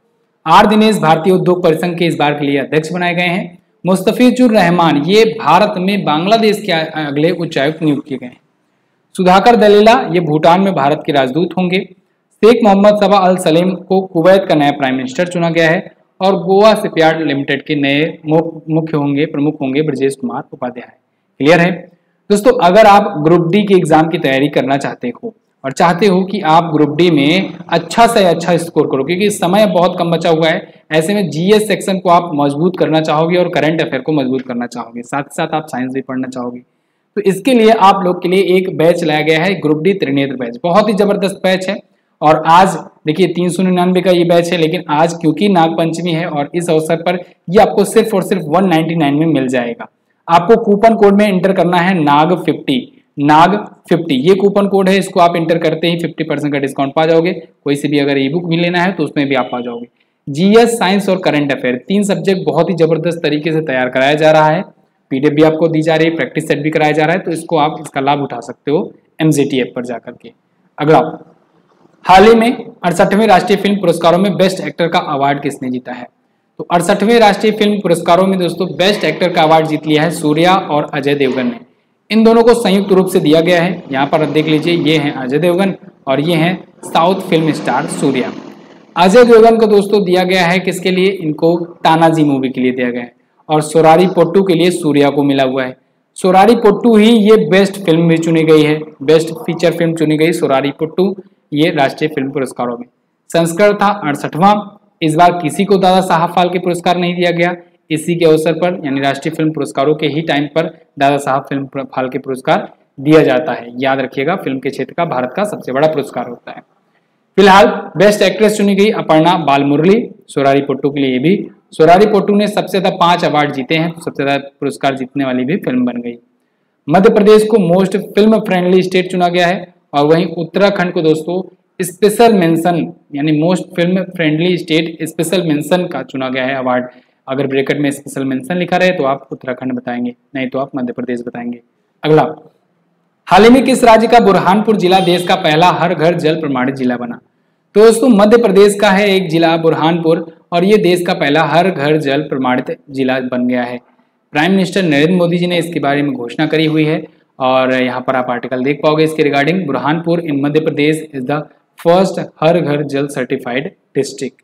आर दिनेश भारतीय उद्योग परिसंघ के इस बार के लिए अध्यक्ष बनाए गए हैं। मुस्तफिजुर रहमान ये भारत में बांग्लादेश के अगले उच्चायुक्त नियुक्त किए गए हैं। सुधाकर दलीला ये भूटान में भारत के राजदूत होंगे। शेख मोहम्मद सबा अल सलेम को कुवैत का नया प्राइम मिनिस्टर चुना गया है और गोवा शिपयार्ड लिमिटेड के नए प्रमुख होंगे ब्रजेश कुमार उपाध्याय। क्लियर है दोस्तों? अगर आप ग्रुप डी के एग्जाम की तैयारी करना चाहते हो और चाहते हो कि आप ग्रुप डी में अच्छा से अच्छा स्कोर करो, क्योंकि समय बहुत कम बचा हुआ है, ऐसे में GS सेक्शन को आप मजबूत करना चाहोगे और करंट अफेयर को मजबूत करना चाहोगे, साथ ही साथ आप साइंस भी पढ़ना चाहोगे, तो इसके लिए आप लोग के लिए एक बैच लाया गया है, ग्रुप डी त्रिनेत्र बैच। बहुत ही जबरदस्त बैच है और आज देखिए 399 का ये बैच है, लेकिन आज क्योंकि नाग पंचमी है और इस अवसर पर ये आपको सिर्फ और सिर्फ 199 में मिल जाएगा। आपको कूपन कोड में एंटर करना है नाग50 ये कूपन कोड है, इसको आप एंटर करते ही 50% का डिस्काउंट पा जाओगे। कोई से भी अगर ई बुक भी लेना है तो उसमें भी आप पा जाओगे। GS, साइंस और करंट अफेयर 3 सब्जेक्ट बहुत ही जबरदस्त तरीके से तैयार कराया जा रहा है। PDF भी आपको दी जा रही है, प्रैक्टिस सेट भी कराया जा रहा है, तो इसको आप इसका लाभ उठा सकते हो MZT ऐप पर जाकर के। अगला, हाल ही में 68वें राष्ट्रीय फिल्म पुरस्कारों में बेस्ट एक्टर का अवार्ड किसने जीता है? तो 68वें राष्ट्रीय फिल्म पुरस्कारों में दोस्तों बेस्ट एक्टर का अवार्ड जीत लिया है सूर्या और अजय देवगन ने। इन दोनों को संयुक्त रूप से दिया गया है। यहाँ पर देख लीजिए, ये हैं अजय देवगन और ये हैं south film star Suriya. Ajay Devgan को दोस्तों दिया गया है किसके लिए? इनको तानाजी मूवी के लिए दिया गया है और सोरारी पोट्टू के लिए सूर्या को मिला हुआ है। सोरारी पोट्टू ही ये बेस्ट फिल्म भी चुनी गई है, बेस्ट फीचर फिल्म चुनी गई सोरारी पोट्टू ये राष्ट्रीय फिल्म पुरस्कारों में। संस्करण था 68वां। इस बार किसी को दादा साहब फाल्के के पुरस्कार नहीं दिया गया। इसी के अवसर पर यानी राष्ट्रीय फिल्म पुरस्कारों के ही टाइम पर दादा साहब फिल्म फाल्के पुरस्कार दिया जाता है। याद रखिएगा, फिल्म के क्षेत्र का भारत का सबसे बड़ा पुरस्कार होता है। फिलहाल बेस्ट एक्ट्रेस चुनी गई अपर्णा बालमुरली सोरारी पोट्टू के लिए भी। सोरारी पोट्टू ने सबसे ज्यादा 5 अवार्ड जीते हैं, तो सबसे ज्यादा पुरस्कार जीतने वाली भी फिल्म बन गई। मध्य प्रदेश को मोस्ट फिल्म फ्रेंडली स्टेट चुना गया है और वहीं उत्तराखंड को दोस्तों स्पेशल मेंशन यानी most film friendly state special mention का चुना गया है अवार्ड। अगर ब्रैकेट में स्पेशल मेंशन लिखा रहे तो आप उत्तराखंड बताएंगे, नहीं तो आप मध्य प्रदेश बताएंगे। अगला, हाल ही में किस राज्य का बुरहानपुर जिला देश का पहला हर घर जल प्रमाणित जिला बना? तो दोस्तों मध्य प्रदेश का है एक जिला बुरहानपुर और ये देश का पहला हर घर जल प्रमाणित जिला बन गया है। प्राइम मिनिस्टर नरेंद्र मोदी जी ने इसके बारे में घोषणा करी हुई है और यहाँ पर आप आर्टिकल देख पाओगे इसके regarding. Burhanpur in Madhya Pradesh is the first Har Ghar Jal certified district.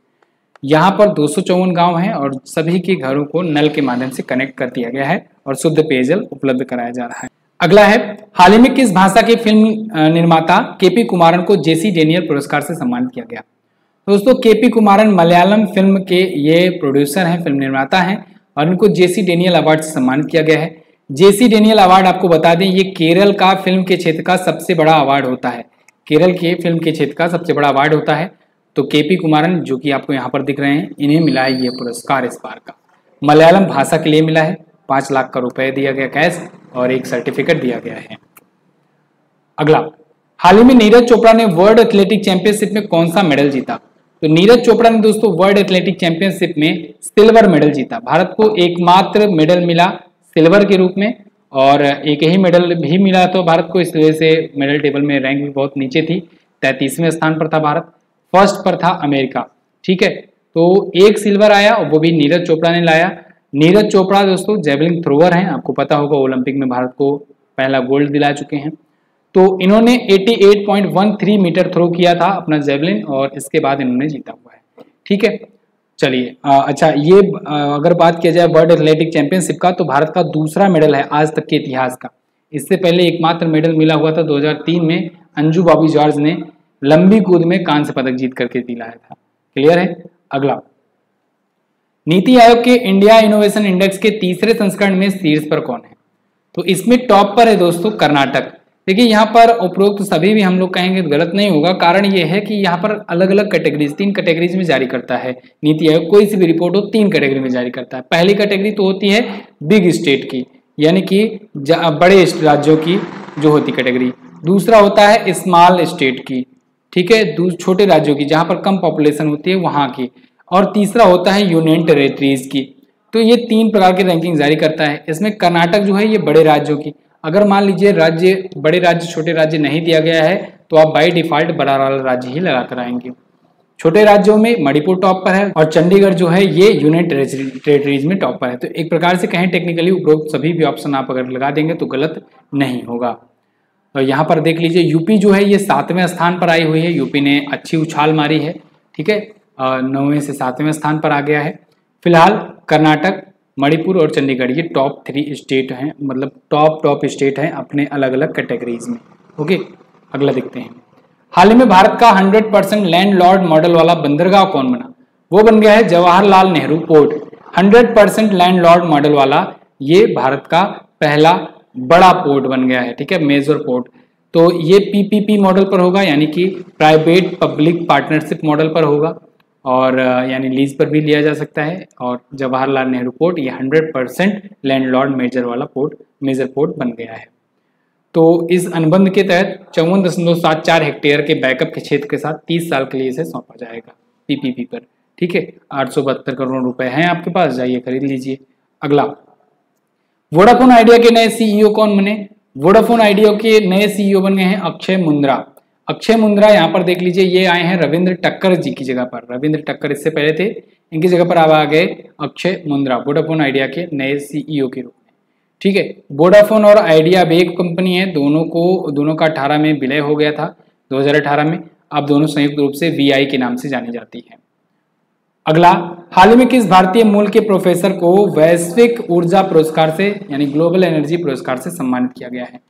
यहाँ पर 254 गांव हैं और सभी के घरों को नल के माध्यम से कनेक्ट कर दिया गया है और शुद्ध पेयजल उपलब्ध कराया जा रहा है। अगला है, हाल ही में किस भाषा के फिल्म निर्माता KP कुमारन को JC डेनियल पुरस्कार से सम्मानित किया गया? दोस्तों KP कुमारन मलयालम फिल्म के ये प्रोड्यूसर हैं, फिल्म निर्माता हैं और इनको JC डेनियल अवार्ड से सम्मानित किया गया है। जेसी डेनियल अवार्ड आपको बता दें, ये केरल का फिल्म के क्षेत्र का सबसे बड़ा अवार्ड होता है। केरल के फिल्म के क्षेत्र का सबसे बड़ा अवार्ड होता है। तो केपी कुमारन जो कि आपको यहाँ पर दिख रहे हैं, इन्हें मिला है ये पुरस्कार इस बार का। मलयालम भाषा के लिए मिला है, 5 लाख का रुपए दिया गया कैश और एक सर्टिफिकेट दिया गया है। अगला, हाल ही में नीरज चोपड़ा ने वर्ल्ड एथलेटिक चैंपियनशिप में कौन सा मेडल जीता? तो नीरज चोपड़ा ने दोस्तों वर्ल्ड एथलेटिक चैंपियनशिप में सिल्वर मेडल जीता। भारत को एकमात्र मेडल मिला सिल्वर के रूप में, और एक ही मेडल भी मिला तो भारत को, इस वजह से मेडल टेबल में रैंक भी बहुत नीचे थी। 33वें स्थान पर था भारत, फर्स्ट पर था अमेरिका। ठीक है, तो एक सिल्वर आया और वो भी नीरज चोपड़ा ने लाया। नीरज चोपड़ा दोस्तों जेवलिन थ्रोवर हैं, आपको पता होगा ओलंपिक में भारत को पहला गोल्ड दिला चुके हैं। तो इन्होंने 88.13 मीटर थ्रो किया था अपना जेवलिन, और इसके बाद इन्होंने जीता हुआ है। ठीक है, चलिए अच्छा, ये अगर बात किया जाए वर्ल्ड एथलेटिक चैंपियनशिप का, तो भारत का दूसरा मेडल है आज तक के इतिहास का। इससे पहले एकमात्र मेडल मिला हुआ था 2003 में, अंजू बॉबी जॉर्ज ने लंबी कूद में कांस्य पदक जीत करके दिलाया था। क्लियर है। अगला, नीति आयोग के इंडिया इनोवेशन इंडेक्स के तीसरे संस्करण में शीर्ष पर कौन है? तो इसमें टॉप पर है दोस्तों कर्नाटक। देखिए यहाँ पर उपरोक्त तो सभी भी हम लोग कहेंगे तो गलत नहीं होगा, कारण ये है कि यहाँ पर अलग अलग कैटेगरीज, 3 कैटेगरीज में जारी करता है नीति आयोग। कोई सी भी रिपोर्ट हो 3 कैटेगरी में जारी करता है। पहली कैटेगरी तो होती है बिग स्टेट की, यानी कि बड़े राज्यों की जो होती कैटेगरी। दूसरा होता है स्मॉल स्टेट की, ठीक है, छोटे राज्यों की जहां पर कम पॉपुलेशन होती है वहां की। और तीसरा होता है यूनियन टेरिटरीज की। तो ये 3 प्रकार की रैंकिंग जारी करता है। इसमें कर्नाटक जो है ये बड़े राज्यों की, अगर मान लीजिए राज्य, बड़े राज्य छोटे राज्य नहीं दिया गया है तो आप बाय डिफॉल्ट बड़ा वाला राज्य ही लगा कर आएंगे। छोटे राज्यों में मणिपुर टॉप पर है और चंडीगढ़ जो है ये यूनियन टेरिटरीज में टॉप पर है। तो एक प्रकार से कहें टेक्निकली उपरोक्त सभी भी ऑप्शन आप अगर लगा देंगे तो गलत नहीं होगा। तो यहाँ पर देख लीजिए यूपी जो है ये 7वें स्थान पर आई हुई है। यूपी ने अच्छी उछाल मारी है, ठीक है, 9वें से 7वें स्थान पर आ गया है। फिलहाल कर्नाटक, मणिपुर और चंडीगढ़ ये टॉप 3 स्टेट हैं, मतलब टॉप स्टेट हैं अपने अलग अलग कैटेगरीज में। ओके, अगला देखते हैं। हाल ही में भारत का 100% लैंडलॉर्ड मॉडल वाला बंदरगाह कौन बना? वो बन गया है Jawaharlal Nehru port. 100% landlord model वाला ये भारत का पहला बड़ा पोर्ट बन गया है, ठीक है, मेजर पोर्ट। तो ये पीपीपी मॉडल पर होगा, यानी कि प्राइवेट पब्लिक पार्टनरशिप मॉडल पर होगा, और यानी लीज पर भी लिया जा सकता है। और जवाहरलाल नेहरू पोर्ट ये 100% लैंडलॉर्ड मेजर पोर्ट बन गया है। तो इस अनुबंध के तहत 54.74 हेक्टेयर के बैकअप के क्षेत्र के साथ 30 साल के लिए इसे सौंपा जाएगा पीपीपी पर, ठीक है। 872 करोड़ रुपए हैं आपके पास, जाइए खरीद लीजिए। अगला, वोडाफोन आइडिया के नए सीईओ कौन बने? वोडाफोन आइडिया के नए सीईओ बन गए हैं अक्षय मुंद्रा। अक्षय मुंद्रा यहाँ पर देख लीजिए, ये आए हैं रविंद्र टक्कर जी की जगह पर। रविंद्र टक्कर इससे पहले थे, इनकी जगह पर अब आ गए अक्षय मुंद्रा वोडाफोन आइडिया के नए सीईओ के रूप में, ठीक है। वोडाफोन और आइडिया अब एक कंपनी है, दोनों का 18 में विलय हो गया था 2018 में। अब दोनों संयुक्त रूप से वीआई के नाम से जानी जाती है। अगला, हाल ही में किस भारतीय मूल के प्रोफेसर को वैश्विक ऊर्जा पुरस्कार से यानी ग्लोबल एनर्जी पुरस्कार से सम्मानित किया गया है?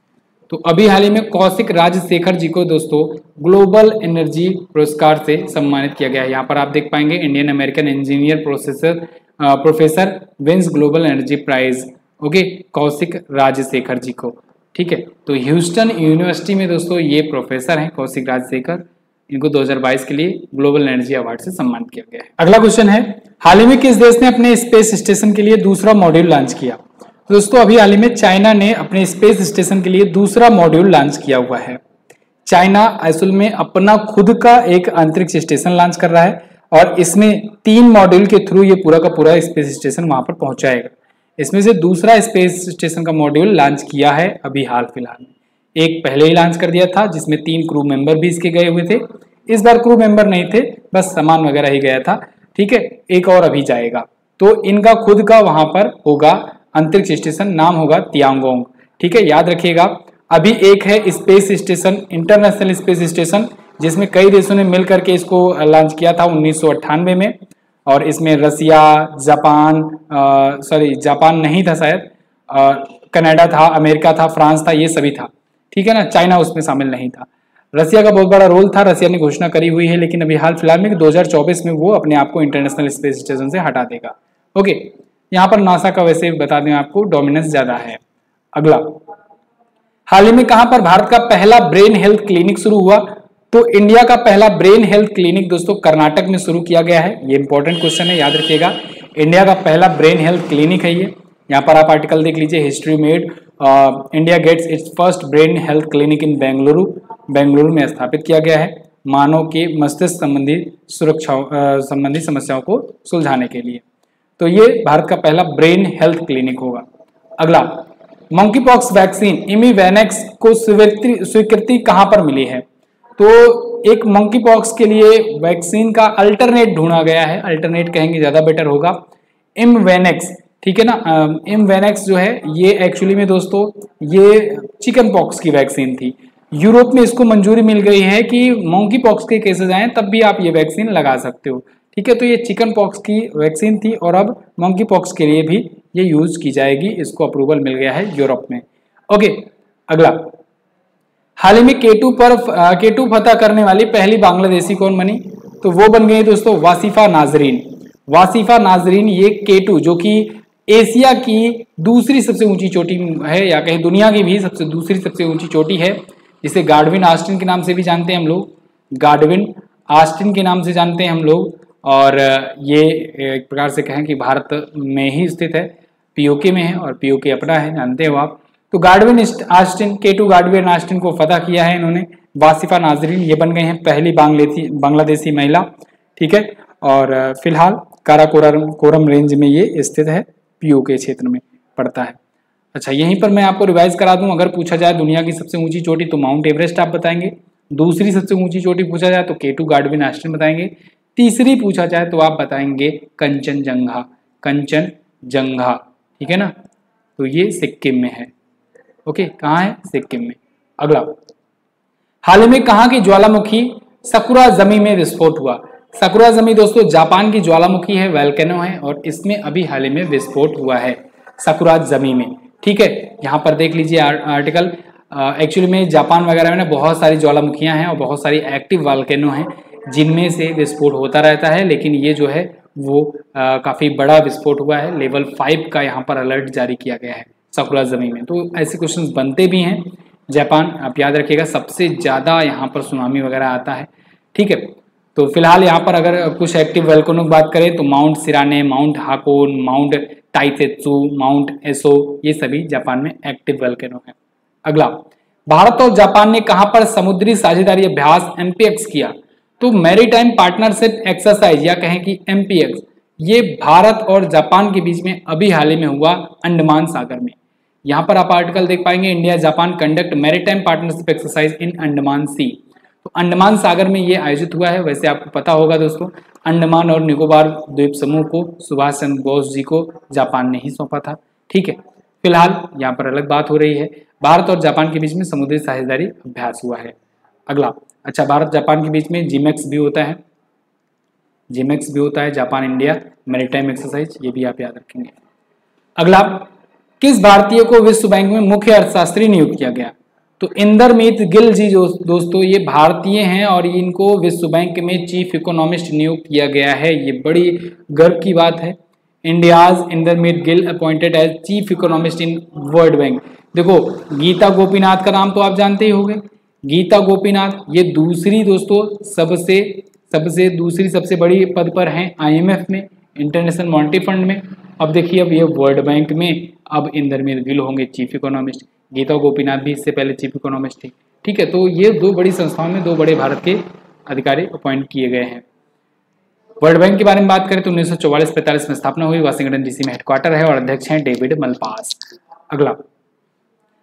तो अभी हाल ही में कौशिक राजशेखर जी को दोस्तों ग्लोबल एनर्जी पुरस्कार से सम्मानित किया गया है। यहाँ पर आप देख पाएंगे Indian American engineer professor wins global energy prize, okay, Kaushik Rajashekara ji को, ठीक है। तो ह्यूस्टन यूनिवर्सिटी में दोस्तों ये प्रोफेसर हैं कौशिक राजशेखर, इनको 2022 के लिए ग्लोबल एनर्जी अवार्ड से सम्मानित किया गया है। अगला क्वेश्चन है, हाल ही में किस देश ने अपने स्पेस स्टेशन के लिए दूसरा मॉड्यूल लॉन्च किया? दोस्तों अभी हाल ही में चाइना ने अपने स्पेस स्टेशन के लिए दूसरा मॉड्यूल लॉन्च किया हुआ है। चाइना असल में अपना खुद का एक अंतरिक्ष स्टेशन लॉन्च कर रहा है और इसमें 3 मॉड्यूल के थ्रू ये पूरा का पूरा स्पेस स्टेशन वहां पर पहुंचाएगा। इसमें से दूसरा स्पेस स्टेशन का मॉड्यूल लॉन्च किया है अभी हाल फिलहाल में। एक पहले ही लॉन्च कर दिया था जिसमें 3 क्रू मेंबर भी इसके गए हुए थे। इस बार क्रू मेंबर नहीं थे, बस सामान वगैरह ही गया था, ठीक है। एक और अभी जाएगा, तो इनका खुद का वहां पर होगा अंतरिक्ष स्टेशन, नाम होगा तियांगोंग, ठीक है, याद रखिएगा। अभी एक है space station, international space station, जिसमें कई देशों ने मिलकर के इसको लॉन्च किया था 1998 में, और इसमें रसिया, जापान नहीं था शायद, कनाडा था, अमेरिका था, फ्रांस था, ये सभी था, ठीक है ना। चाइना उसमें शामिल नहीं था। रसिया का बहुत बड़ा रोल था, रसिया ने घोषणा करी हुई है, लेकिन अभी हाल फिलहाल में 2024 में वो अपने आप को इंटरनेशनल स्पेस स्टेशन से हटा देगा। ओके, यहाँ पर नासा का वैसे बता दें आपको डोमिनेंस ज्यादा है। अगला, हाल ही में कहां पर भारत का पहला ब्रेन हेल्थ क्लिनिक शुरू हुआ? तो इंडिया का पहला ब्रेन हेल्थ क्लिनिक दोस्तों कर्नाटक में शुरू किया गया है। ये इंपॉर्टेंट क्वेश्चन है, याद रखिएगा। इंडिया का पहला ब्रेन हेल्थ क्लिनिक है ये। यहाँ पर आप आर्टिकल देख लीजिए, history made India gets its first brain health clinic in Bengaluru. Bengaluru में स्थापित किया गया है मानव के मस्तिष्क संबंधी संबंधी समस्याओं को सुलझाने के लिए। तो ये भारत का पहला ब्रेन हेल्थ क्लिनिक होगा। अगला, मंकी पॉक्स वैक्सीन इमीवैनेक्स को स्वीकृति कहां पर मिली है? तो एक मंकी पॉक्स के लिए वैक्सीन का अल्टरनेट ढूंढा गया है, अल्टरनेट कहेंगे ज्यादा बेटर होगा, इमवेनेक्स, ठीक है ना। इमवेनेक्स जो है ये एक्चुअली में दोस्तों ये चिकन पॉक्स की वैक्सीन थी। यूरोप में इसको मंजूरी मिल गई है कि मंकी पॉक्स के केसेस आए तब भी आप ये वैक्सीन लगा सकते हो, ठीक है। तो ये चिकन पॉक्स की वैक्सीन थी और अब मंकी पॉक्स के लिए भी ये यूज की जाएगी, इसको अप्रूवल मिल गया है यूरोप में। ओके, अगला, हाल ही में केटू फतह करने वाली पहली बांग्लादेशी कौन बनी? तो वो बन गई दोस्तों वासिफा नाजरीन। वासिफा नाजरीन ये केटू जो कि एशिया की दूसरी सबसे ऊंची चोटी है, या कहीं दुनिया की भी दूसरी सबसे ऊंची चोटी है, जिसे गार्डविन आस्टिन के नाम से भी जानते हैं हम लोग, गार्डविन आस्टिन के नाम से जानते हैं हम लोग। और ये एक प्रकार से कहें कि भारत में ही स्थित है, पीओके में है, और पीओके अपना है, जानते हो आप। तो गार्डविन आस्टिन, केटू गार्डविन आस्टिन को फतह किया है इन्होंने। वासिफा नाजरीन ये बन गए हैं पहली बांग्लादेशी महिला, ठीक है। और फिलहाल काराकोरम रेंज में ये स्थित है, पीओके क्षेत्र में पड़ता है। अच्छा, यहीं पर मैं आपको रिवाइज करा दूं, अगर पूछा जाए दुनिया की सबसे ऊंची चोटी तो माउंट एवरेस्ट आप बताएंगे, दूसरी सबसे ऊंची चोटी पूछा जाए तो केटू गार्डविन आस्टिन बताएंगे, तीसरी पूछा जाए तो आप बताएंगे कंचनजंगा, कंचनजंगा, ठीक है ना। तो ये सिक्किम में है। ओके, कहाँ है? सिक्किम में। अगला, हाल ही में कहाँ की ज्वालामुखी सकुराजमी में विस्फोट हुआ? सकुराजमी दोस्तों जापान की ज्वालामुखी है, वोल्केनो है, और इसमें अभी हाल ही में विस्फोट हुआ है सकुराजमी में, ठीक है। यहाँ पर देख लीजिए आर्टिकल। एक्चुअली में जापान वगैरह में ना बहुत सारी ज्वालामुखियां हैं और बहुत सारी एक्टिव वोल्केनो हैं जिनमें से विस्फोट होता रहता है, लेकिन ये जो है वो काफी बड़ा विस्फोट हुआ है। लेवल 5 का यहाँ पर अलर्ट जारी किया गया है सकुराजमी में। तो ऐसे क्वेश्चंस बनते भी हैं। जापान, आप याद रखिएगा, सबसे ज्यादा यहाँ पर सुनामी वगैरह आता है, ठीक है। तो फिलहाल यहाँ पर अगर कुछ एक्टिव वोल्केनो की बात करें तो Mount Shirane, Mount Hakone, Mount Taisetsu, Mount Aso, ये सभी जापान में एक्टिव वोल्केनो है। अगला, भारत और जापान ने कहां पर समुद्री साझेदारी अभ्यास एमपीएक्स किया? तो मैरीटाइम पार्टनरशिप एक्सरसाइज, या कहें कि एमपीएक्स, ये भारत और जापान के बीच में अभी हाल ही में हुआ अंडमान सागर में। यहाँ पर आप आर्टिकल देख पाएंगे, India Japan conduct maritime partnership exercise in Andaman sea. तो अंडमान सागर में ये आयोजित हुआ है। वैसे आपको पता होगा दोस्तों, अंडमान और निकोबार द्वीप समूह को सुभाष चंद्र बोस जी को जापान ने ही सौंपा था, ठीक है। फिलहाल यहाँ पर अलग बात हो रही है, भारत और जापान के बीच में समुद्री साझेदारी अभ्यास हुआ है। अगला, अच्छा, भारत जापान के बीच में जीमेक्स भी होता है, जीमेक्स भी होता है, जापान इंडिया मैरीटाइम एक्सरसाइज, ये भी आप याद रखेंगे। अगला, किस भारतीय को विश्व बैंक में मुख्य अर्थशास्त्री नियुक्त किया गया? तो इंदरमीत गिल जी दोस्तों ये भारतीय हैं और इनको विश्व बैंक में चीफ इकोनॉमिस्ट नियुक्त किया गया है। ये बड़ी गर्व की बात है। India's Indermit Gill appointed as chief economist in World Bank. देखो, गीता गोपीनाथ का नाम तो आप जानते ही होंगे। गीता गोपीनाथ ये दूसरी दोस्तों सबसे बड़ी पद पर हैं आईएमएफ में, इंटरनेशनल मॉनेटरी फंड में। अब देखिए, अब ये वर्ल्ड बैंक में अब इंदरमीत गिल होंगे चीफ इकोनॉमिस्ट। गीता गोपीनाथ भी इससे पहले चीफ इकोनॉमिस्ट थी, ठीक है। तो ये दो बड़ी संस्थाओं में दो बड़े भारत के अधिकारी अपॉइंट किए गए हैं। वर्ल्ड बैंक के बारे में बात करें तो 1944-45 में स्थापना हुई, वाशिंगटन डीसी में हेडक्वार्टर है और अध्यक्ष हैं डेविड मलपास। अगला,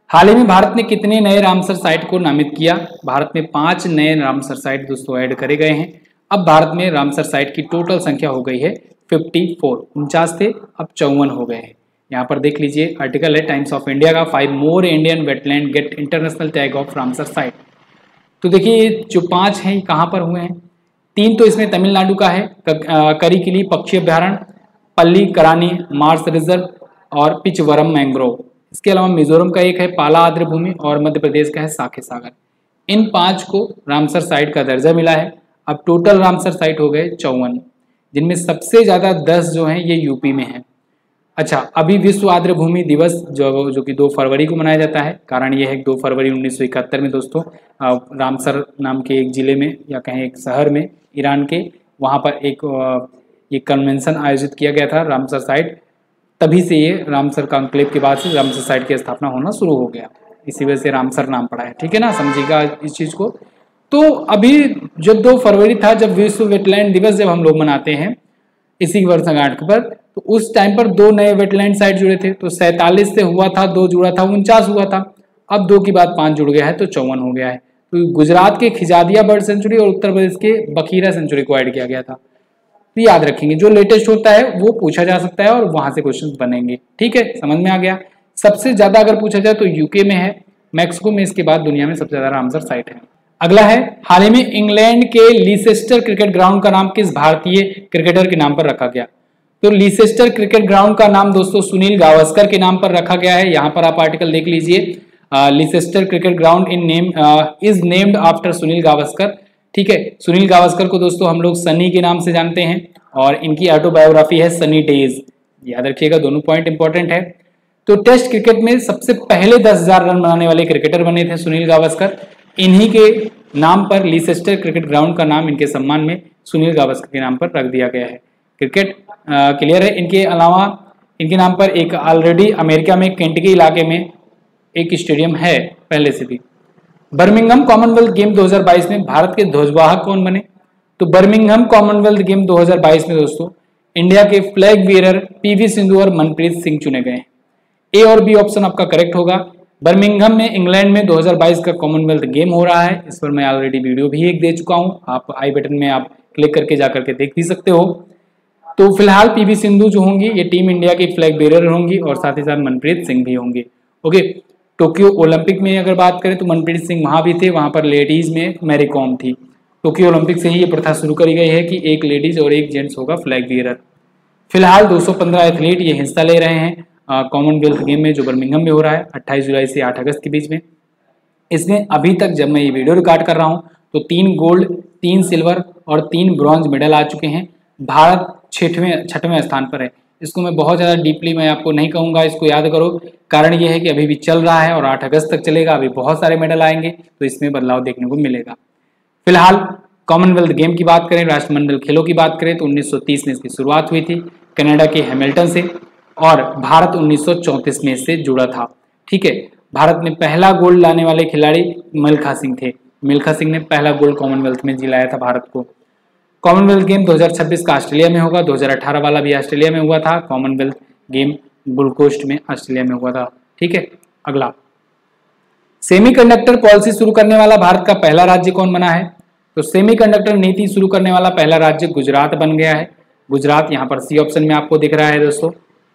हाल ही में भारत ने कितने नए रामसर साइट को नामित किया? भारत में 5 नए रामसर साइट दोस्तों ऐड करे गए हैं। अब भारत में रामसर साइट की टोटल संख्या हो गई है 54, 49 थे, अब 54 हो गए हैं। यहाँ पर देख लीजिए, आर्टिकल है टाइम्स ऑफ इंडिया का, 5 more Indian wetland get international tag of Ramsar site. तो देखिए, जो 5 हैं कहाँ पर हुए हैं? 3 तो इसमें तमिलनाडु का है, करिकिली पक्षी अभ्यारण्य, पल्ली करानी मार्स रिजर्व और पिचवरम मैंग्रोव। इसके अलावा मिजोरम का एक है पाला आर्द्र भूमि और मध्य प्रदेश का है साखे सागर। इन 5 को रामसर साइट का दर्जा मिला है। अब टोटल रामसर साइट हो गए 54, जिनमें सबसे ज्यादा 10 जो हैं ये यूपी में है। अच्छा, अभी विश्व आर्द्र भूमि दिवस जो कि 2 फरवरी को मनाया जाता है। कारण ये है कि 2 फरवरी 1971 में दोस्तों रामसर नाम के एक जिले में या कहें एक शहर में ईरान के, वहाँ पर एक कन्वेंशन आयोजित किया गया था रामसर साइट। तभी से ये रामसर कॉन्क्लेव के बाद से रामसर साइट की स्थापना होना शुरू हो गया, इसी वजह से रामसर नाम पड़ा है। ठीक है ना, समझिएगा इस चीज़ को। तो अभी जब 2 फरवरी था, जब विश्व वेटलैंड दिवस जब हम लोग मनाते हैं इसी वर्षगांठ पर, तो उस टाइम पर 2 नए वेटलैंड साइट जुड़े थे। तो 47 से हुआ था, 2 जुड़ा था, 49 हुआ था। अब 2 की बाद 5 जुड़ गया है तो 54 हो गया है। तो गुजरात के खिजादिया बर्ड सेंचुरी और उत्तर प्रदेश के बखीरा सेंचुरी को ऐड किया गया था। तो याद रखेंगे, जो लेटेस्ट होता है वो पूछा जा सकता है और वहां से क्वेश्चन बनेंगे। ठीक है, समझ में आ गया। सबसे ज्यादा अगर पूछा जाए तो यूके में है, मैक्सिको में, इसके बाद दुनिया में सबसे ज्यादा रामसर साइट है। अगला है, हाल ही में इंग्लैंड के लीसेस्टर क्रिकेट ग्राउंड का नाम किस भारतीय क्रिकेटर के नाम पर रखा गया? तो लीसेस्टर क्रिकेट ग्राउंड का नाम दोस्तों सुनील गावस्कर के नाम पर रखा गया है। यहाँ पर आप आर्टिकल देख लीजिए, Leicester cricket ground is named after Sunil Gavaskar. ठीक है, सुनील गावस्कर को दोस्तों हम लोग सनी के नाम से जानते हैं और इनकी ऑटोबायोग्राफी है सनी डेज। याद रखिएगा, दोनों पॉइंट इंपॉर्टेंट है। तो टेस्ट क्रिकेट में सबसे पहले 10,000 रन बनाने वाले क्रिकेटर बने थे सुनील गावस्कर। इन्हीं के नाम पर लीसेस्टर क्रिकेट ग्राउंड का नाम इनके सम्मान में सुनील गावस्कर के नाम पर रख दिया गया है। क्रिकेट क्लियर है। इनके अलावा इनके नाम पर एक ऑलरेडी अमेरिका में केंटकी इलाके में एक स्टेडियम है पहले से भी। बर्मिंघम कॉमनवेल्थ गेम 2022 में भारत के ध्वजवाहक कौन बने? तो बर्मिंघम कॉमनवेल्थ गेम 2022 में दोस्तों इंडिया के फ्लैग बीयरर पीवी सिंधु और मनप्रीत सिंह चुने गए हैं। ए और बी ऑप्शन आपका करेक्ट होगा। बर्मिंघम में इंग्लैंड में 2022 का कॉमनवेल्थ गेम हो रहा है। इस पर मैं ऑलरेडी वीडियो भी एक दे चुका हूं, आप आई बटन में आप क्लिक करके जाकर के देख भी सकते हो। तो फिलहाल पीवी सिंधु जो होंगी ये टीम इंडिया की फ्लैग बेरर होंगी और साथ ही साथ मनप्रीत सिंह भी होंगे। ओके, टोक्यो ओलंपिक में अगर बात करें तो मनप्रीत सिंह वहां भी थे, वहां पर लेडीज में मैरी कॉम थी। टोक्यो ओलंपिक से ही ये प्रथा शुरू करी गई है कि एक लेडीज और एक जेंट्स होगा फ्लैग बेरर। फिलहाल 215 एथलीट ये हिस्सा ले रहे हैं कॉमनवेल्थ गेम में जो बर्मिंघम में हो रहा है 28 जुलाई से 8 अगस्त के बीच में। इसमें अभी तक जब मैं ये वीडियो रिकॉर्ड कर रहा हूँ तो 3 गोल्ड, 3 सिल्वर और 3 ब्रॉन्ज मेडल आ चुके हैं। भारत 6वें स्थान पर है। इसको मैं बहुत ज़्यादा डीपली मैं आपको नहीं कहूँगा, इसको याद करो। कारण ये है कि अभी भी चल रहा है और 8 अगस्त तक चलेगा, अभी बहुत सारे मेडल आएंगे तो इसमें बदलाव देखने को मिलेगा। फिलहाल कॉमनवेल्थ गेम की बात करें, राष्ट्रमंडल खेलों की बात करें तो 1930 में इसकी शुरुआत हुई थी कनाडा के हैमिल्टन से और भारत 1934 में इससे जुड़ा था। ठीक है, भारत में पहला गोल्ड लाने वाले खिलाड़ी मिल्खा सिंह थे। मिल्खा सिंह ने पहला गोल्ड कॉमनवेल्थ में दिलाया था भारत को। कॉमनवेल्थ गेम 2026 का ऑस्ट्रेलिया में होगा, 2018 वाला भी ऑस्ट्रेलिया में हुआ था। कॉमनवेल्थ गेम गोल्ड कोस्ट में ऑस्ट्रेलिया में हुआ था। ठीक है, अगला, सेमीकंडक्टर पॉलिसी शुरू करने वाला भारत का पहला राज्य कौन बना है? तो सेमीकंडक्टर नीति शुरू करने वाला पहला राज्य गुजरात बन गया है। गुजरात यहाँ पर सी ऑप्शन में आपको दिख रहा है दोस्तों।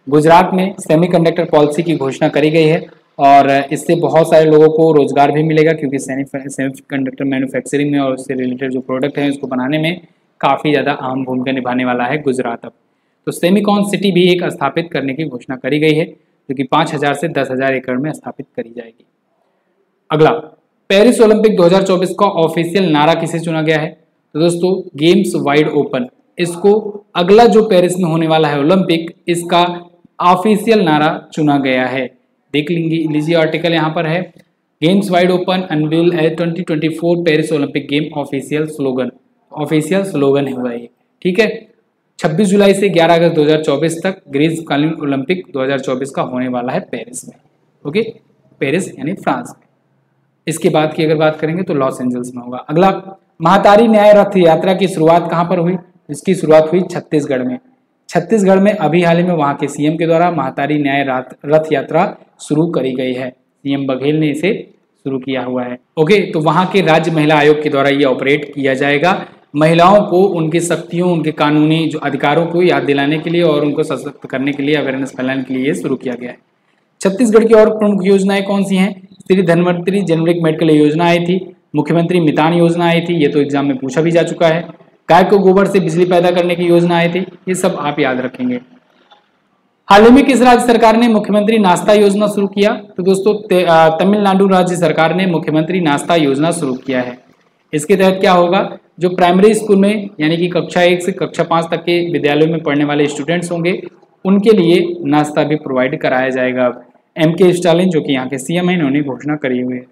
गुजरात में सेमीकंडक्टर पॉलिसी की घोषणा करी गई है और इससे बहुत सारे लोगों को रोजगार भी मिलेगा क्योंकि सेमीकंडक्टर मैन्युफैक्चरिंग में और उससे रिलेटेड जो प्रोडक्ट है उसको बनाने में काफ़ी ज़्यादा अहम भूमिका निभाने वाला है गुजरात अब। तो सेमीकॉन सिटी भी एक स्थापित करने की घोषणा करी गई है जो कि 5,000 से 10,000 एकड़ में स्थापित करी जाएगी। अगला, पेरिस ओलंपिक 2024 का ऑफिशियल नारा किसे चुना गया है? तो दोस्तों गेम्स वाइड ओपन, इसको अगला जो पेरिस में होने वाला है ओलंपिक, इसका ऑफिशियल नारा चुना गया है। देख लीजिए आर्टिकल यहाँ पर है, games wide open unveil at 2024 Paris Olympic game official slogan हुआ है। ठीक है, 26 जुलाई से 11 अगस्त 2024 तक ग्रीष्मकालीन ओलंपिक 2024 का होने वाला है पेरिस में। ओके, पेरिस यानी फ्रांस में। इसके बाद की अगर बात करेंगे तो लॉस एंजल्स में होगा। अगला, महातारी न्याय रथ यात्रा की शुरुआत कहाँ पर हुई? इसकी शुरुआत हुई छत्तीसगढ़ में। छत्तीसगढ़ में अभी हाल ही में वहाँ के सीएम के द्वारा महातारी न्याय रथ यात्रा शुरू करी गई है। सीएम बघेल ने इसे शुरू किया हुआ है। ओके, तो वहाँ के राज्य महिला आयोग के द्वारा ये ऑपरेट किया जाएगा। महिलाओं को उनकी शक्तियों, उनके कानूनी जो अधिकारों को याद दिलाने के लिए और उनको सशक्त करने के लिए, अवेयरनेस फैलाने के लिए शुरू किया गया है। छत्तीसगढ़ की और प्रमुख योजनाएं कौन सी हैं? श्री धनवंतरी जेनरिक मेडिकल योजना आई थी, मुख्यमंत्री मितान योजना आई थी, ये तो एग्जाम में पूछा भी जा चुका है। गाय को गोबर से बिजली पैदा करने की योजना आई थी, ये सब आप याद रखेंगे। हाल ही में किस राज्य सरकार ने मुख्यमंत्री नाश्ता योजना शुरू किया? तो दोस्तों तमिलनाडु राज्य सरकार ने मुख्यमंत्री नाश्ता योजना शुरू किया है। इसके तहत क्या होगा, जो प्राइमरी स्कूल में यानी कि कक्षा 1 से कक्षा 5 तक के विद्यालयों में पढ़ने वाले स्टूडेंट्स होंगे उनके लिए नाश्ता भी प्रोवाइड कराया जाएगा। M.K. स्टालिन जो कि यहाँ के CM हैं, इन्होंने घोषणा करी हुई है।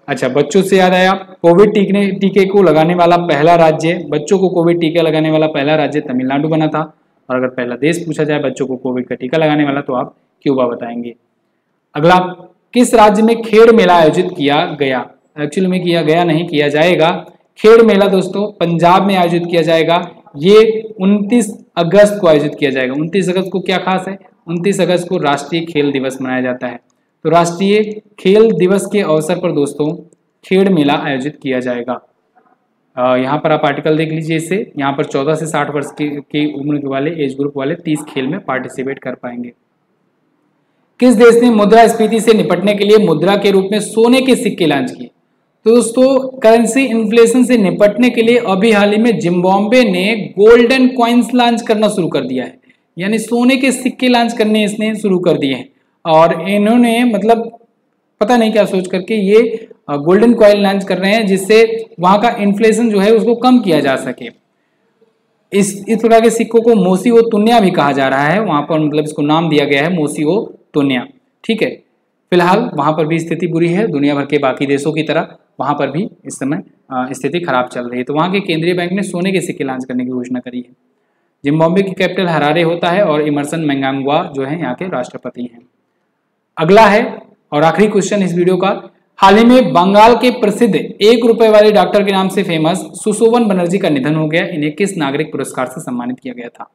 अच्छा, बच्चों से याद आया, कोविड टीके को लगाने वाला पहला राज्य, बच्चों को कोविड टीका लगाने वाला पहला राज्य तमिलनाडु बना था। और अगर पहला देश पूछा जाए बच्चों को कोविड का टीका लगाने वाला, तो आप क्यूबा बताएंगे। अगला, किस राज्य में खेड़ मेला आयोजित किया गया? एक्चुअली में किया गया नहीं, किया जाएगा। खेड़ मेला दोस्तों पंजाब में आयोजित किया जाएगा। ये 29 अगस्त को आयोजित किया जाएगा। 29 अगस्त को क्या खास है? 29 अगस्त को राष्ट्रीय खेल दिवस मनाया जाता है। तो राष्ट्रीय खेल दिवस के अवसर पर दोस्तों खेड़ मेला आयोजित किया जाएगा। यहाँ पर आप आर्टिकल देख लीजिए इससे। यहाँ पर 14 से 60 वर्ष की उम्र के वाले एज ग्रुप वाले 30 खेल में पार्टिसिपेट कर पाएंगे। किस देश ने मुद्रास्फीति से निपटने के लिए मुद्रा के रूप में सोने के सिक्के लॉन्च किए? तो दोस्तों करेंसी इन्फ्लेशन से निपटने के लिए अभी हाल ही में जिम्बाब्वे ने गोल्डन कॉइन्स लॉन्च करना शुरू कर दिया है, यानी सोने के सिक्के लॉन्च करने इसने शुरू कर दिए हैं। और इन्होंने मतलब पता नहीं क्या सोच करके ये गोल्डन कॉइन लॉन्च कर रहे हैं, जिससे वहां का इन्फ्लेशन जो है उसको कम किया जा सके। इस प्रकार के सिक्कों को मोसिओ तुन्या भी कहा जा रहा है। वहां पर मतलब इसको नाम दिया गया है मोसिओ तुन्या। ठीक है, फिलहाल वहां पर भी स्थिति बुरी है, दुनिया भर के बाकी देशों की तरह वहां पर भी इस समय स्थिति खराब चल रही है। तो वहां के केंद्रीय बैंक ने सोने के सिक्के लॉन्च करने की घोषणा करी है। जिम्बाब्वे की कैपिटल हरारे होता है और इमरसन मैंगांगवा जो है यहाँ के राष्ट्रपति हैं। अगला है और आखिरी क्वेश्चन इस वीडियो का, हाल ही में बंगाल के प्रसिद्ध 1 रुपए वाले डॉक्टर के नाम से फेमस सुशोभन बनर्जी का निधन हो गया। इन्हें किस नागरिक पुरस्कार से सम्मानित किया गया था?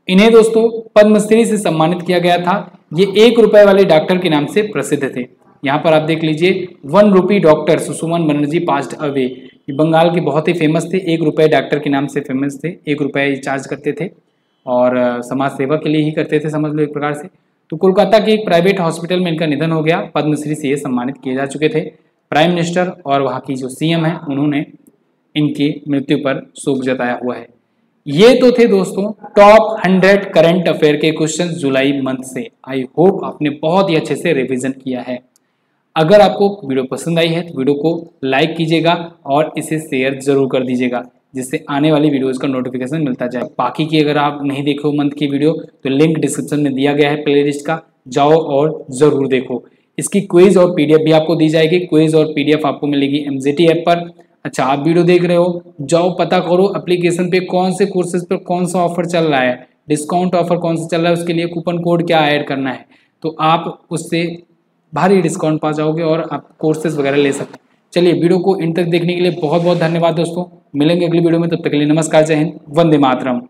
इन्हें दोस्तों पद्मश्री से सम्मानित किया गया था। ये 1 रुपए वाले डॉक्टर के नाम से प्रसिद्ध थे। यहाँ पर आप देख लीजिए, 1 रुपी डॉक्टर सुशोभन बनर्जी पास्ड अवे। ये बंगाल के बहुत ही फेमस थे, 1 रुपए डॉक्टर के नाम से फेमस थे। 1 रुपए चार्ज करते थे और समाज सेवा के लिए ही करते थे, समझ लो एक प्रकार से। तो कोलकाता के एक प्राइवेट हॉस्पिटल में इनका निधन हो गया। पद्मश्री से ये सम्मानित किए जा चुके थे। प्राइम मिनिस्टर और वहाँ की जो CM है उन्होंने इनकी मृत्यु पर शोक जताया हुआ है। ये तो थे दोस्तों टॉप 100 करंट अफेयर के क्वेश्चन जुलाई मंथ से। आई होप आपने बहुत ही अच्छे से रिवीजन किया है। अगर आपको वीडियो पसंद आई है तो वीडियो को लाइक कीजिएगा और इसे शेयर जरूर कर दीजिएगा, जिससे आने वाली वीडियोस का नोटिफिकेशन मिलता जाए। बाकी की अगर आप नहीं देखो मंथ की वीडियो तो लिंक डिस्क्रिप्शन में दिया गया है प्लेलिस्ट का, जाओ और जरूर देखो। इसकी क्विज और PDF भी आपको दी जाएगी। क्विज और PDF आपको मिलेगी MZT ऐप पर। अच्छा, आप वीडियो देख रहे हो, जाओ पता करो एप्लीकेशन पे कौन से कोर्सेज पर कौन सा ऑफर चल रहा है, डिस्काउंट ऑफर कौन सा चल रहा है, उसके लिए कूपन कोड क्या ऐड करना है, तो आप उससे भारी डिस्काउंट पा जाओगे और आप कोर्सेज वगैरह ले सकते हैं। चलिए, वीडियो को इन तक देखने के लिए बहुत बहुत धन्यवाद दोस्तों। मिलेंगे अगली वीडियो में, तब तक के लिए नमस्कार, जय हिंद, वंदे मातरम।